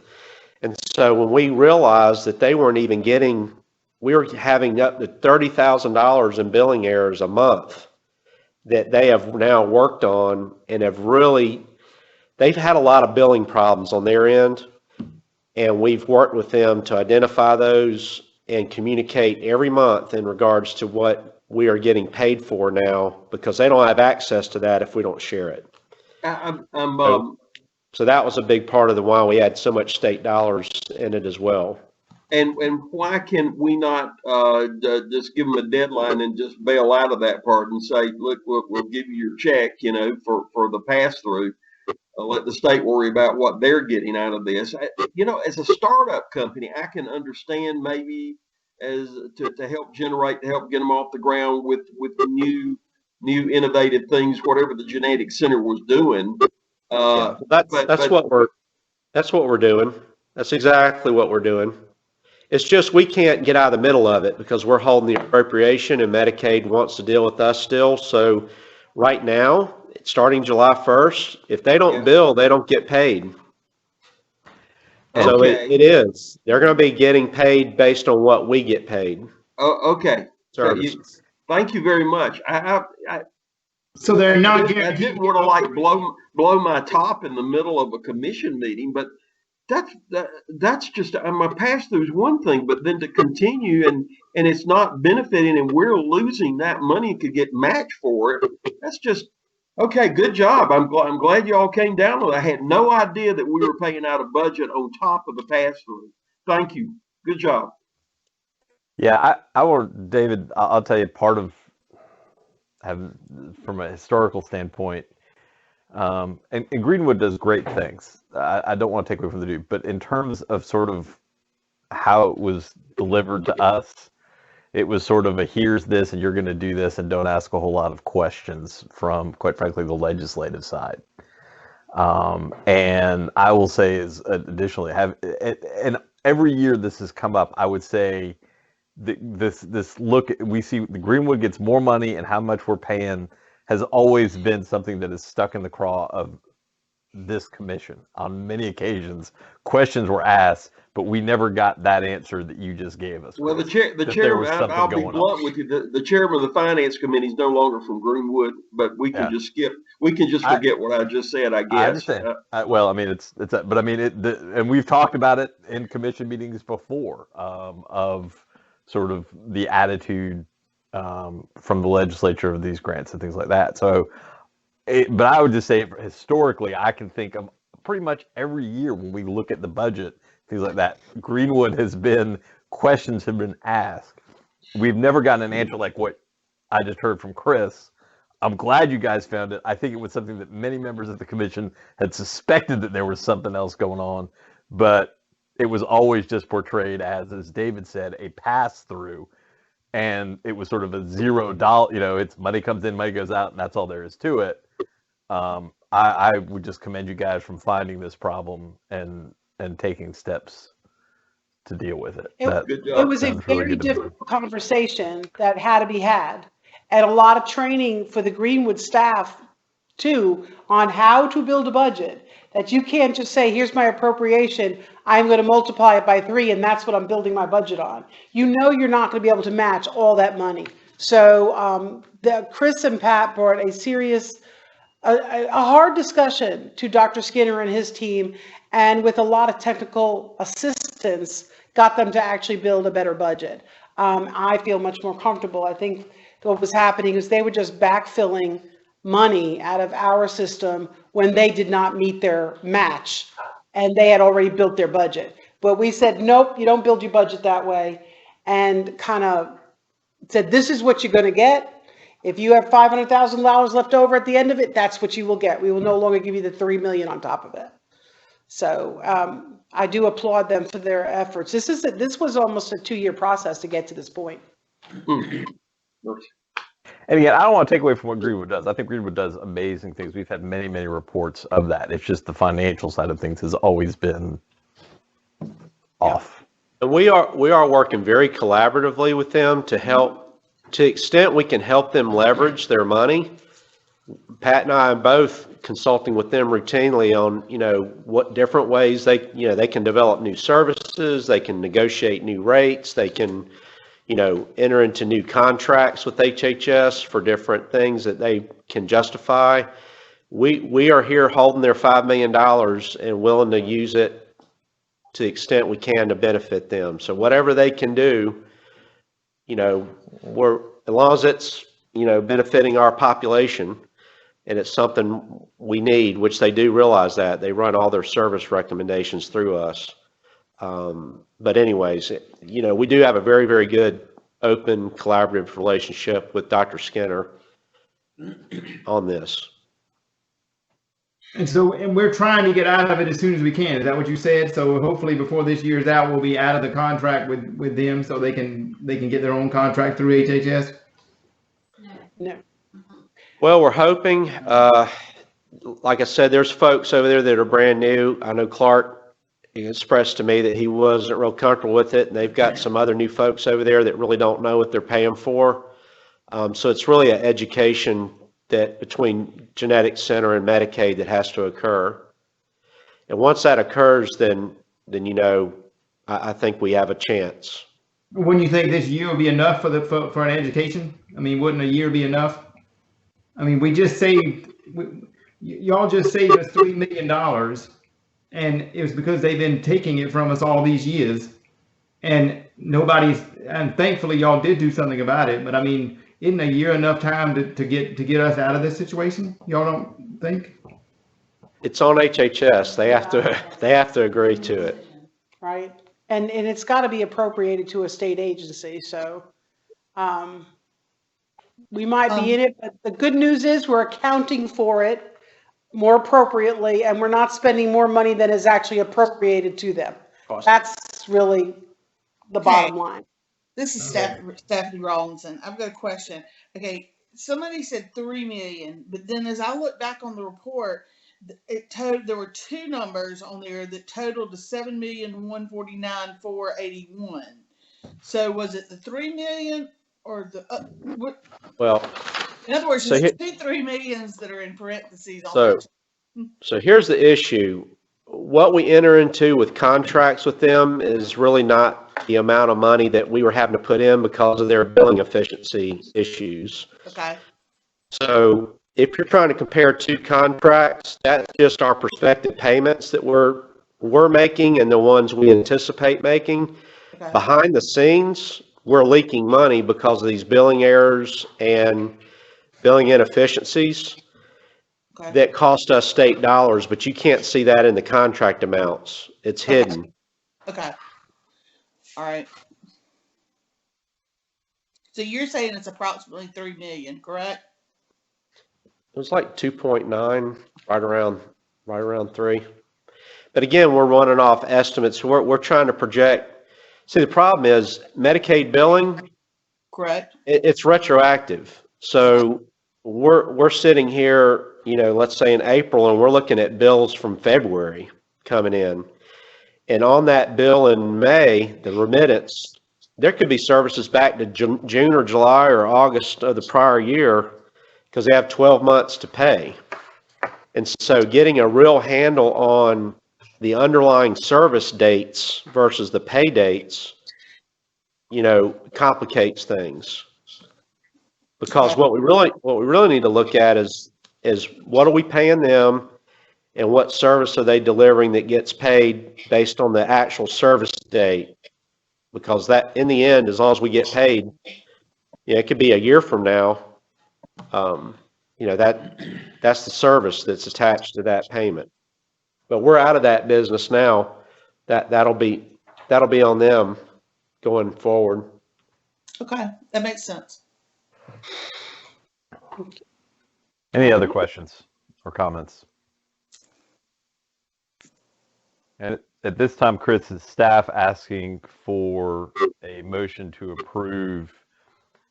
And so when we realized that they weren't even getting, we were having up to $30,000 in billing errors a month that they have now worked on and have really, they've had a lot of billing problems on their end, and we've worked with them to identify those and communicate every month in regards to what we are getting paid for now, because they don't have access to that if we don't share it. So that was a big part of the why we had so much state dollars in it as well. And why can we not just give them a deadline and just bail out of that part and say, look, we'll give you your check, you know, for the pass through. Let the state worry about what they're getting out of this. You know, as a startup company, I can understand maybe as to help generate, to help get them off the ground with new innovative things, whatever the Genetics Center was doing. That's what we're doing. That's exactly what we're doing. It's just we can't get out of the middle of it because we're holding the appropriation and Medicaid wants to deal with us still. So right now, starting July 1st, if they don't bill, they don't get paid. So it is. They're going to be getting paid based on what we get paid. Okay. Services. Thank you very much. So they're not I didn't want to like blow my top in the middle of a commission meeting, but that's just my pass through is one thing, but then to continue and it's not benefiting and we're losing that money to get matched for it. That's just okay. Good job. I'm glad you all came down with it. I had no idea that we were paying out a budget on top of the pass through. Thank you. Good job. Yeah, David, I'll tell you part of from a historical standpoint, and Greenwood does great things. I don't want to take away from the dude, but in terms of sort of how it was delivered to us, it was sort of a here's this and you're going to do this and don't ask a whole lot of questions from, quite frankly, the legislative side. And I will say is additionally, and every year this has come up, I would say this look, we see the Greenwood gets more money and how much we're paying has always been something that is stuck in the craw of this commission. On many occasions, questions were asked, but we never got that answer that you just gave us. Well, the chairman, I'll be blunt with you. The chairman of the finance committee is no longer from Greenwood, but we can just skip. We can just forget what I just said, I guess. I understand. Well, I mean, but I mean, and we've talked about it in commission meetings before, of sort of the attitude from the legislature of these grants and things like that. So, but I would just say historically, I can think of pretty much every year when we look at the budget, things like that, Greenwood has been, questions have been asked. We've never gotten an answer like what I just heard from Chris. I'm glad you guys found it. I think it was something that many members of the commission had suspected that there was something else going on, but it was always just portrayed as David said, a pass-through. And it was sort of a $0, you know, it's money comes in, money goes out, and that's all there is to it. I would just commend you guys from finding this problem and taking steps to deal with it. It was a very difficult conversation that had to be had, and a lot of training for the Greenwood staff too on how to build a budget. That you can't just say, here's my appropriation, I'm going to multiply it by 3, and that's what I'm building my budget on. You know you're not going to be able to match all that money. So Chris and Pat brought a hard discussion to Dr. Skinner and his team, and with a lot of technical assistance, got them to actually build a better budget. I feel much more comfortable. I think what was happening is they were just backfilling money out of our system when they did not meet their match and they had already built their budget. But we said, nope, you don't build your budget that way, and kind of said, this is what you're going to get. If you have $500,000 left over at the end of it, that's what you will get. We will no longer give you the 3 million on top of it. So I do applaud them for their efforts. This was almost a 2-year process to get to this point. And again, I don't want to take away from what Greenwood does. I think Greenwood does amazing things. We've had many, many reports of that. It's just the financial side of things has always been off. And we are working very collaboratively with them to help, to the extent we can help them leverage their money. Pat and I are both consulting with them routinely on, what different ways they can develop new services, they can negotiate new rates, they can, enter into new contracts with HHS for different things that they can justify. We are here holding their $5 million and willing to use it to the extent we can to benefit them. So whatever they can do, as long as it's, benefiting our population and it's something we need, which they do realize that. They run all their service recommendations through us. But anyways, we do have a very, very good, open, collaborative relationship with Dr. Skinner on this. And we're trying to get out of it as soon as we can. Is that what you said? So hopefully before this year's out, we'll be out of the contract with them so they can get their own contract through HHS? No. Well, we're hoping, like I said, there's folks over there that are brand new. I know Clark expressed to me that he wasn't real comfortable with it, and they've got some other new folks over there that really don't know what they're paying for. So it's really an education that between Genetics Center and Medicaid that has to occur. And once that occurs, then I think we have a chance. Wouldn't you think this year will be enough for an education? I mean, wouldn't a year be enough? I mean, y'all just saved us $3 million, and it was because they've been taking it from us all these years, and thankfully y'all did do something about it. But I mean, isn't a year enough time to get us out of this situation? Y'all don't think? It's on HHS. They have to agree to it. Right. And it's got to be appropriated to a state agency. So we might be in it, but the good news is we're accounting for it more appropriately, and we're not spending more money than is actually appropriated to them. That's really the bottom line. This is Stephanie Rawlinson. I've got a question. Okay, somebody said 3 million, but then as I look back on the report, there were two numbers on there that totaled to 7,149,481. So was it the 3 million or the what? Well, in other words, there's 2 3 millions that are in parentheses. So here's the issue. What we enter into with contracts with them is really not the amount of money that we were having to put in because of their billing efficiency issues. Okay. So if you're trying to compare two contracts, that's just our prospective payments that we're making and the ones we anticipate making. Okay. Behind the scenes, we're leaking money because of these billing errors and billing inefficiencies. Okay. That cost us state dollars, but you can't see that in the contract amounts. It's hidden. Okay. All right. So you're saying it's approximately 3 million, correct? It was like 2.9, right around 3. But again, we're running off estimates. We're trying to project. See, the problem is Medicaid billing. Correct. It's retroactive. So we're sitting here, let's say in April, and we're looking at bills from February coming in. And on that bill in May, the remittance, there could be services back to June or July or August of the prior year because they have 12 months to pay. And so getting a real handle on the underlying service dates versus the pay dates, complicates things. Because what we really need to look at is what are we paying them and what service are they delivering that gets paid based on the actual service date? Because that, in the end, as long as we get paid, it could be a year from now. That's the service that's attached to that payment. But we're out of that business now. That'll be on them going forward. Okay, that makes sense. Any other questions or comments? And at this time, Chris, is staff asking for a motion to approve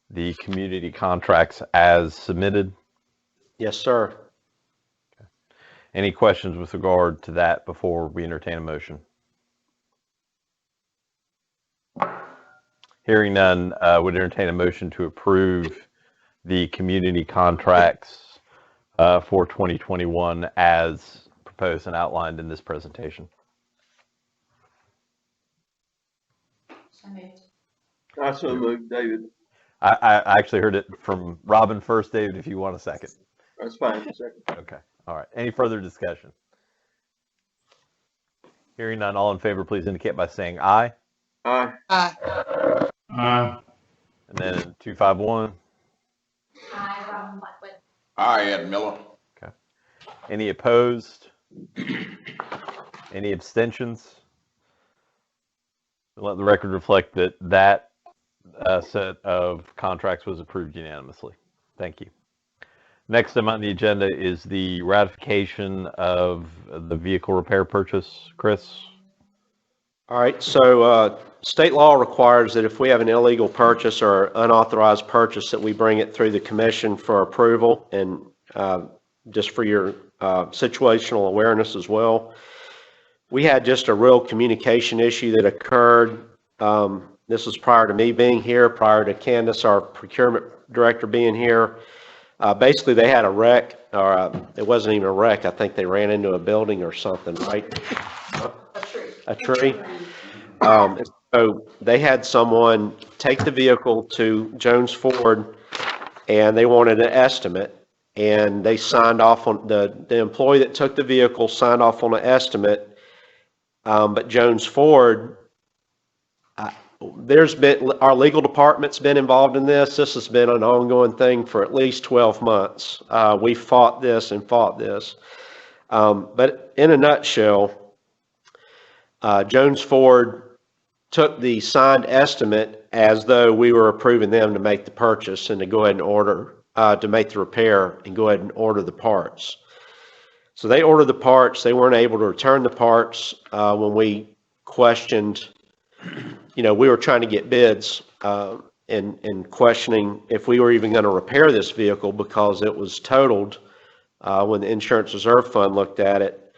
the community contracts as submitted? Yes, sir. Any questions with regard to that before we entertain a motion? Hearing none, would entertain a motion to approve the community contracts for 2021 as proposed and outlined in this presentation. I so moved, David. I actually heard it from Robin first, David, if you want a second. That's fine. Second. Okay. All right. Any further discussion? Hearing none, all in favor, please indicate by saying aye. Aye. Aye. And then 251. Hi, Robin Blackwood. Aye, Ed Miller. Okay. Any opposed? Any abstentions? Let the record reflect that that set of contracts was approved unanimously. Thank you. Next item on the agenda is the ratification of the vehicle repair purchase. Chris? All right, so state law requires that if we have an illegal purchase or unauthorized purchase, that we bring it through the commission for approval, and just for your situational awareness as well. We had just a real communication issue that occurred. This was prior to me being here, prior to Candace, our procurement director, being here. Basically, they had a wreck, or it wasn't even a wreck. I think they ran into a building or something, right? A tree. So they had someone take the vehicle to Jones Ford, and they wanted an estimate, and they signed off on the employee that took the vehicle signed off on an estimate, but Jones Ford, our legal department's been involved in this. This has been an ongoing thing for at least 12 months. We fought this and fought this. But in a nutshell, Jones Ford took the signed estimate as though we were approving them to make the purchase and to go ahead and order, to make the repair and go ahead and order the parts. So they ordered the parts. They weren't able to return the parts when we questioned. We were trying to get bids and questioning if we were even going to repair this vehicle because it was totaled when the Insurance Reserve Fund looked at it.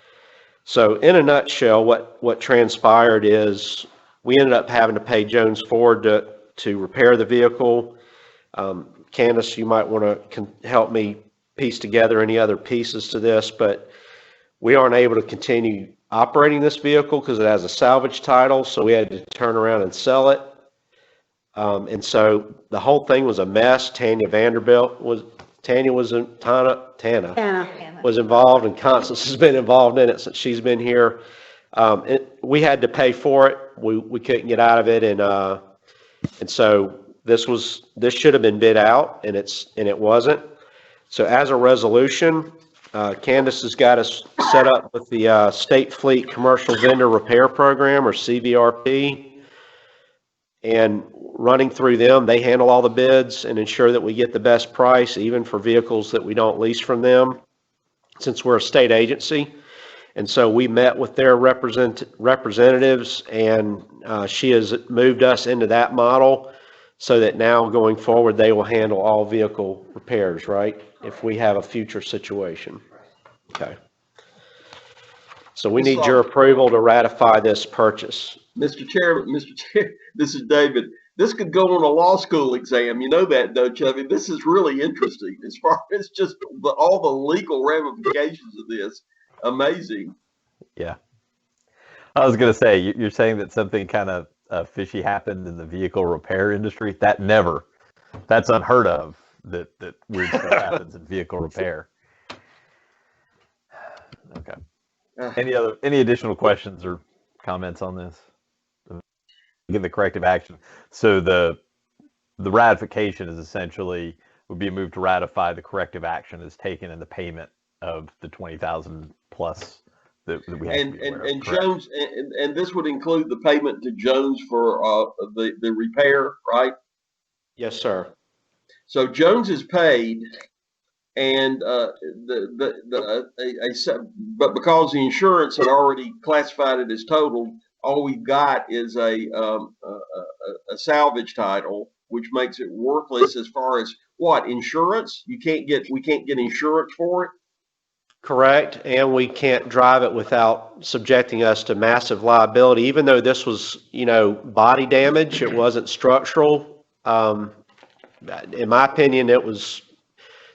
So in a nutshell, what transpired is we ended up having to pay Jones Ford to repair the vehicle. Candace, you might want to help me piece together any other pieces to this, but we aren't able to continue operating this vehicle because it has a salvage title, so we had to turn around and sell it. And so the whole thing was a mess. Tanya was involved, and Constance has been involved in it since she's been here. We had to pay for it. We couldn't get out of it, and so this should have been bid out, and it wasn't. So as a resolution, Candace has got us set up with the State Fleet Commercial Vendor Repair Program, or CVRP, and running through them, they handle all the bids and ensure that we get the best price, even for vehicles that we don't lease from them, since we're a state agency. And so we met with their representatives, and she has moved us into that model so that now going forward, they will handle all vehicle repairs, right? If we have a future situation. Okay. So we need your approval to ratify this purchase. Mr. Chairman, this is David. This could go on a law school exam. You know that, don't you? I mean, this is really interesting as far as just all the legal ramifications of this. Amazing. Yeah. I was going to say, you're saying that something kind of fishy happened in the vehicle repair industry. That's unheard of, that weird stuff happens in vehicle repair. Okay. Any additional questions or comments on this? Get the corrective action. So the ratification is essentially would be a move to ratify the corrective action as taken in the payment of the $20,000 plus that we have. And Jones, and this would include the payment to Jones for the repair, right? Yes, sir. So Jones is paid, and but because the insurance had already classified it as totaled, all we've got is a salvage title, which makes it worthless as far as what insurance? We can't get insurance for it. Correct, and we can't drive it without subjecting us to massive liability. Even though this was, body damage, it wasn't structural. In my opinion, it was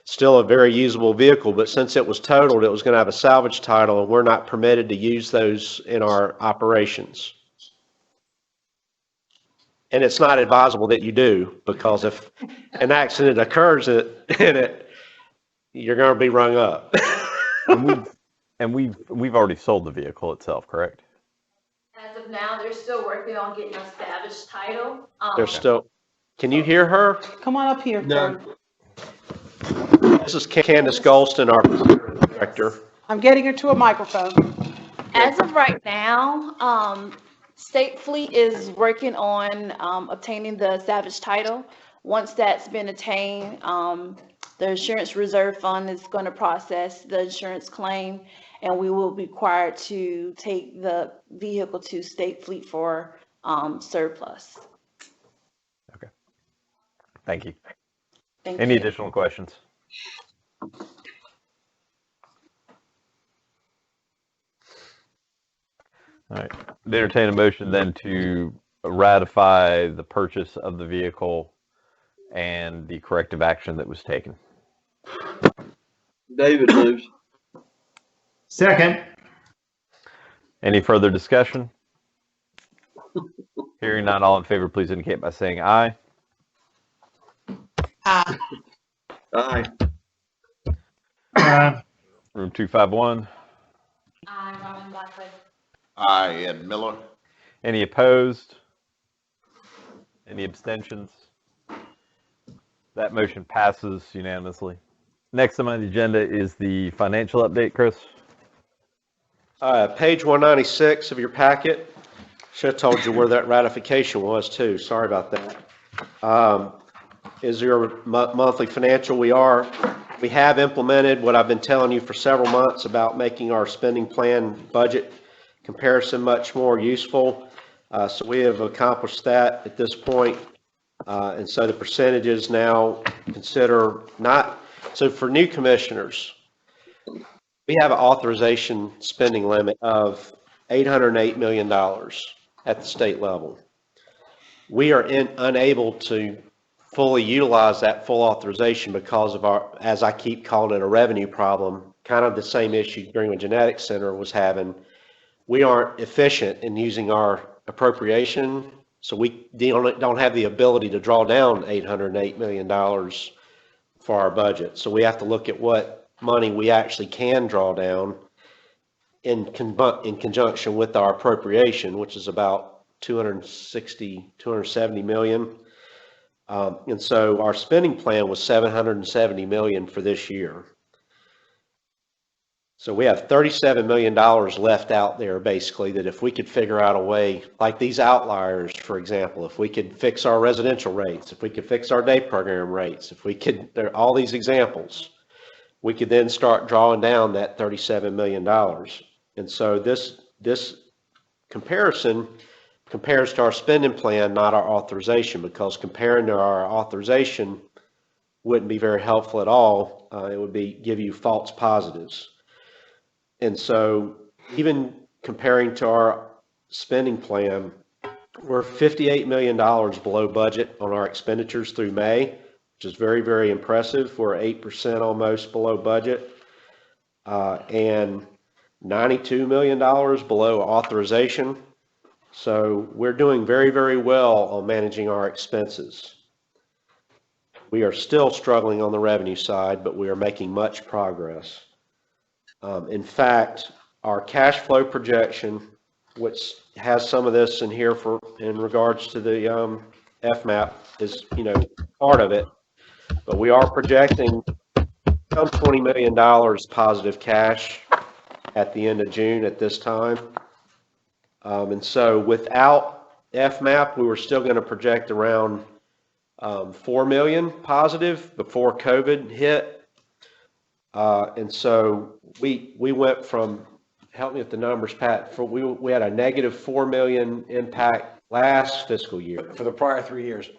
still a very usable vehicle, but since it was totaled, it was going to have a salvage title, and we're not permitted to use those in our operations. And it's not advisable that you do, because if an accident occurs in it, you're going to be rung up. And we've already sold the vehicle itself, correct? As of now, they're still working on getting a salvage title. They're still. Can you hear her? Come on up here. No. This is Candace Golston, our director. I'm getting her to a microphone. As of right now, State Fleet is working on obtaining the salvage title. Once that's been attained, the insurance reserve fund is going to process the insurance claim, and we will be required to take the vehicle to State Fleet for surplus. Okay. Thank you. Thank Any you. additional questions? All right. Entertain a motion then to ratify the purchase of the vehicle and the corrective action that was taken. David moves. Second. Any further discussion? Hearing none, all in favor, please indicate by saying aye. Aye. Aye. Room 251. Aye, Robin Blackwood. Aye, Ed Miller. Any opposed? Any abstentions? That motion passes unanimously. Next on the agenda is the financial update, Chris. Page 196 of your packet. Should have told you where that ratification was too. Sorry about that. Is your monthly financial? We have implemented what I've been telling you for several months about making our spending plan budget comparison much more useful. So we have accomplished that at this point. And so the percentages now consider not, so for new commissioners, we have an authorization spending limit of $808 million at the state level. We are unable to fully utilize that full authorization because of our, as I keep calling it, a revenue problem, kind of the same issue Greenwood Genetics Center was having. We aren't efficient in using our appropriation, so we don't have the ability to draw down $808 million for our budget. So we have to look at what money we actually can draw down in conjunction with our appropriation, which is about 270 million. And so our spending plan was 770 million for this year. So we have $37 million left out there, basically, that if we could figure out a way, like these outliers, for example, if we could fix our residential rates, if we could fix our day program rates, if we could, there are all these examples, we could then start drawing down that $37 million. And so this comparison compares to our spending plan, not our authorization, because comparing to our authorization wouldn't be very helpful at all. It would give you false positives. And so even comparing to our spending plan, we're $58 million below budget on our expenditures through May, which is very, very impressive. We're 8% almost below budget, and $92 million below authorization. So we're doing very, very well on managing our expenses. We are still struggling on the revenue side, but we are making much progress. In fact, our cash flow projection, which has some of this in here in regards to the FMAP, is part of it. But we are projecting some $20 million positive cash at the end of June at this time. And so without FMAP, we were still going to project around 4 million positive before COVID hit. And so we went from, help me with the numbers, Pat, we had a negative 4 million impact last fiscal year. For the prior 3 years,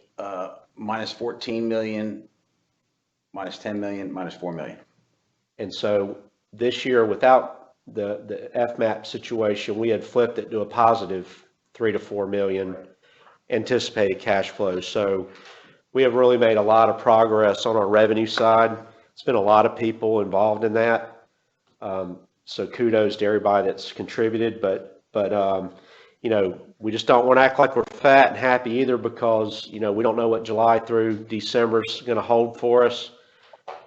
minus 14 million, minus 10 million, minus 4 million. And so this year, without the FMAP situation, we had flipped it to a positive 3 to 4 million anticipated cash flows. So we have really made a lot of progress on our revenue side. It's been a lot of people involved in that. So kudos to everybody that's contributed, but you know, we just don't want to act like we're fat and happy either, because, you know, we don't know what July through December is going to hold for us.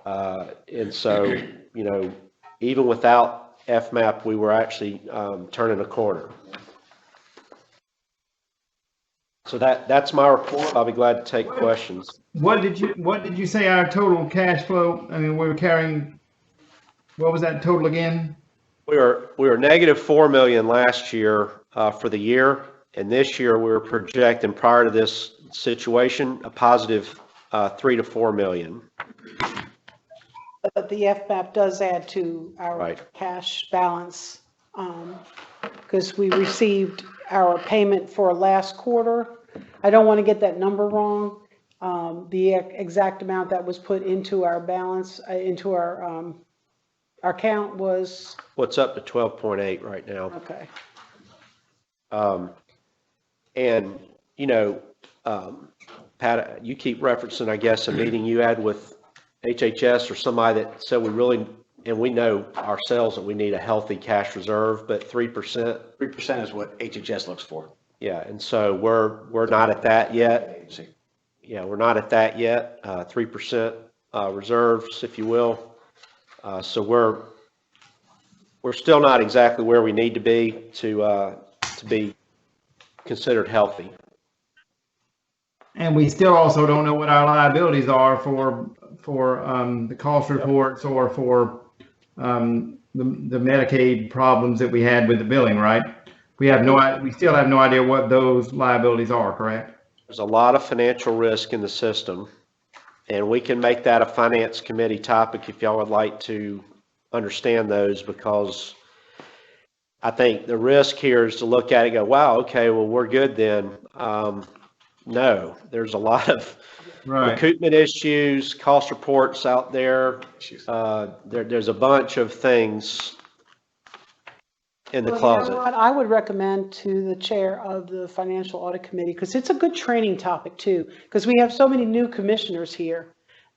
And so, you know, even without FMAP, we were actually turning a corner. So that's my report. I'll be glad to take questions. What did you say our total cash flow? I mean, we were carrying, what was that total again? We were negative 4 million last year for the year, and this year we were projecting, prior to this situation, a positive 3 to 4 million. But the FMAP does add to our cash balance, because we received our payment for last quarter. I don't want to get that number wrong. The exact amount that was put into our balance, into our account was? What's up to 12.8 right now. Okay. And, you know, Pat, you keep referencing, I guess, a meeting you had with HHS or somebody that said we really, and we know ourselves that we need a healthy cash reserve, but 3%. 3% is what HHS looks for. Yeah, and so we're not at that yet. Yeah, we're not at that yet. 3% reserves, if you will. So we're still not exactly where we need to be to be considered healthy. And we still also don't know what our liabilities are for the cost reports or for the Medicaid problems that we had with the billing, right? We still have no idea what those liabilities are, correct? There's a lot of financial risk in the system, and we can make that a finance committee topic if y'all would like to understand those, because I think the risk here is to look at it and go, wow, okay, well, we're good then. No, there's a lot of recoupment issues, cost reports out there. There's a bunch of things in the closet. You know what? I would recommend to the chair of the Financial Audit Committee, because it's a good training topic too, because we have so many new commissioners here,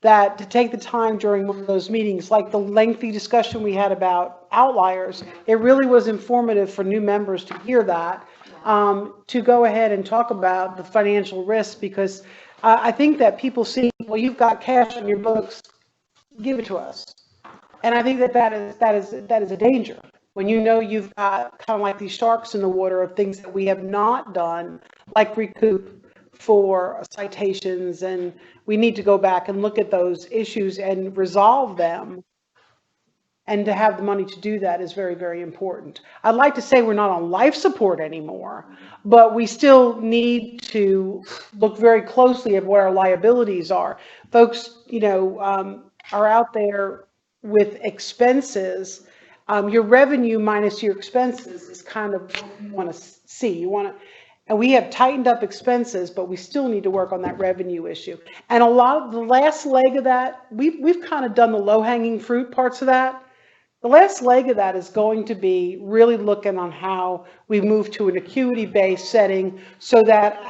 that to take the time during one of those meetings, like the lengthy discussion we had about outliers, it really was informative for new members to hear that, to go ahead and talk about the financial risk, because I think that people see, well, you've got cash on your books, give it to us. And I think that is a danger. When you know you've got kind of like these sharks in the water of things that we have not done, like recoup for citations, and we need to go back and look at those issues and resolve them. And to have the money to do that is very, very important. I'd like to say we're not on life support anymore, but we still need to look very closely at what our liabilities are. Folks, you know, are out there with expenses. Your revenue minus your expenses is kind of what you want to see. And we have tightened up expenses, but we still need to work on that revenue issue. And a lot of the last leg of that, we've kind of done the low-hanging fruit parts of that. The last leg of that is going to be really looking on how we move to an acuity-based setting, so that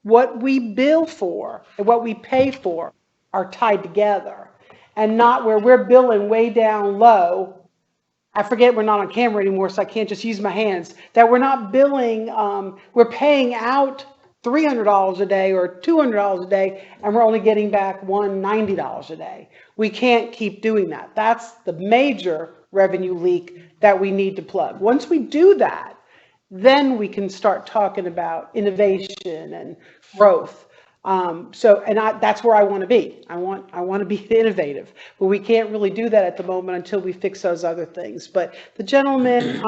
what we bill for and what we pay for are tied together, and not where we're billing way down low. I forget we're not on camera anymore, so I can't just use my hands. That we're not billing, we're paying out $300 a day or $200 a day, and we're only getting back $190 a day. We can't keep doing that. That's the major revenue leak that we need to plug. Once we do that, then we can start talking about innovation and growth. That's where I want to be. I want to be innovative, but we can't really do that at the moment until we fix those other things. But the gentlemen,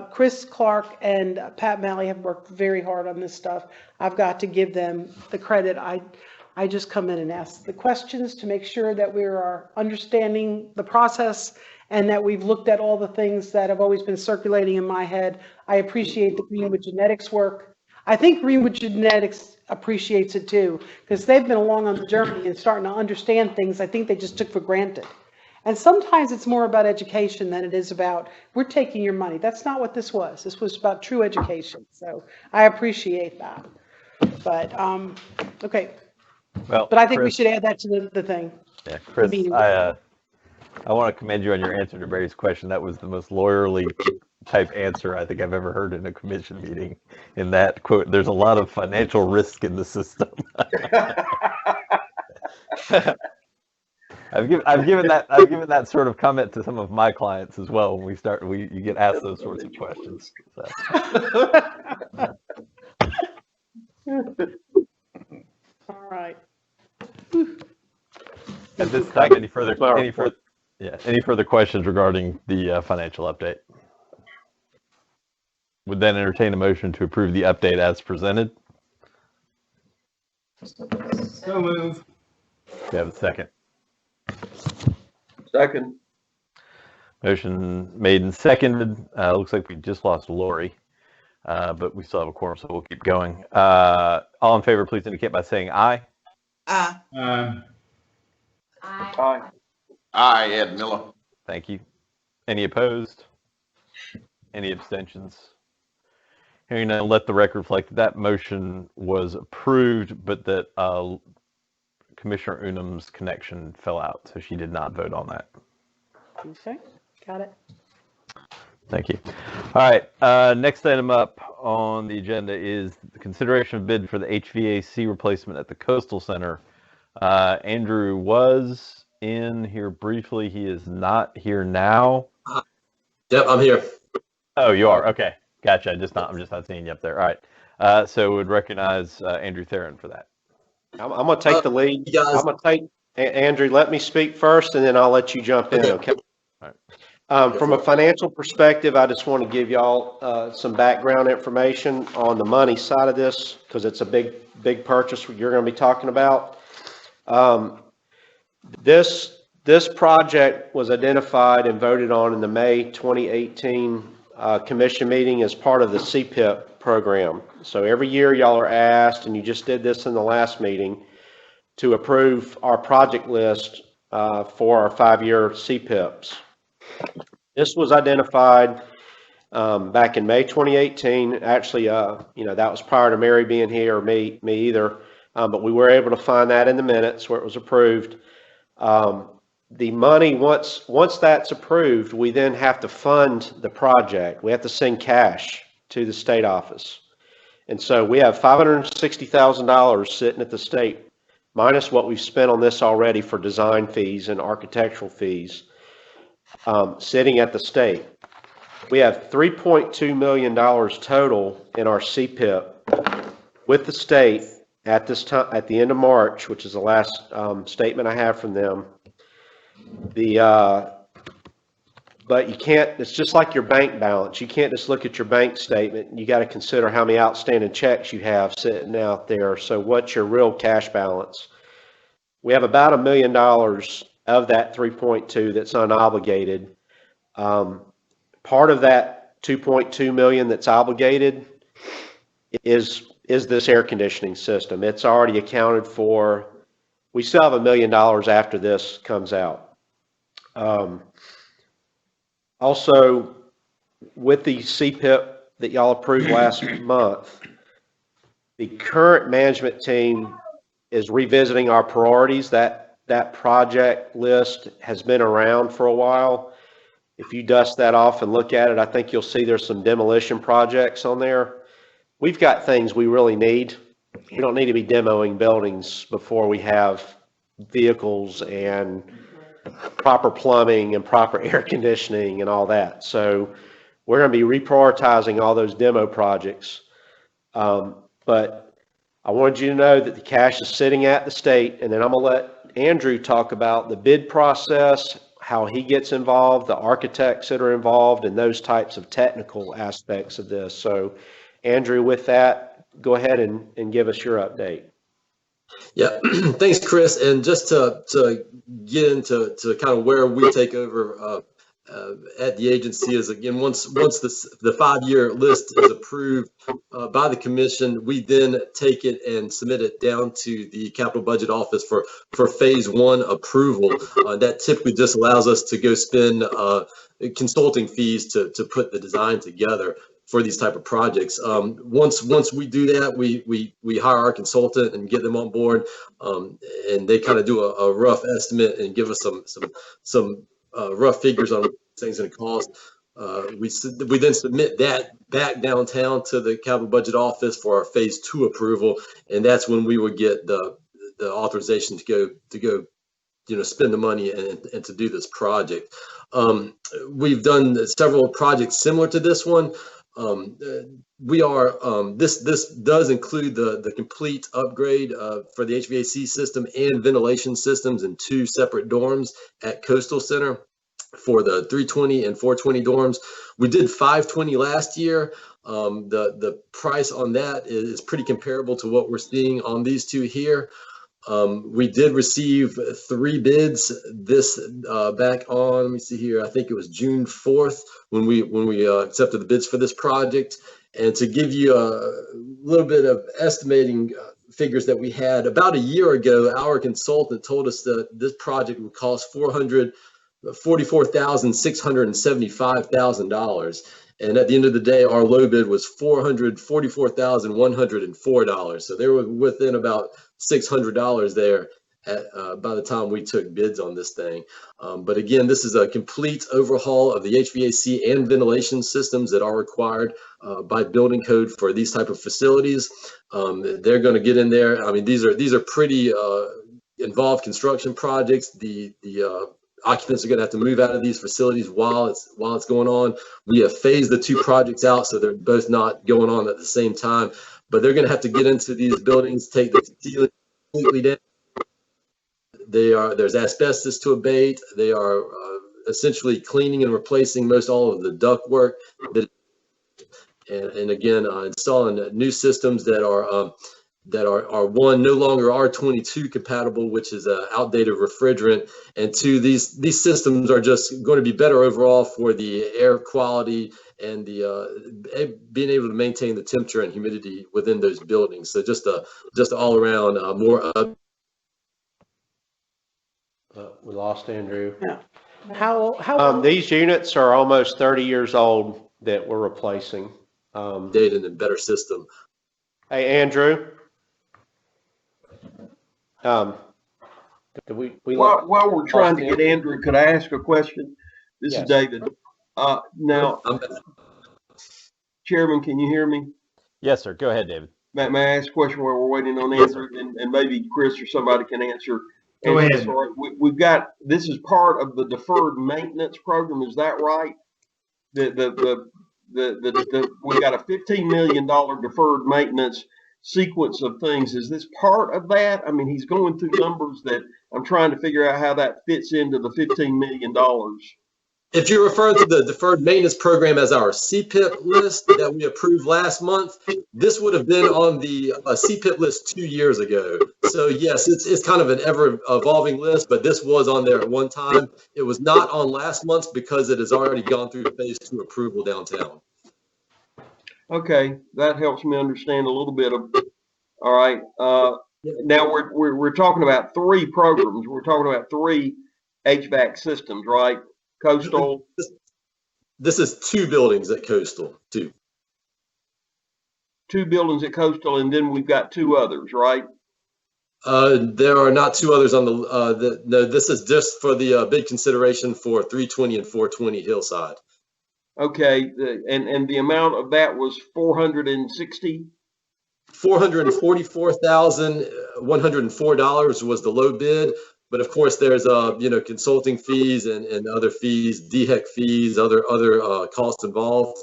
Chris Clark and Pat Malley, have worked very hard on this stuff. I've got to give them the credit. I I just come in and ask the questions to make sure that we are understanding the process and that we've looked at all the things that have always been circulating in my head. I appreciate the Greenwood Genetics work. I think Greenwood Genetics appreciates it too, because they've been along on the journey and starting to understand things I think they just took for granted. And sometimes it's more about education than it is about, we're taking your money. That's not what this was. This was about true education. So I appreciate that. But, okay. Well, But I think we Chris, should add that to the thing. yeah, Chris, meeting. I want to commend you on your answer to Barry's question. That was the most lawyerly type answer I think I've ever heard in a commission meeting. In that quote, there's a lot of financial risk in the system. I've given that sort of comment to some of my clients as well. When you get asked those sorts of questions. So. All right. At this time, any further questions regarding the financial update? Would then entertain a motion to approve the update as presented. So move. We have a second. Second. Motion made and seconded. Looks like we just lost Lori, but we still have a quorum, so we'll keep going. All in favor, please indicate by saying aye. Aye. Aye. Aye, Ed Miller. Thank you. Any opposed? Any abstentions? Hearing none, let the record reflect that motion was approved, but that Commissioner Unum's connection fell out, so she did not vote on that. Okay, got it. Thank you. All right, next item up on the agenda is the consideration of bid for the HVAC replacement at the Coastal Center. Andrew was in here briefly. He is not here now. Yep, I'm here. Oh, you are? Okay, gotcha. I'm just not seeing you up there. All right. So would recognize Andrew Theron for that. I'm going to take the lead. I'm going to take Andrew. Let me speak first, and then I'll let you jump in. Okay. All right. From a financial perspective, I just want to give y'all some background information on the money side of this, because it's a big purchase you're going to be talking about. This project was identified and voted on in the May 2018 commission meeting as part of the CPIP program. So every year y'all are asked, and you just did this in the last meeting, to approve our project list for our 5-year CPIPs. This was identified back in May 2018. Actually, that was prior to Mary being here, or me either. But we were able to find that in the minutes where it was approved. The money, once that's approved, we then have to fund the project. We have to send cash to the state office. And so we have $560,000 sitting at the state, minus what we've spent on this already for design fees and architectural fees, sitting at the state. We have $3.2 million total in our CPIP with the state at this time, at the end of March, which is the last statement I have from them. But you can't, it's just like your bank balance. You can't just look at your bank statement. You got to consider how many outstanding checks you have sitting out there. So what's your real cash balance? We have about $1 million of that 3.2 that's unobligated. Part of that 2.2 million that's obligated is this air conditioning system. It's already accounted for. We still have $1 million after this comes out. Also, with the CPIP that y'all approved last month, the current management team is revisiting our priorities. That project list has been around for a while. If you dust that off and look at it, I think you'll see there's some demolition projects on there. We've got things we really need. We don't need to be demoing buildings before we have vehicles and proper plumbing and proper air conditioning and all that. So we're going to be reprioritizing all those demo projects. But I wanted you to know that the cash is sitting at the state, and then I'm going to let Andrew talk about the bid process, how he gets involved, the architects that are involved, and those types of technical aspects of this. So Andrew, with that, go ahead and give us your update. Yeah, thanks, Chris. And just to get into kind of where we take over at the agency is, again, once the 5-year list is approved by the commission, we then take it and submit it down to the capital budget office for phase 1 approval. That typically just allows us to go spend consulting fees to put the design together for these type of projects. Once we do that, we hire our consultant and get them on board, and they kind of do a rough estimate and give us some rough figures on what things going to cost. We then submit that back downtown to the capital budget office for our phase 2 approval, and that's when we would get the authorization to go spend the money and to do this project. We've done several projects similar to this one. This does include the complete upgrade for the HVAC system and ventilation systems in 2 separate dorms at Coastal Center for the 320 and 420 dorms. We did 520 last year. The price on that is pretty comparable to what we're seeing on these 2 here. We did receive 3 bids this back on, let me see here, I think it was June 4th when we accepted the bids for this project. And to give you a little bit of estimating figures that we had, about a year ago, our consultant told us that this project would cost $444,675,000. And at the end of the day, our low bid was $444,104. So they were within about $600 there by the time we took bids on this thing. But again, this is a complete overhaul of the HVAC and ventilation systems that are required by building code for these type of facilities. They're going to get in there. I mean, these are pretty involved construction projects. The occupants are going to have to move out of these facilities while it's going on. We have phased the 2 projects out, so they're both not going on at the same time. But they're going to have to get into these buildings, take the ceiling completely down. There's asbestos to abate. They are essentially cleaning and replacing most all of the duct work. And again, installing new systems that are one, no longer R22 compatible, which is an outdated refrigerant, and 2, these systems are just going to be better overall for the air quality and the being able to maintain the temperature and humidity within those buildings. So just all around more. We lost Andrew. Yeah. How these units are almost 30 years old that we're replacing. Data and better system. Hey, Andrew. While we're trying to get Andrew, could I ask a question? This is David. Now, Chairman, can you hear me? Yes, sir. Go ahead, David. May I ask a question while we're waiting on Andrew, and maybe Chris or somebody can answer? Go ahead. We've got, this is part of the deferred maintenance program. Is that right? We got a $15 million deferred maintenance sequence of things. Is this part of that? I mean, he's going through numbers that I'm trying to figure out how that fits into the $15 million. If you're referring to the deferred maintenance program as our CPIP list that we approved last month, this would have been on the CPIP list 2 years ago. So yes, it's kind of an ever evolving list, but this was on there at one time. It was not on last month's because it has already gone through phase 2 approval downtown. Okay, that helps me understand a little bit of. All right, now we're talking about 3 programs. We're talking about 3 HVAC systems, right? Coastal. This is 2 buildings at Coastal. 2 buildings at Coastal, and then we've got 2 others, right? There are not 2 others on the. No, this is just for the bid consideration for 320 and 420 Hillside. Okay, and the amount of that was $444,104 was the low bid. But of course, there's consulting fees and other fees, DHEC fees, other costs involved.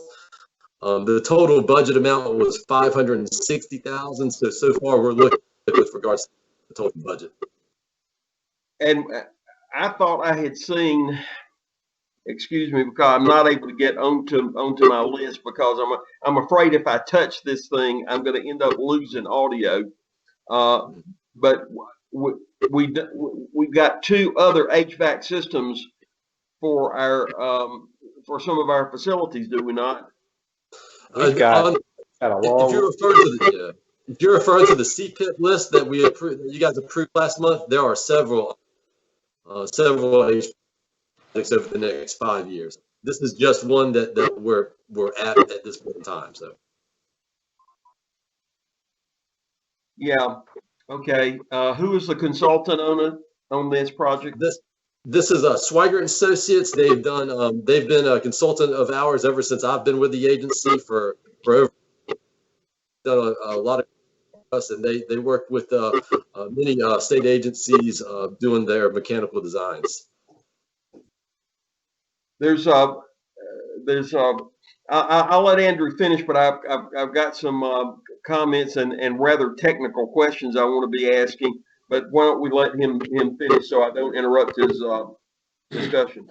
The total budget amount was $560,000. So far we're looking at with regards to the total budget. And I thought I had seen. Excuse me, because I'm not able to get onto my list because I'm afraid if I touch this thing, I'm going to end up losing audio. but we've got 2 other HVAC systems for our, for some of our facilities, do we not? We've got a long. If you're referring to the, if you're referring to the CPIP list that we approved, that you guys approved last month, there are several HVAC projects over the next 5 years. This is just one that we're at this point in time. So. Yeah. Okay. Who is the consultant on this project? This is Swigert Associates. They've been a consultant of ours ever since I've been with the agency for over, done a lot of us, and they work with many state agencies doing their mechanical designs. I'll let Andrew finish, but I've got some comments and rather technical questions I want to be asking. But why don't we let him finish so I don't interrupt his discussion?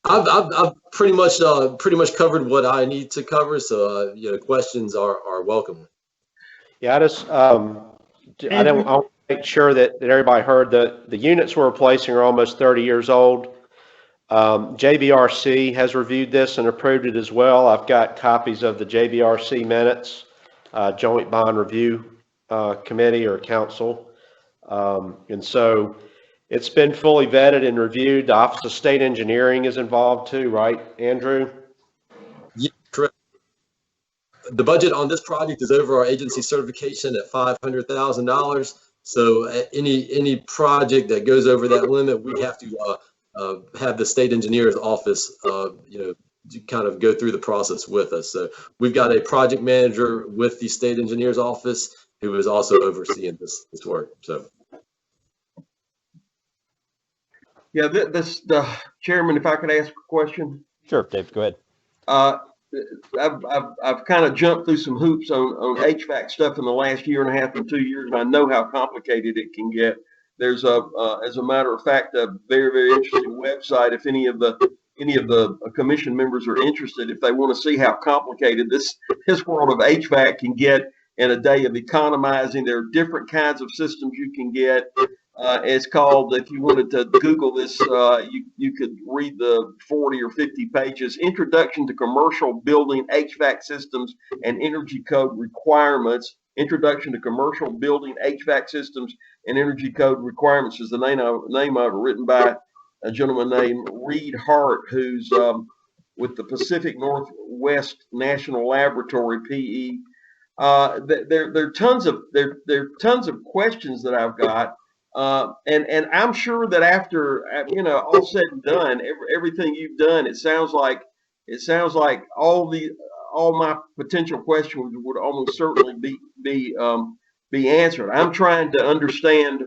I've pretty much covered what I need to cover. So questions are welcome. Yeah, I want to make sure that everybody heard that the units we're replacing are almost 30 years old. JBRC has reviewed this and approved it as well. I've got copies of the JBRC minutes, Joint Bond Review Committee or Council. And so it's been fully vetted and reviewed. The Office of State Engineering is involved too, right, Andrew? Yeah, correct. The budget on this project is over our agency certification at $500,000. So any project that goes over that limit, we have to have the state engineer's office, kind of go through the process with us. So we've got a project manager with the state engineer's office who is also overseeing this work. So. Yeah, the chairman, if I could ask a question. Sure, Dave, go ahead. I've kind of jumped through some hoops on HVAC stuff in the last year and a half or 2 years, and I know how complicated it can get. There's as a matter of fact, a very, very interesting website. If any of the commission members are interested, if they want to see how complicated this world of HVAC can get in a day of economizing, there are different kinds of systems you can get. It's called, if you wanted to Google this, you could read the 40 or 50 pages, Introduction to Commercial Building HVAC Systems and Energy Code Requirements. Introduction to Commercial Building HVAC Systems and Energy Code Requirements is the name of it, written by a gentleman named Reed Hart, who's with the Pacific Northwest National Laboratory, PE. There are tons of questions that I've got. And I'm sure that after all said and done, everything you've done, it sounds like all my potential questions would almost certainly be answered. I'm trying to understand,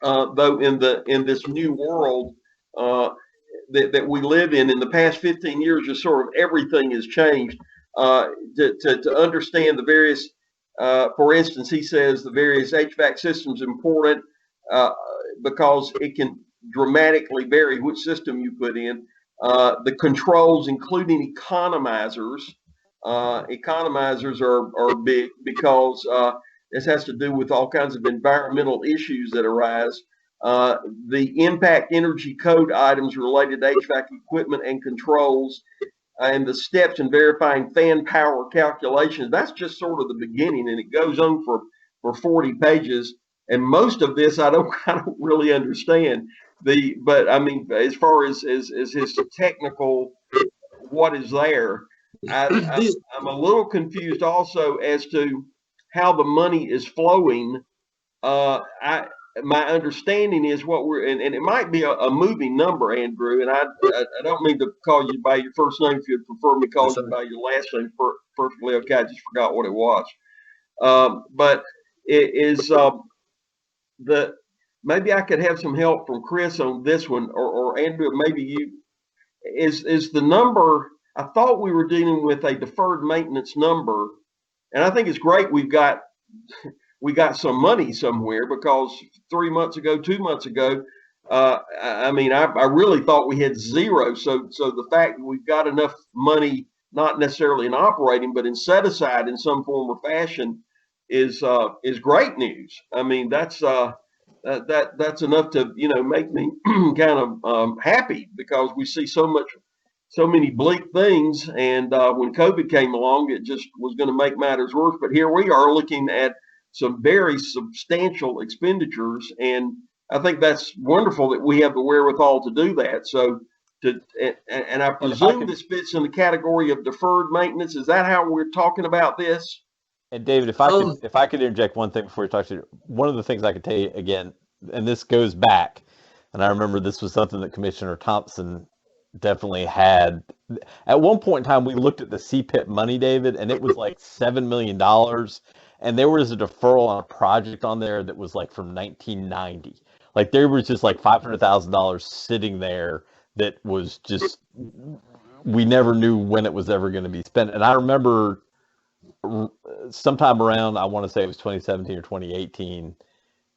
though, in this new world that we live in the past 15 years, just sort of everything has changed. To understand the various, for instance, he says the various HVAC systems important. Because it can dramatically vary which system you put in. The controls, including economizers. Economizers are big because this has to do with all kinds of environmental issues that arise. The impact energy code items related to HVAC equipment and controls, and the steps in verifying fan power calculations. That's just sort of the beginning, and it goes on for 40 pages. And most of this I don't really understand. But I mean, as far as his technical, what is there, I'm a little confused also as to how the money is flowing. My understanding is what and it might be a moving number, Andrew. And I don't mean to call you by your first name if you'd prefer me to call you by your last name. Perfectly okay. I just forgot what it was. But it is. Maybe I could have some help from Chris on this one, or Andrew, maybe you. Is the number? I thought we were dealing with a deferred maintenance number, and I think it's great we got some money somewhere, because 3 months ago, 2 months ago, I mean, I really thought we had zero. So the fact that we've got enough money, not necessarily in operating, but in set aside in some form or fashion, is great news. I mean, that's enough to, make me kind of happy, because we see so many bleak things. And when COVID came along, it just was going to make matters worse. But here we are looking at some very substantial expenditures, and I think that's wonderful that we have the wherewithal to do that. So, and I presume this fits in the category of deferred maintenance. Is that how we're talking about this? And David, if I could interject one thing before you talk to one of the things I could tell you again, and this goes back, and I remember this was something that Commissioner Thompson definitely had. At one point in time, we looked at the CPIP money, David, and it was like $7 million. And there was a deferral on a project on there that was like from 1990. Like there was just like $500,000 sitting there that was just, we never knew when it was ever going to be spent. And I remember sometime around, I want to say it was 2017 or 2018,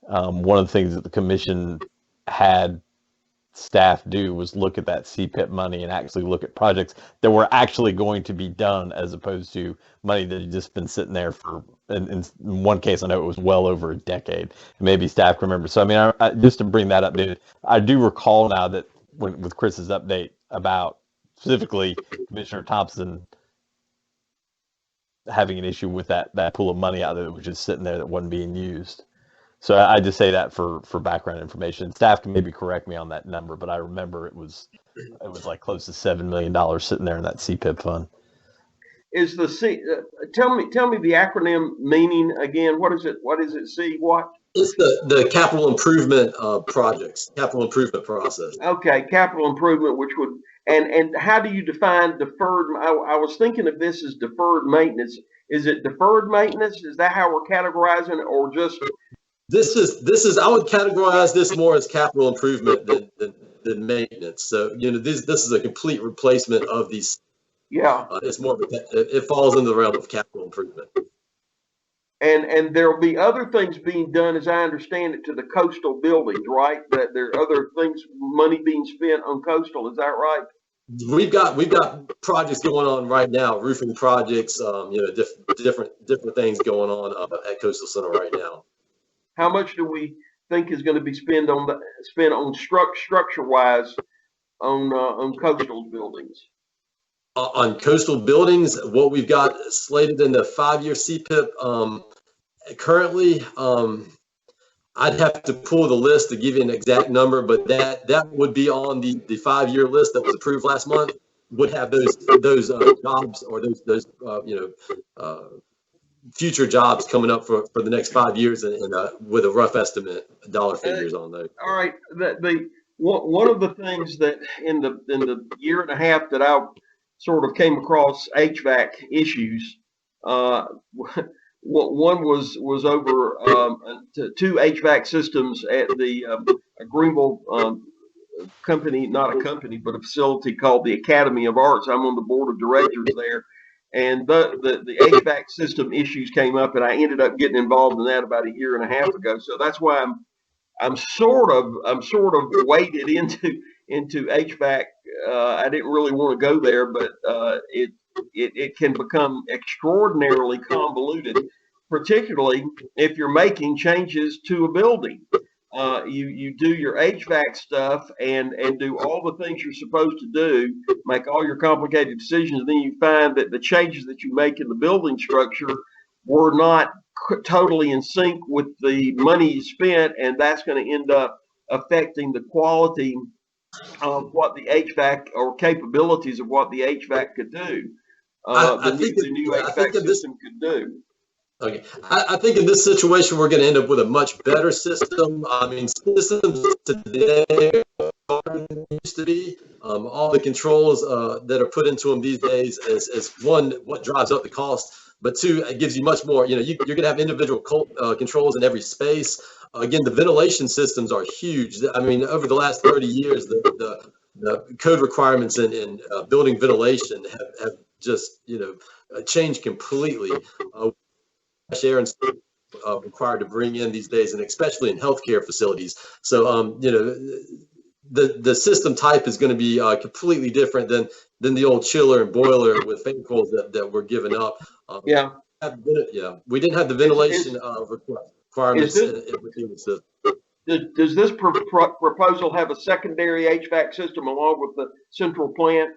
one of the things that the commission had staff do was look at that CPIP money and actually look at projects that were actually going to be done, as opposed to money that had just been sitting there for, in one case, I know it was well over a decade. Maybe staff can remember. So, I mean, I, just to bring that up, David, I do recall now that with Chris's update about specifically Commissioner Thompson having an issue with that pool of money out there that was just sitting there that wasn't being used. So I just say that for background information. Staff can maybe correct me on that number, but I remember it was like close to $7 million sitting there in that CPIP fund. Is the tell me the acronym meaning again? What is it? What is it? What? It's the capital improvement projects, capital improvement process. Okay, capital improvement, which would and how do you define deferred? I was thinking of this as deferred maintenance. Is it deferred maintenance? Is that how we're categorizing it, or just? This is I would categorize this more as capital improvement than maintenance. So this is a complete replacement of these. Yeah, it's more. It falls in the realm of capital improvement. And there'll be other things being done, as I understand it, to the coastal buildings, right? That there are other things, money being spent on coastal. Is that right? We've got projects going on right now, roofing projects, different things going on at Coastal Center right now. How much do we think is going to be spent on structure-wise on coastal buildings? On coastal buildings, what we've got slated in the 5-year CPIP currently, I'd have to pull the list to give you an exact number, but that would be on the 5-year list that was approved last month. Would have those jobs or those future jobs coming up for the next 5 years, and with a rough estimate dollar figures on those. All right, one of the things that in the year and a half that I sort of came across HVAC issues. One was over 2 HVAC systems at the Greenville company, not a company, but a facility called the Academy of Arts. I'm on the board of directors there. And the HVAC system issues came up, and I ended up getting involved in that about a year and a half ago. So that's why I'm sort of waded into HVAC. I didn't really want to go there, but it can become extraordinarily convoluted, particularly if you're making changes to a building. You do your HVAC stuff and do all the things you're supposed to do, make all your complicated decisions, and then you find that the changes that you make in the building structure were not totally in sync with the money you spent, and that's going to end up affecting the quality of what the HVAC or capabilities of what the HVAC could do. The new HVAC system could do. Okay, I think in this situation we're going to end up with a much better system. I mean, systems today are harder than they used to be. All the controls that are put into them these days is one, what drives up the cost, but two, it gives you much more. You're going to have individual controls in every space. Again, the ventilation systems are huge. I mean, over the last 30 years, the code requirements in building ventilation have just changed completely. Air and required to bring in these days, and especially in healthcare facilities. So the system type is going to be completely different than the old chiller and boiler with fan coils that were given up. Yeah. we didn't have the ventilation requirements within the system. Does this proposal have a secondary HVAC system along with the central plant?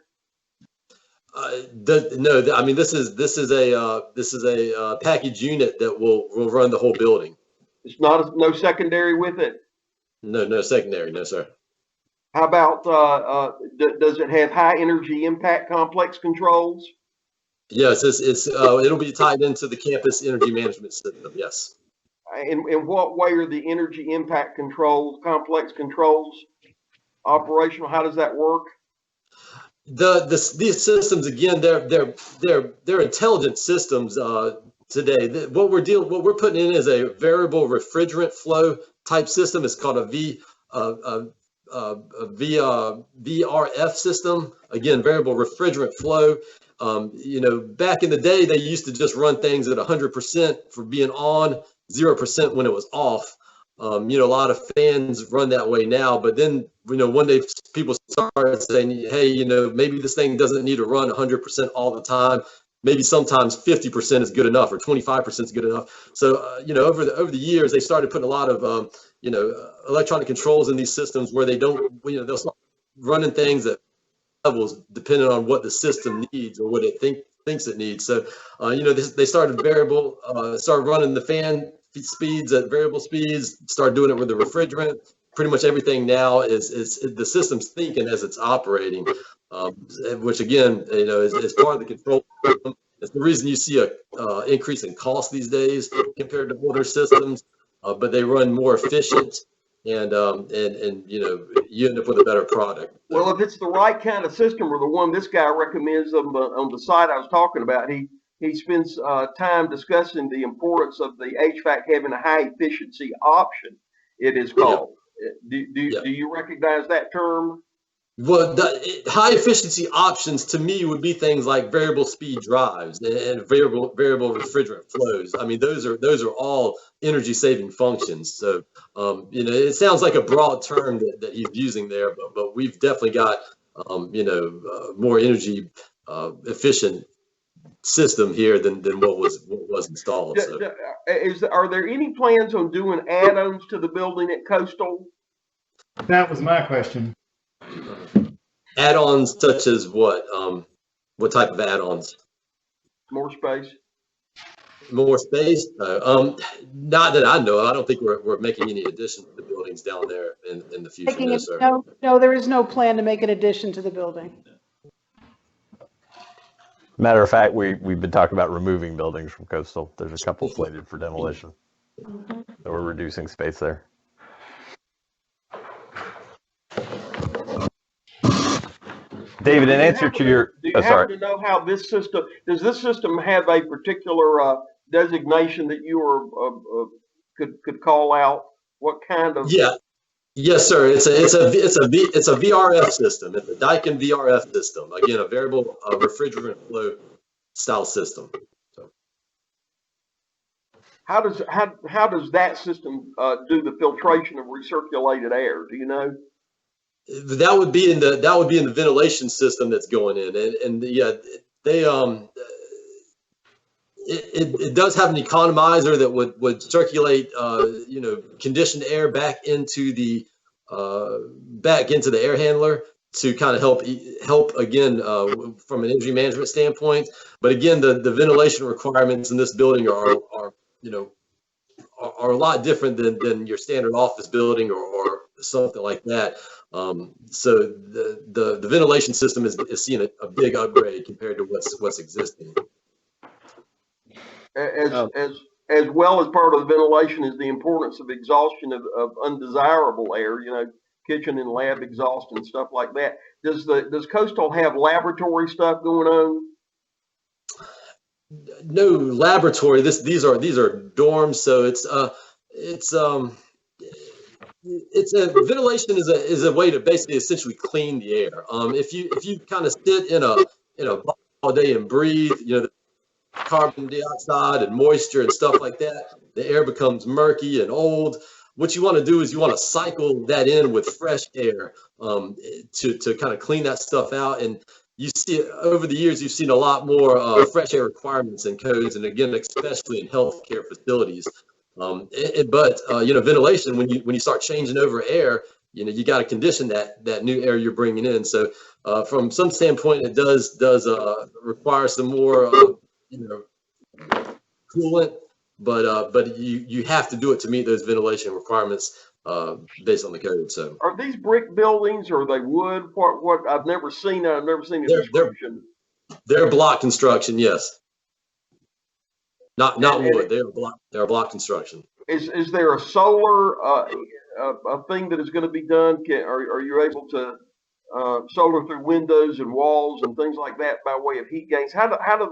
No, I mean, this is a package unit that will run the whole building. It's no secondary with it? No secondary, no, sir. How about, does it have high energy impact complex controls? Yes, it'll be tied into the campus energy management system, yes. In what way are the energy impact controls, complex controls operational? How does that work? These systems, again, they're intelligent systems today. What we're putting in is a variable refrigerant flow type system. It's called a VRF system. Again, variable refrigerant flow. Back in the day, they used to just run things at 100% for being on, 0% when it was off. A lot of fans run that way now, but then, one day people started saying, hey, maybe this thing doesn't need to run 100% all the time. Maybe sometimes 50% is good enough or 25% is good enough. So, over the years, they started putting a lot of, electronic controls in these systems where they don't, they'll start running things at levels depending on what the system needs or what it thinks it needs. So, they started running the fan speeds at variable speeds, started doing it with the refrigerant. Pretty much everything now is the system's thinking as it's operating, which again, is part of the control system. It's the reason you see a increase in cost these days compared to older systems, but they run more efficient and you end up with a better product. Well, if it's the right kind of system or the one this guy recommends on the site I was talking about, he spends time discussing the importance of the HVAC having a high efficiency option, it is called. Do you recognize that term? Well, high efficiency options to me would be things like variable speed drives and variable refrigerant flows. I mean, those are all energy saving functions. So, it sounds like a broad term that he's using there, but we've definitely got, more energy efficient system here than what was installed. So. Are there any plans on doing add-ons to the building at Coastal? That was my question. Add-ons such as what? What type of add-ons? More space. More space? Not that I know. I don't think we're making any additions to the buildings down there in the future. No, there is no plan to make an addition to the building. Matter of fact, we've been talking about removing buildings from Coastal. There's a couple slated for demolition. So we're reducing space there. David, in answer to your... Do you happen to know how does this system have a particular designation that you could call out? What kind of... Yeah. Yes, sir. It's a VRF system. It's a Daikin VRF system. Again, a variable refrigerant flow style system. So. How does that system do the filtration of recirculated air? Do you know? That would be in the ventilation system that's going in, and yeah, they it does have an economizer that would circulate conditioned air back into the air handler to kind of help again from an energy management standpoint. But again, the ventilation requirements in this building are a lot different than your standard office building or something like that. So the ventilation system is seeing a big upgrade compared to what's existing. As well as part of the ventilation is the importance of exhaustion of undesirable air, kitchen and lab exhaust and stuff like that. Does Coastal have laboratory stuff going on? No laboratory. These are dorms, so ventilation is a way to basically essentially clean the air. If you kind of sit in a all day and breathe, the carbon dioxide and moisture and stuff like that, the air becomes murky and old. What you want to do is you want to cycle that in with fresh air to kind of clean that stuff out. And you see over the years, you've seen a lot more fresh air requirements and codes, and again, especially in healthcare facilities. But ventilation, when you start changing over air, you got to condition that new air you're bringing in. So from some standpoint, it does require some more coolant, but you have to do it to meet those ventilation requirements based on the code. So are these brick buildings or are they wood? What I've never seen a description. They're block construction, yes. Not wood. They're block construction. Is there a solar a thing that is going to be done? Are you able to solar through windows and walls and things like that by way of heat gains? How do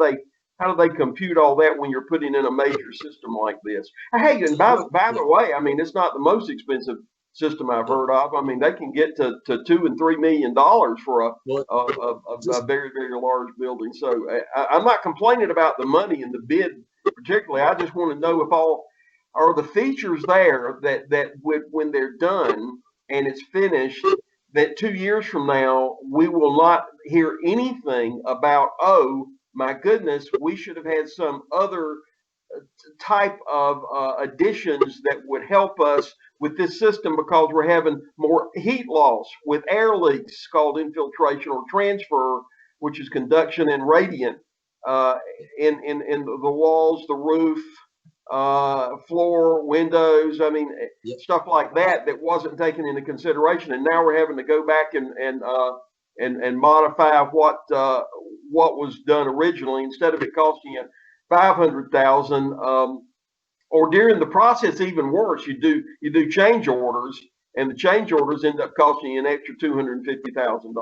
they compute all that when you're putting in a major system like this? Hey, and by the way, I mean, it's not the most expensive system I've heard of. I mean, they can get to $2 and $3 million for a very, very large building. So I'm not complaining about the money and the bid particularly. I just want to know if all are the features there that when they're done and it's finished, that 2 years from now we will not hear anything about, oh my goodness, we should have had some other type of additions that would help us with this system because we're having more heat loss with air leaks called infiltration or transfer, which is conduction and radiant in the walls, the roof, floor, windows. I mean, stuff like that wasn't taken into consideration, and now we're having to go back and modify what was done originally instead of it costing you $500,000. Or during the process, even worse, you do change orders, and the change orders end up costing you an extra $250,000.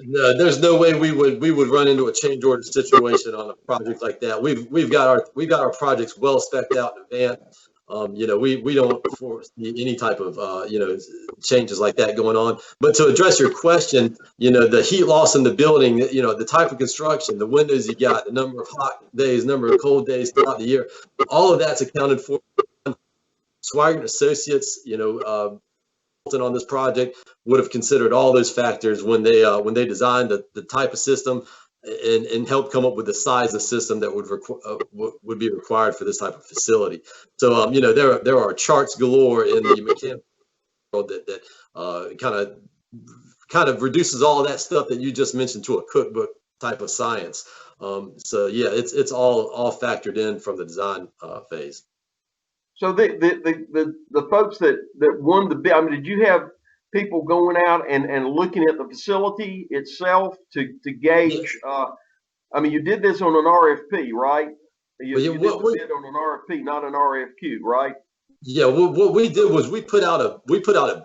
No, there's no way we would run into a change order situation on a project like that. We've got our projects well spec'd out in advance. We don't foresee any type of changes like that going on. But to address your question, the heat loss in the building, the type of construction, the windows you got, the number of hot days, number of cold days throughout the year, all of that's accounted for. Swigert Associates, on this project would have considered all those factors when they designed the type of system and help come up with the size of system that would be required for this type of facility. So there are charts galore in the mechanical world that kind of reduces all of that stuff that you just mentioned to a cookbook type of science. So yeah, it's all factored in from the design phase. So the folks that won the bid, I mean, did you have people going out and looking at the facility itself to gauge? I mean, you did this on an RFP, right? You did the bid on an RFP, not an RFQ, right? Yeah, what we did was we put out a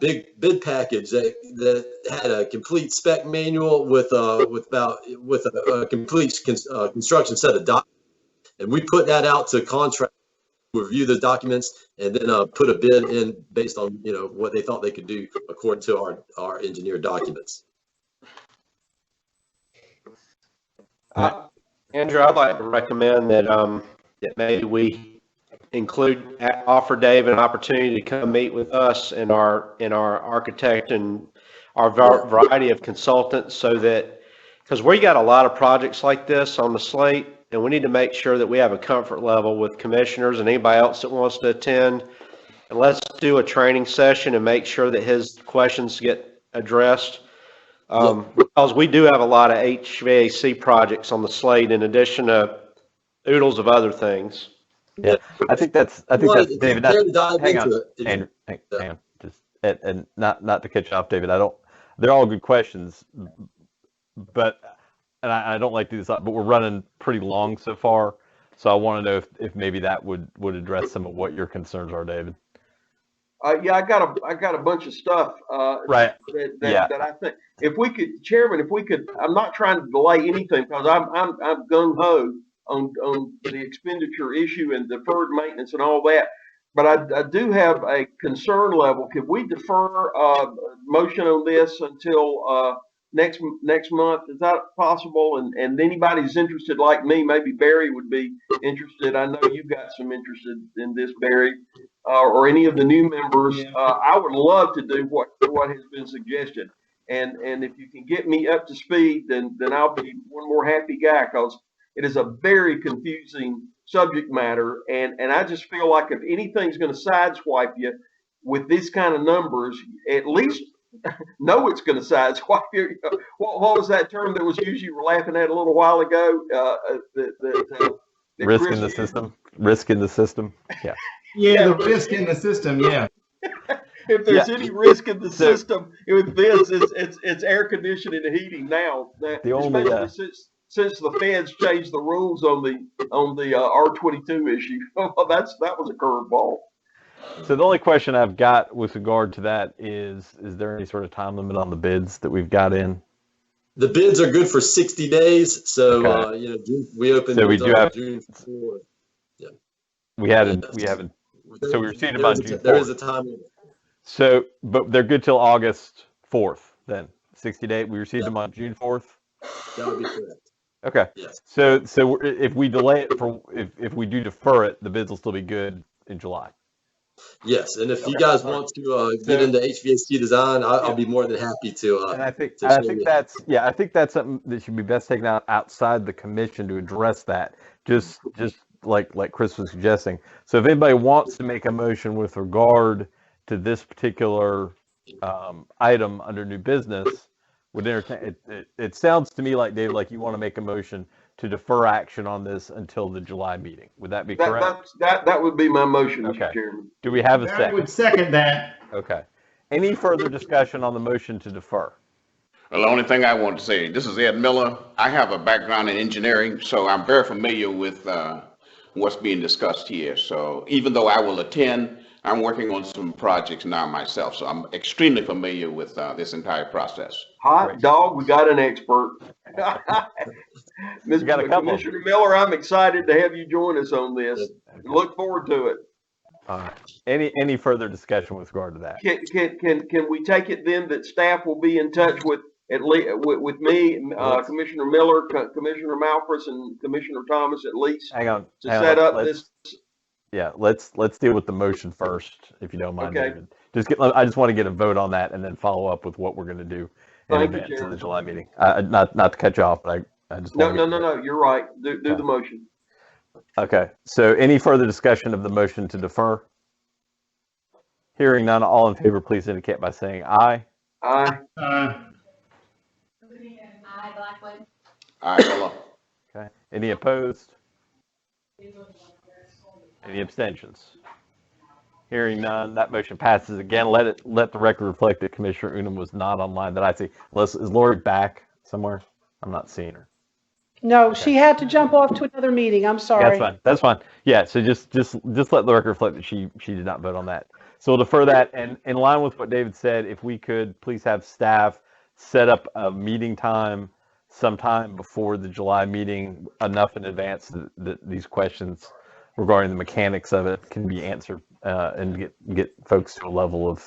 big bid package that had a complete spec manual with a complete construction set of documents, and we put that out to contract. Review the documents and then put a bid in based on what they thought they could do according to our engineered documents. Andrew, I'd like to recommend that that maybe we offer Dave an opportunity to come meet with us and our architect and our variety of consultants, so that, because we got a lot of projects like this on the slate. And we need to make sure that we have a comfort level with commissioners and anybody else that wants to attend. And let's do a training session and make sure that his questions get addressed. Because we do have a lot of HVAC projects on the slate in addition to oodles of other things. Yeah, I think that's David. Hang on, Andrew, hang on. Just and not to cut you off, David. They're all good questions, but. And I don't like to do this, but we're running pretty long so far. So I want to know if maybe that would address some of what your concerns are, David. Yeah, I got a bunch of stuff. Right. That I think if we could, Chairman, I'm not trying to delay anything because I'm gung ho on the expenditure issue and deferred maintenance and all that. But I do have a concern level. Could we defer motion on this until next month? Is that possible? And anybody who's interested like me, maybe Barry would be interested. I know you've got some interest in this, Barry, or any of the new members. I would love to do what has been suggested. And if you can get me up to speed, then I'll be one more happy guy, because it is a very confusing subject matter. And I just feel like if anything's going to sideswipe you with these kind of numbers, at least know it's going to sideswipe you. What was that term that was used? You were laughing at a little while ago. Risk in the system. Risk in the system. Yeah. Yeah, the risk in the system. Yeah. If there's any risk in the system with this, it's air conditioning and heating now. The only since the feds changed the rules on the R22 issue, that was a curveball. So the only question I've got with regard to that is there any sort of time limit on the bids that we've got in? The bids are good for 60 days. So, Okay. we opened So we do have- June 4th. Yeah. We haven't. So we received them on June 4th. There is a time limit. So, but they're good till August 4th then, 60 day. We received them on June 4th. That would be correct. Okay. Yes. So if we delay it if we do defer it, the bids will still be good in July. Yes, and if you guys want to get into HVAC design, I'll be more than happy to. And I think to show you. I think that's something that should be best taken out outside the commission to address that. Just like Chris was suggesting. So if anybody wants to make a motion with regard to this particular item under new business, would entertain it. It sounds to me like, Dave, like you want to make a motion to defer action on this until the July meeting. Would that be correct? That would be my motion, Okay. Mr. Chairman. Do we have a I second? would second that. Okay. Any further discussion on the motion to defer? Well, the only thing I want to say, this is Ed Miller. I have a background in engineering, so I'm very familiar with what's being discussed here. So even though I will attend, I'm working on some projects now myself, so I'm extremely familiar with this entire process. Hot dog, we got an expert. You got a couple. Commissioner Miller, I'm excited to have you join us on this. Look forward to it. All right. Any further discussion with regard to that? Can we take it then that staff will be in touch with with me, Commissioner Miller, Commissioner Malfris, and Commissioner Thomas at least Hang on. to set up this? Yeah, let's deal with the motion first, if you don't mind, Okay. David. I just want to get a vote on that and then follow up with what we're going to do in Thank you, advance of the Chairman. July meeting. Not to cut you off, but I just No, want no, no, no, you're right. Do the motion. Okay, so any further discussion of the motion to defer? Hearing none, all in favor, please indicate by saying aye. Aye. Aye, Blackwood. All right, Miller. Okay, any opposed? Any abstentions? Hearing none, that motion passes. Again, let the record reflect that Commissioner Unum was not online that I see. Is Lori back somewhere? I'm not seeing her. No, she had to jump off to another meeting. I'm sorry. That's fine. That's fine. Yeah. So just let the record reflect that she did not vote on that. So we'll defer that. And in line with what David said, if we could please have staff set up a meeting time sometime before the July meeting, enough in advance that these questions regarding the mechanics of it can be answered and get folks to a level of.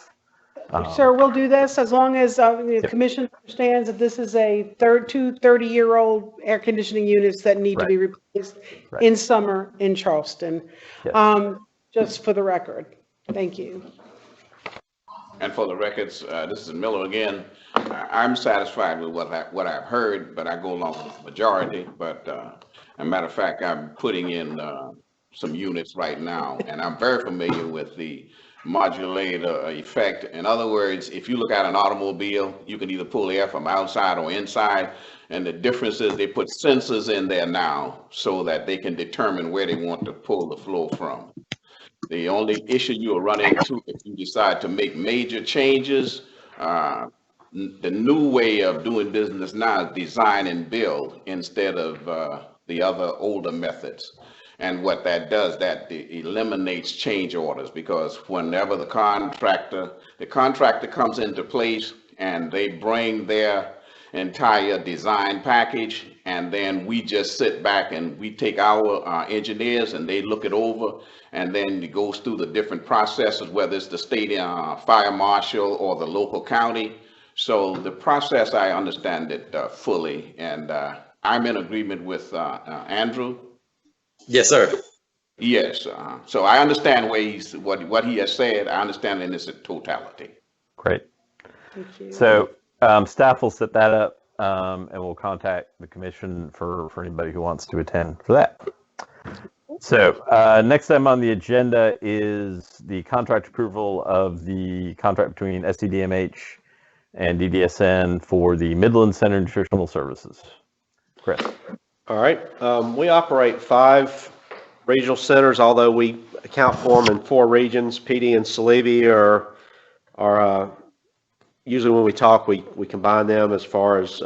Sir, we'll do this as long as the commission understands that this is two 30-year-old air conditioning units that need to be replaced in summer in Charleston. Yes. Just for the record. Thank you. And for the records, this is Miller again. I'm satisfied with what I've heard, but I go along with the majority. But as a matter of fact, I'm putting in some units right now, and I'm very familiar with the modulator effect. In other words, if you look at an automobile, you can either pull air from outside or inside, and the difference is they put sensors in there now so that they can determine where they want to pull the flow from. The only issue you will run into if you decide to make major changes, the new way of doing business now is design and build instead of the other older methods. And what that does, that eliminates change orders, because whenever the contractor comes into place and they bring their entire design package, and then we just sit back and we take our engineers and they look it over, and then it goes through the different processes, whether it's the state fire marshal or the local county. So the process, I understand it fully, and I'm in agreement with Andrew. Yes, sir. Yes. So I understand what he has said. I understand in its totality. Great. Thank you. So Staff will set that up, and we'll contact the commission for anybody who wants to attend for that. So next item on the agenda is the contract approval of the contract between SCDMH and DDSN for the Midland Center Nutritional Services. Chris. All right. We operate 5 regional centers, although we account for them in 4 regions. PD and Salive are usually when we talk, we combine them as far as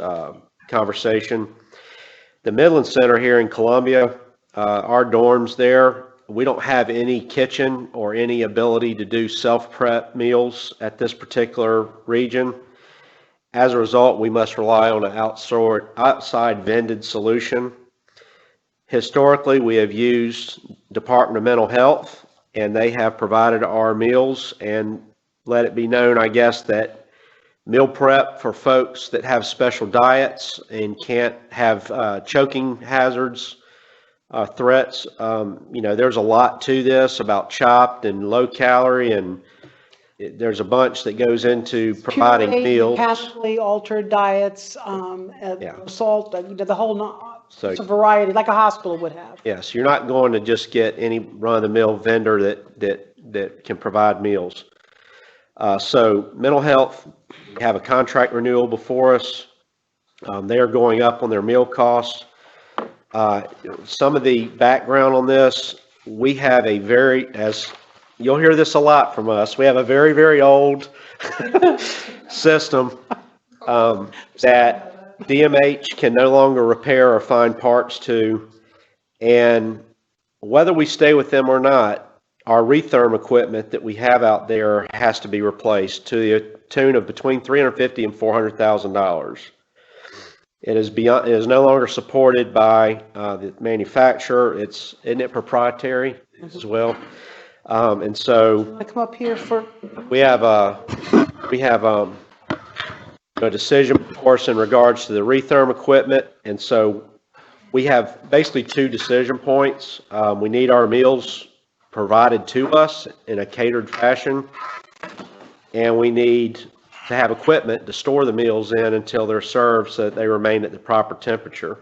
conversation. The Midland Center here in Columbia, our dorms there, we don't have any kitchen or any ability to do self-prep meals at this particular region. As a result, we must rely on an outside vended solution. Historically, we have used Department of Mental Health, and they have provided our meals, and let it be known, I guess, that meal prep for folks that have special diets and can't have choking hazards, threats. There's a lot to this about chopped and low calorie, and there's a bunch that goes into providing meals. Mechanically altered diets, salt, the whole, it's a variety, like a hospital would have. Yes, you're not going to just get any run-of-the-mill vendor that can provide meals. So mental health, we have a contract renewal before us. They are going up on their meal costs. Some of the background on this, we have a as you'll hear this a lot from us, we have a very, very old system that DMH can no longer repair or find parts to. And whether we stay with them or not, our retherm equipment that we have out there has to be replaced to the tune of between $350,000 and $400,000. It is no longer supported by the manufacturer. Isn't it proprietary as well? And so I come up here for. We have a decision, of course, in regards to the retherm equipment, and so we have basically 2 decision points. We need our meals provided to us in a catered fashion, and we need to have equipment to store the meals in until they're served so that they remain at the proper temperature.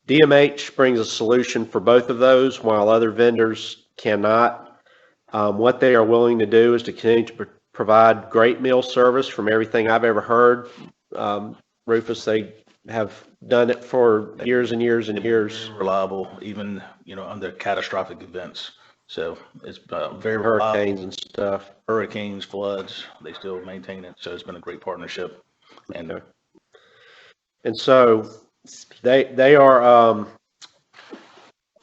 DMH brings a solution for both of those, while other vendors cannot. What they are willing to do is to continue to provide great meal service. From everything I've ever heard, Rufus, they have done it for years and years and years. Reliable, even under catastrophic events. So it's very hurricanes and stuff. Hurricanes, floods, they still maintain it. So it's been a great partnership. And so they are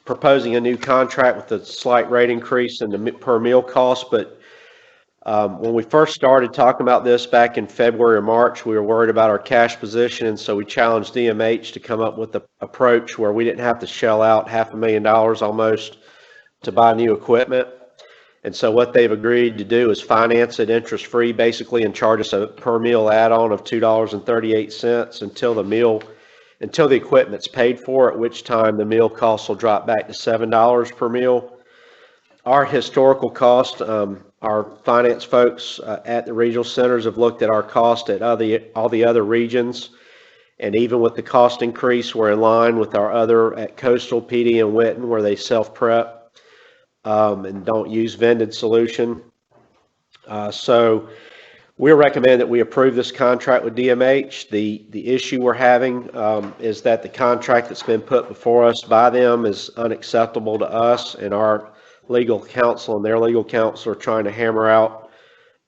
proposing a new contract with a slight rate increase in the per meal cost. But when we first started talking about this back in February or March, we were worried about our cash position. And so we challenged DMH to come up with an approach where we didn't have to shell out $500,000 almost to buy new equipment. And so what they've agreed to do is finance it interest-free basically and charge us a per meal add-on of $2.38 until the equipment's paid for, at which time the meal costs will drop back to $7 per meal. Our historical cost, our finance folks at the regional centers have looked at our cost at all the other regions, and even with the cost increase, we're in line with our other at Coastal, PD, and Winton, where they self-prep and don't use vended solution. So we recommend that we approve this contract with DMH. The issue we're having is that the contract that's been put before us by them is unacceptable to us, and our legal counsel and their legal counsel are trying to hammer out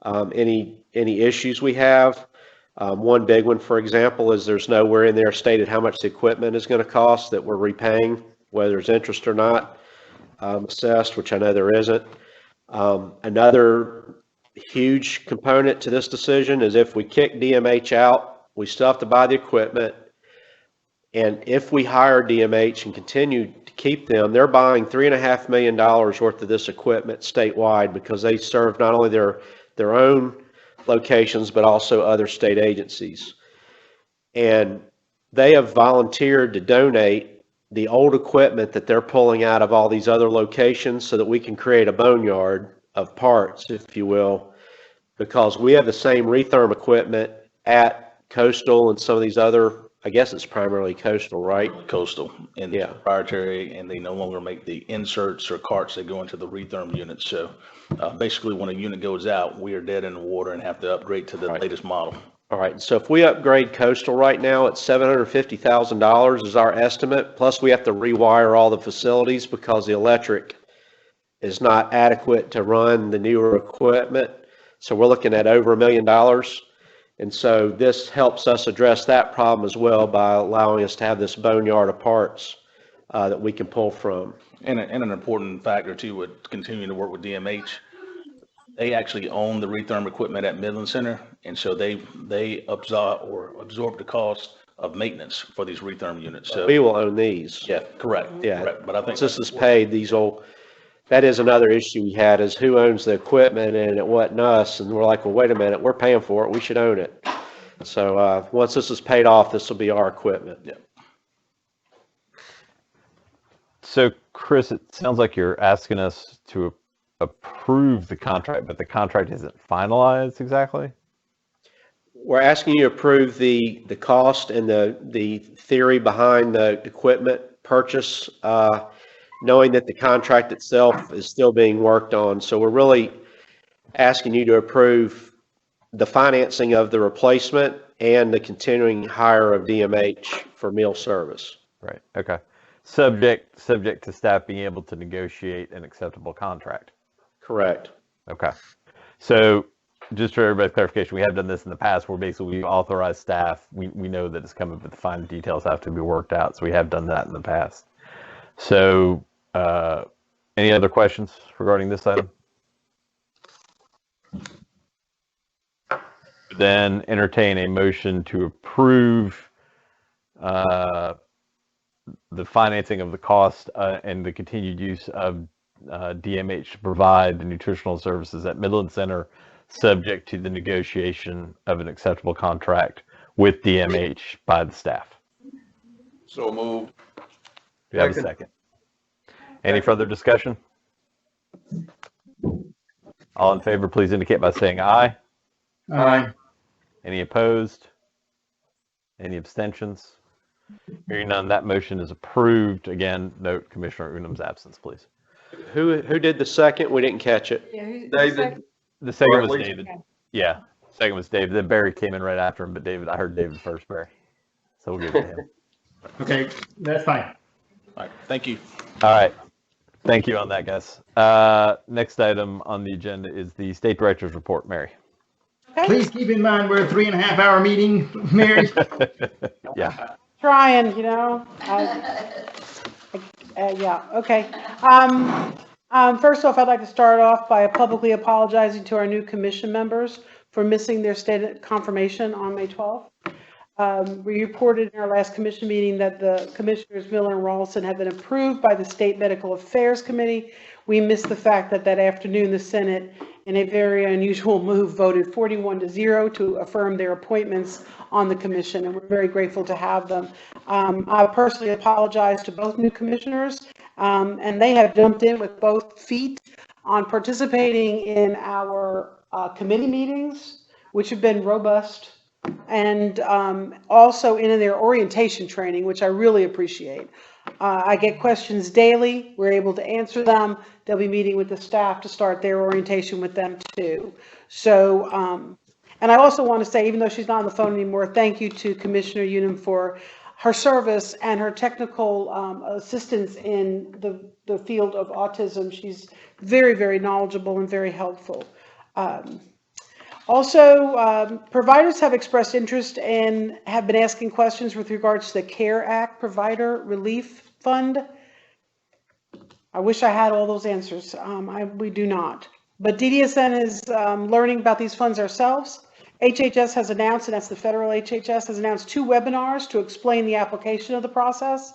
any issues we have. One big one, for example, is there's nowhere in there stated how much the equipment is going to cost that we're repaying, whether there's interest or not assessed, which I know there isn't. Another huge component to this decision is if we kick DMH out, we still have to buy the equipment. And if we hire DMH and continue to keep them, they're buying $3.5 million worth of this equipment statewide because they serve not only their own locations, but also other state agencies. And they have volunteered to donate the old equipment that they're pulling out of all these other locations so that we can create a boneyard of parts, if you will, because we have the same retherm equipment at Coastal and some of these other, I guess it's primarily Coastal, right? Coastal, and Yeah. proprietary, and they no longer make the inserts or carts that go into the retherm units. So basically, when a unit goes out, we are dead in the water and have to upgrade to the latest model. All right, so if we upgrade Coastal right now, it's $750,000 is our estimate, plus we have to rewire all the facilities because the electric is not adequate to run the newer equipment. So we're looking at over $1 million. And so this helps us address that problem as well by allowing us to have this boneyard of parts that we can pull from. And an important factor too, would continuing to work with DMH. They actually own the retherm equipment at Midland Center, and so they absorb the cost of maintenance for these retherm units. So We will own these. yeah, correct. Yeah. Correct. But I think Once this is paid, these will, that is another issue we had, is who owns the equipment, and it wasn't us. And we're like, well, wait a minute, we're paying for it, we should own it. So once this is paid off, this will be our equipment. Yeah. So Chris, it sounds like you're asking us to approve the contract, but the contract isn't finalized exactly? We're asking you to approve the cost and the theory behind the equipment purchase, knowing that the contract itself is still being worked on. So we're really asking you to approve the financing of the replacement and the continuing hire of DMH for meal service. Right, okay. Subject to staff being able to negotiate an acceptable contract. Correct. Okay. So just for everybody's clarification, we have done this in the past where basically we've authorized staff. We know that it's coming, but the fine details have to be worked out. So we have done that in the past. So any other questions regarding this item? Then entertain a motion to approve the financing of the cost and the continued use of DMH to provide the nutritional services at Midland Center, subject to the negotiation of an acceptable contract with DMH by the staff. So moved. Do you have a second? Any further discussion? All in favor, please indicate by saying aye. Aye. Any opposed? Any abstentions? Hearing none, that motion is approved. Again, note Commissioner Unum's absence, please. Who did the second? We didn't catch it. David? The second Or at was least- David. Yeah, second was David. Then Barry came in right after him, but I heard David first, Barry. So we'll give it to him. Okay, that's fine. All right, thank you. All right. Thank you on that, guys. Next item on the agenda is the State Director's Report. Mary. Please keep in mind we're a 3.5-hour meeting, Mary. Yeah. Trying, you know. Yeah, okay. First off, I'd like to start off by publicly apologizing to our new commission members for missing their state confirmation on May 12th. We reported in our last commission meeting that the Commissioners Miller and Rawlinson have been approved by the State Medical Affairs Committee. We missed the fact that that afternoon the Senate, in a very unusual move, voted 41-0 to affirm their appointments on the commission, and we're very grateful to have them. I personally apologize to both new commissioners, and they have jumped in with both feet on participating in our committee meetings, which have been robust, and also in their orientation training, which I really appreciate. I get questions daily. We're able to answer them. They'll be meeting with the staff to start their orientation with them too. So, and I also want to say, even though she's not on the phone anymore, thank you to Commissioner Unum for her service and her technical assistance in the field of autism. She's very, very knowledgeable and very helpful. Also, providers have expressed interest and have been asking questions with regards to the CARE Act Provider Relief Fund. I wish I had all those answers. We do not. But DDSN is learning about these funds ourselves. HHS has announced, and that's the federal HHS, has announced 2 webinars to explain the application of the process.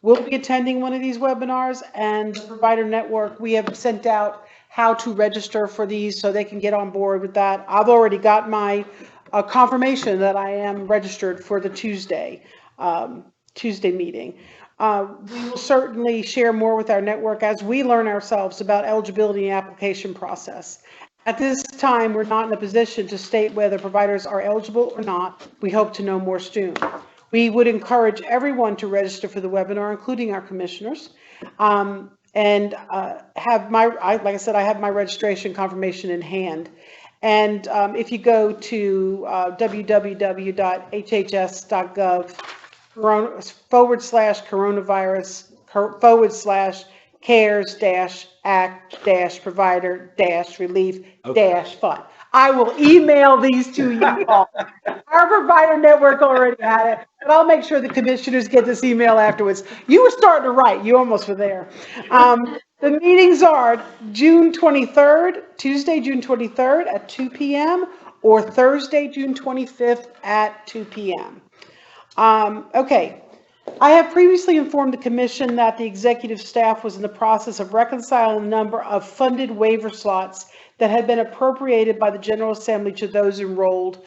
We'll be attending one of these webinars, and the provider network, we have sent out how to register for these so they can get on board with that. I've already got my confirmation that I am registered for the Tuesday meeting. We will certainly share more with our network as we learn ourselves about eligibility and application process. At this time, we're not in a position to state whether providers are eligible or not. We hope to know more soon. We would encourage everyone to register for the webinar, including our commissioners. Like I said, I have my registration confirmation in hand. And if you go to www.hhs.gov/coronavirus/cares-act-provider-relief-fund. I will email these to you all. Our provider network already had it, but I'll make sure the commissioners get this email afterwards. You were starting to write. You almost were there. The meetings are June 23rd, Tuesday, June 23rd at 2 p.m. or Thursday, June 25th at 2 p.m. Okay. I have previously informed the commission that the executive staff was in the process of reconciling the number of funded waiver slots that had been appropriated by the General Assembly to those enrolled,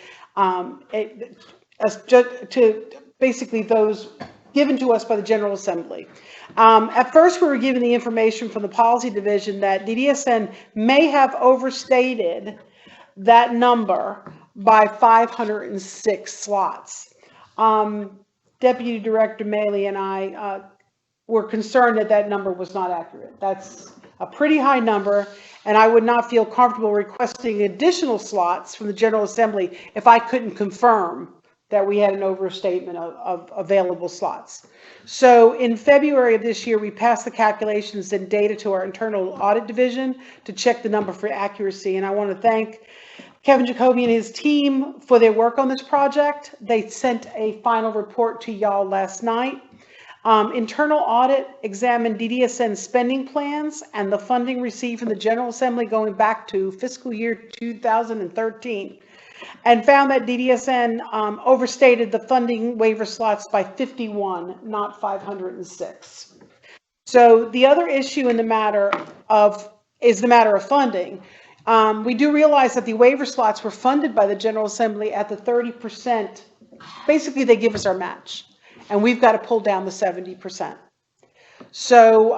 basically those given to us by the General Assembly. At first, we were given the information from the policy division that DDSN may have overstated that number by 506 slots. Deputy Director Maley and I were concerned that that number was not accurate. That's a pretty high number, and I would not feel comfortable requesting additional slots from the General Assembly if I couldn't confirm that we had an overstatement of available slots. So in February of this year, we passed the calculations and data to our internal audit division to check the number for accuracy. And I want to thank Kevin Jacoby and his team for their work on this project. They sent a final report to y'all last night. Internal audit examined DDSN spending plans and the funding received from the General Assembly going back to fiscal year 2013. And found that DDSN overstated the funding waiver slots by 51, not 506. So the other issue in the matter of is the matter of funding. We do realize that the waiver slots were funded by the General Assembly at the 30%. Basically, they give us our match, and we've got to pull down the 70%. So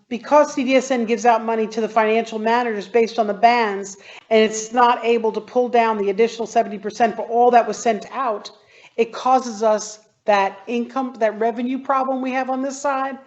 because CDSN gives out money to the financial managers based on the bands, and it's not able to pull down the additional 70% for all that was sent out, it causes us that income, that revenue problem we have on this side.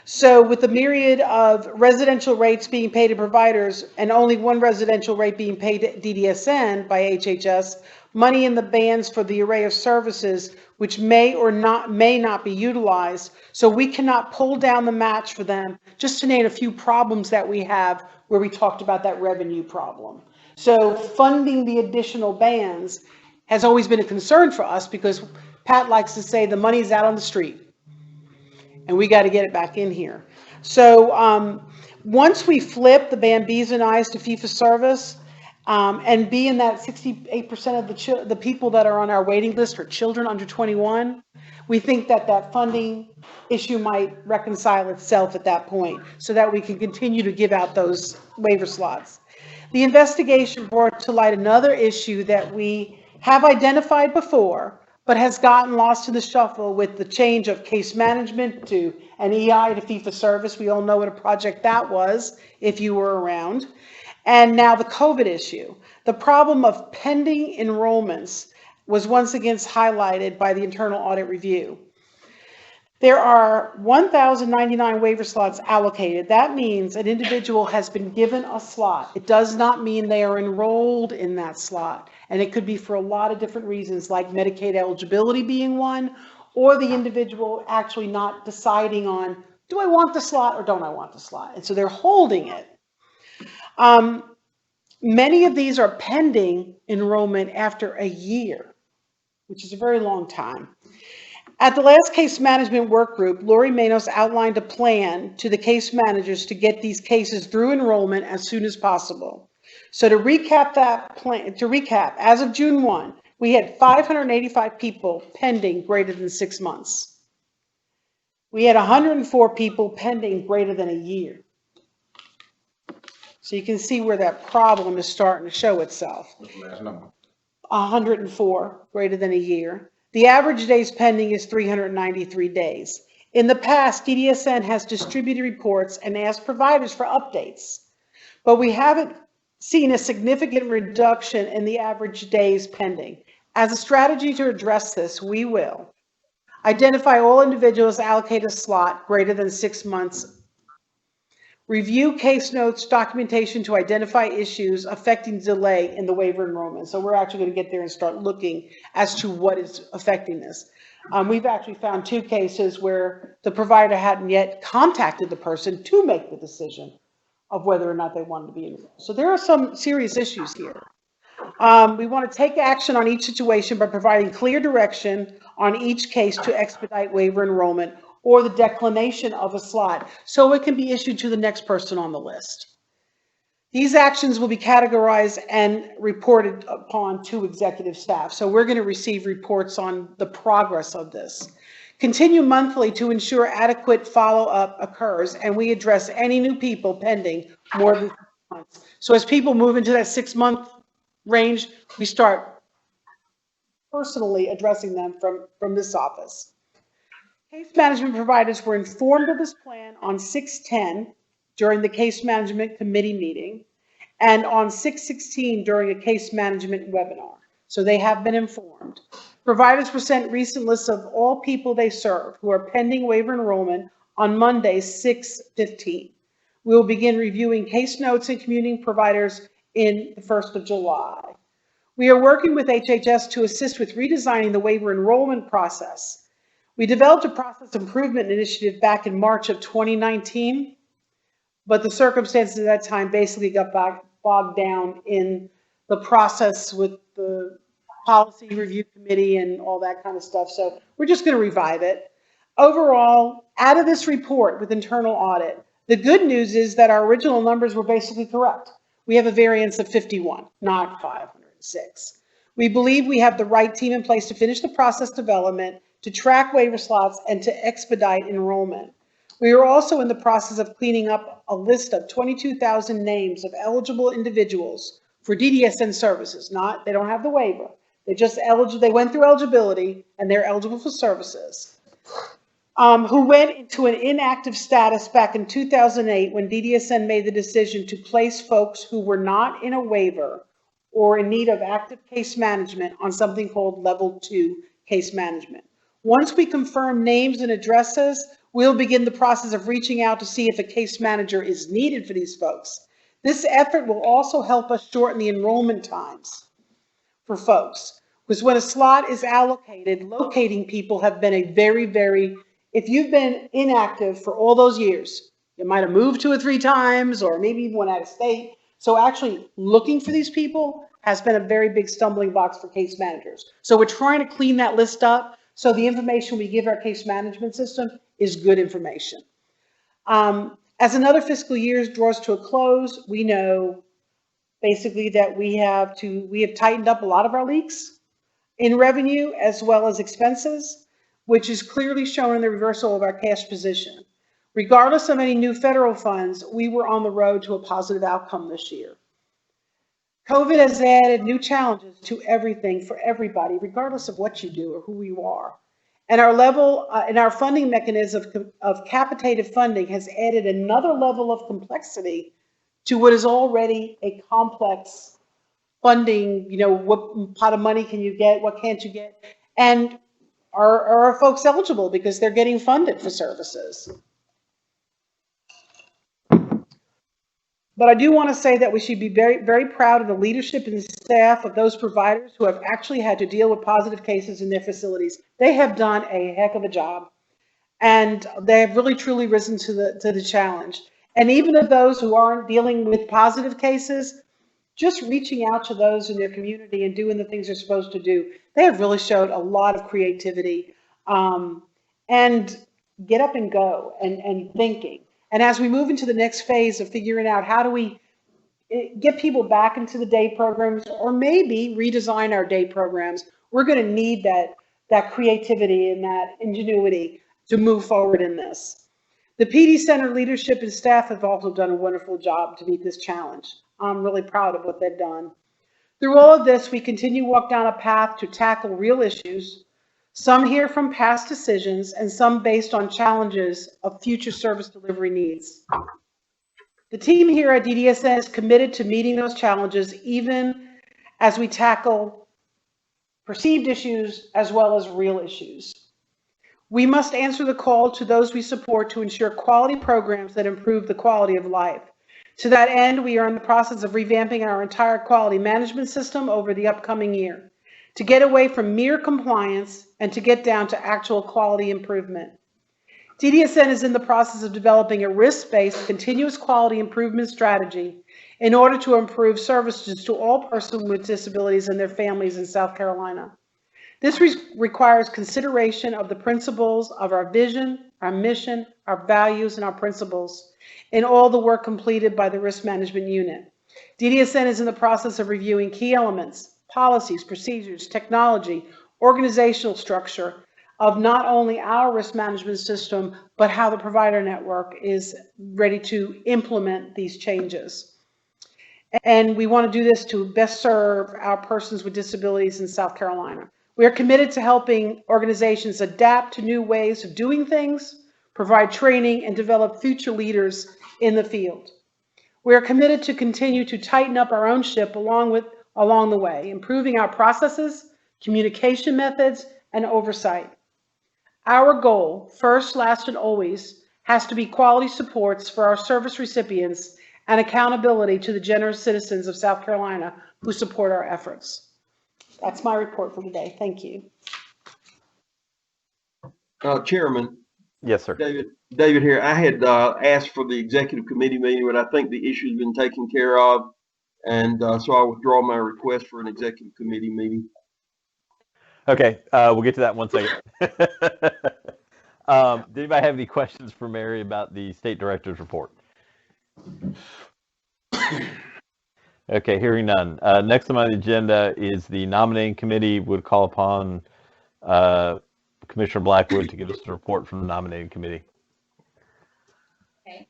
So with the myriad of residential rates being paid to providers and only one residential rate being paid to DDSN by HHS, money in the bands for the array of services which may not be utilized, so we cannot pull down the match for them, just to name a few problems that we have where we talked about that revenue problem. So funding the additional bands has always been a concern for us because Pat likes to say the money's out on the street and we got to get it back in here. So once we flip the band B's and I's to fee-for-service, and being that 68% of the people that are on our waiting list are children under 21, we think that that funding issue might reconcile itself at that point so that we can continue to give out those waiver slots. The investigation brought to light another issue that we have identified before, but has gotten lost in the shuffle with the change of case management to an EI to fee-for-service. We all know what a project that was if you were around. And now the COVID issue. The problem of pending enrollments was once again highlighted by the internal audit review. There are 1,099 waiver slots allocated. That means an individual has been given a slot. It does not mean they are enrolled in that slot. And it could be for a lot of different reasons, like Medicaid eligibility being one, or the individual actually not deciding on, do I want the slot or don't I want the slot? And so they're holding it. Many of these are pending enrollment after a year, which is a very long time. At the last case management work group, Lori Manos outlined a plan to the case managers to get these cases through enrollment as soon as possible. So to recap that plan, as of June 1, we had 585 people pending greater than 6 months. We had 104 people pending greater than a year. So you can see where that problem is starting to show itself. Last number. 104 greater than a year. The average days pending is 393 days. In the past, DDSN has distributed reports and asked providers for updates, but we haven't seen a significant reduction in the average days pending. As a strategy to address this, we will identify all individuals, allocate a slot greater than 6 months, review case notes, documentation to identify issues affecting delay in the waiver enrollment. So we're actually going to get there and start looking as to what is affecting this. We've actually found 2 cases where the provider hadn't yet contacted the person to make the decision of whether or not they wanted to be enrolled. So there are some serious issues here. We want to take action on each situation by providing clear direction on each case to expedite waiver enrollment or the declination of a slot so it can be issued to the next person on the list. These actions will be categorized and reported upon to executive staff. So we're going to receive reports on the progress of this. Continue monthly to ensure adequate follow-up occurs, and we address any new people pending more than 6 months. So as people move into that 6-month range, we start personally addressing them from this office. Case management providers were informed of this plan on 6/10 during the case management committee meeting and on 6/16 during a case management webinar. So they have been informed. Providers were sent recent lists of all people they serve who are pending waiver enrollment on Monday, 6/15. We will begin reviewing case notes and commuting providers in the 1st of July. We are working with HHS to assist with redesigning the waiver enrollment process. We developed a process improvement initiative back in March of 2019, but the circumstances at that time basically got bogged down in the process with the policy review committee and all that kind of stuff. So we're just going to revive it. Overall, out of this report with internal audit, the good news is that our original numbers were basically correct. We have a variance of 51, not 506. We believe we have the right team in place to finish the process development, to track waiver slots, and to expedite enrollment. We are also in the process of cleaning up a list of 22,000 names of eligible individuals for DDSN services. They don't have the waiver. They're just eligible. They went through eligibility and they're eligible for services. Who went into an inactive status back in 2008 when DDSN made the decision to place folks who were not in a waiver or in need of active case management on something called level 2 case management. Once we confirm names and addresses, we'll begin the process of reaching out to see if a case manager is needed for these folks. This effort will also help us shorten the enrollment times for folks. Because when a slot is allocated, locating people have been a very, if you've been inactive for all those years, you might have moved 2 or 3 times or maybe even went out of state. So actually looking for these people has been a very big stumbling block for case managers. So we're trying to clean that list up so the information we give our case management system is good information. As another fiscal year draws to a close, we know basically that we have tightened up a lot of our leaks in revenue as well as expenses, which is clearly shown in the reversal of our cash position. Regardless of any new federal funds, we were on the road to a positive outcome this year. COVID has added new challenges to everything for everybody, regardless of what you do or who you are. And our funding mechanism of capitated funding has added another level of complexity to what is already a complex funding, what pot of money can you get, what can't you get, and are our folks eligible because they're getting funded for services. But I do want to say that we should be very, very proud of the leadership and the staff of those providers who have actually had to deal with positive cases in their facilities. They have done a heck of a job, and they have really, truly risen to the challenge. And even of those who aren't dealing with positive cases, just reaching out to those in their community and doing the things they're supposed to do, they have really showed a lot of creativity and get up and go and thinking. And as we move into the next phase of figuring out how do we get people back into the day programs or maybe redesign our day programs, we're going to need that creativity and that ingenuity to move forward in this. The PD Center leadership and staff have also done a wonderful job to meet this challenge. I'm really proud of what they've done. Through all of this, we continue to walk down a path to tackle real issues, some here from past decisions and some based on challenges of future service delivery needs. The team here at DDSN is committed to meeting those challenges, even as we tackle perceived issues as well as real issues. We must answer the call to those we support to ensure quality programs that improve the quality of life. To that end, we are in the process of revamping our entire quality management system over the upcoming year, to get away from mere compliance and to get down to actual quality improvement. DDSN is in the process of developing a risk-based continuous quality improvement strategy in order to improve services to all persons with disabilities and their families in South Carolina. This requires consideration of the principles of our vision, our mission, our values, and our principles in all the work completed by the Risk Management Unit. DDSN is in the process of reviewing key elements, policies, procedures, technology, organizational structure of not only our risk management system, but how the provider network is ready to implement these changes. And we want to do this to best serve our persons with disabilities in South Carolina. We are committed to helping organizations adapt to new ways of doing things, provide training, and develop future leaders in the field. We are committed to continue to tighten up our own ship along the way, improving our processes, communication methods, and oversight. Our goal, first, last, and always, has to be quality supports for our service recipients and accountability to the generous citizens of South Carolina who support our efforts. That's my report for today. Thank you. Chairman. Yes, sir. David here. I had asked for the executive committee meeting, but I think the issue has been taken care of. And so I withdraw my request for an executive committee meeting. Okay, we'll get to that in 1 second. Did anybody have any questions for Mary about the state director's report? Okay, hearing none. Next on the agenda is the nominating committee. Would call upon Commissioner Blackwood to give us a report from the nominating committee. Okay.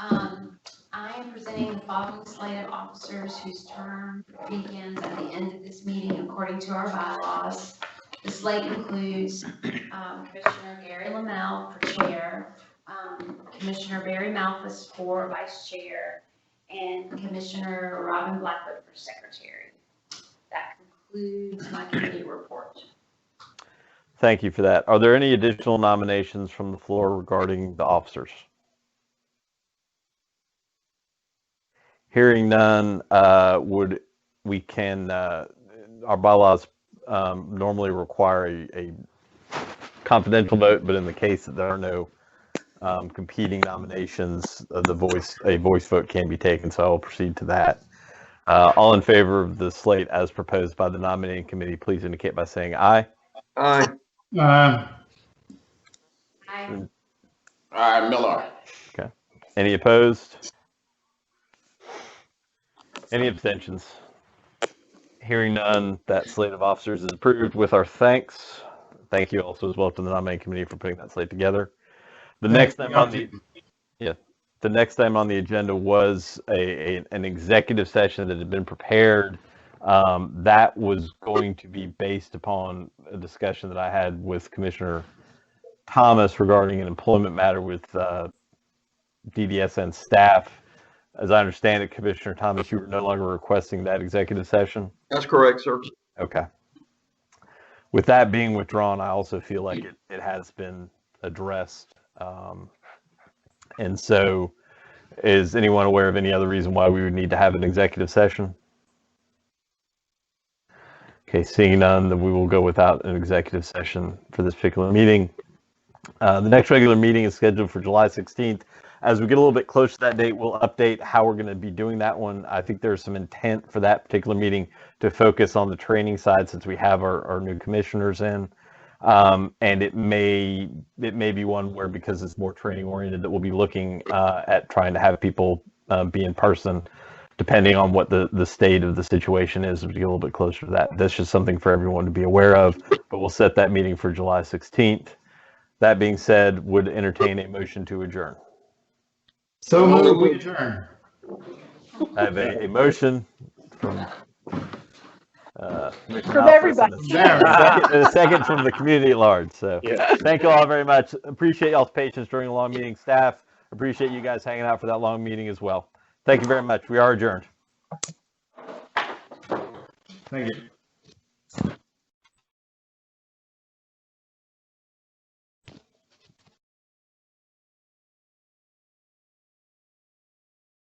I am presenting the following slate of officers whose term begins at the end of this meeting according to our bylaws. The slate includes Commissioner Gary Lamel for chair, Commissioner Barry Malthus for vice chair, and Commissioner Robin Blackwood for secretary. That concludes my committee report. Thank you for that. Are there any additional nominations from the floor regarding the officers? Hearing none, our bylaws normally require a confidential vote, but in the case that there are no competing nominations, a voice vote can be taken, so I will proceed to that. All in favor of the slate as proposed by the nominating committee, please indicate by saying aye. Aye. Aye, Miller. Okay. Any opposed? Any abstentions? Hearing none, that slate of officers is approved with our thanks. Thank you also as well to the nominating committee for putting that slate together. The next item on the agenda was an executive session that had been prepared. That was going to be based upon a discussion that I had with Commissioner Thomas regarding an employment matter with DDSN staff. As I understand it, Commissioner Thomas, you were no longer requesting that executive session? That's correct, sir. Okay. With that being withdrawn, I also feel like it has been addressed. And so is anyone aware of any other reason why we would need to have an executive session? Okay, seeing none, then we will go without an executive session for this particular meeting. The next regular meeting is scheduled for July 16th. As we get a little bit closer to that date, we'll update how we're going to be doing that one. I think there's some intent for that particular meeting to focus on the training side since we have our new commissioners in. And it may be one where, because it's more training oriented, that we'll be looking at trying to have people be in person, depending on what the state of the situation is, as we get a little bit closer to that. That's just something for everyone to be aware of, but we'll set that meeting for July 16th. That being said, would entertain a motion to adjourn. So moved, we adjourn. I have a motion from everybody. A second from the community at large. So thank you all very much. Appreciate y'all's patience during a long meeting. Staff, appreciate you guys hanging out for that long meeting as well. Thank you very much. We are adjourned. Thank you.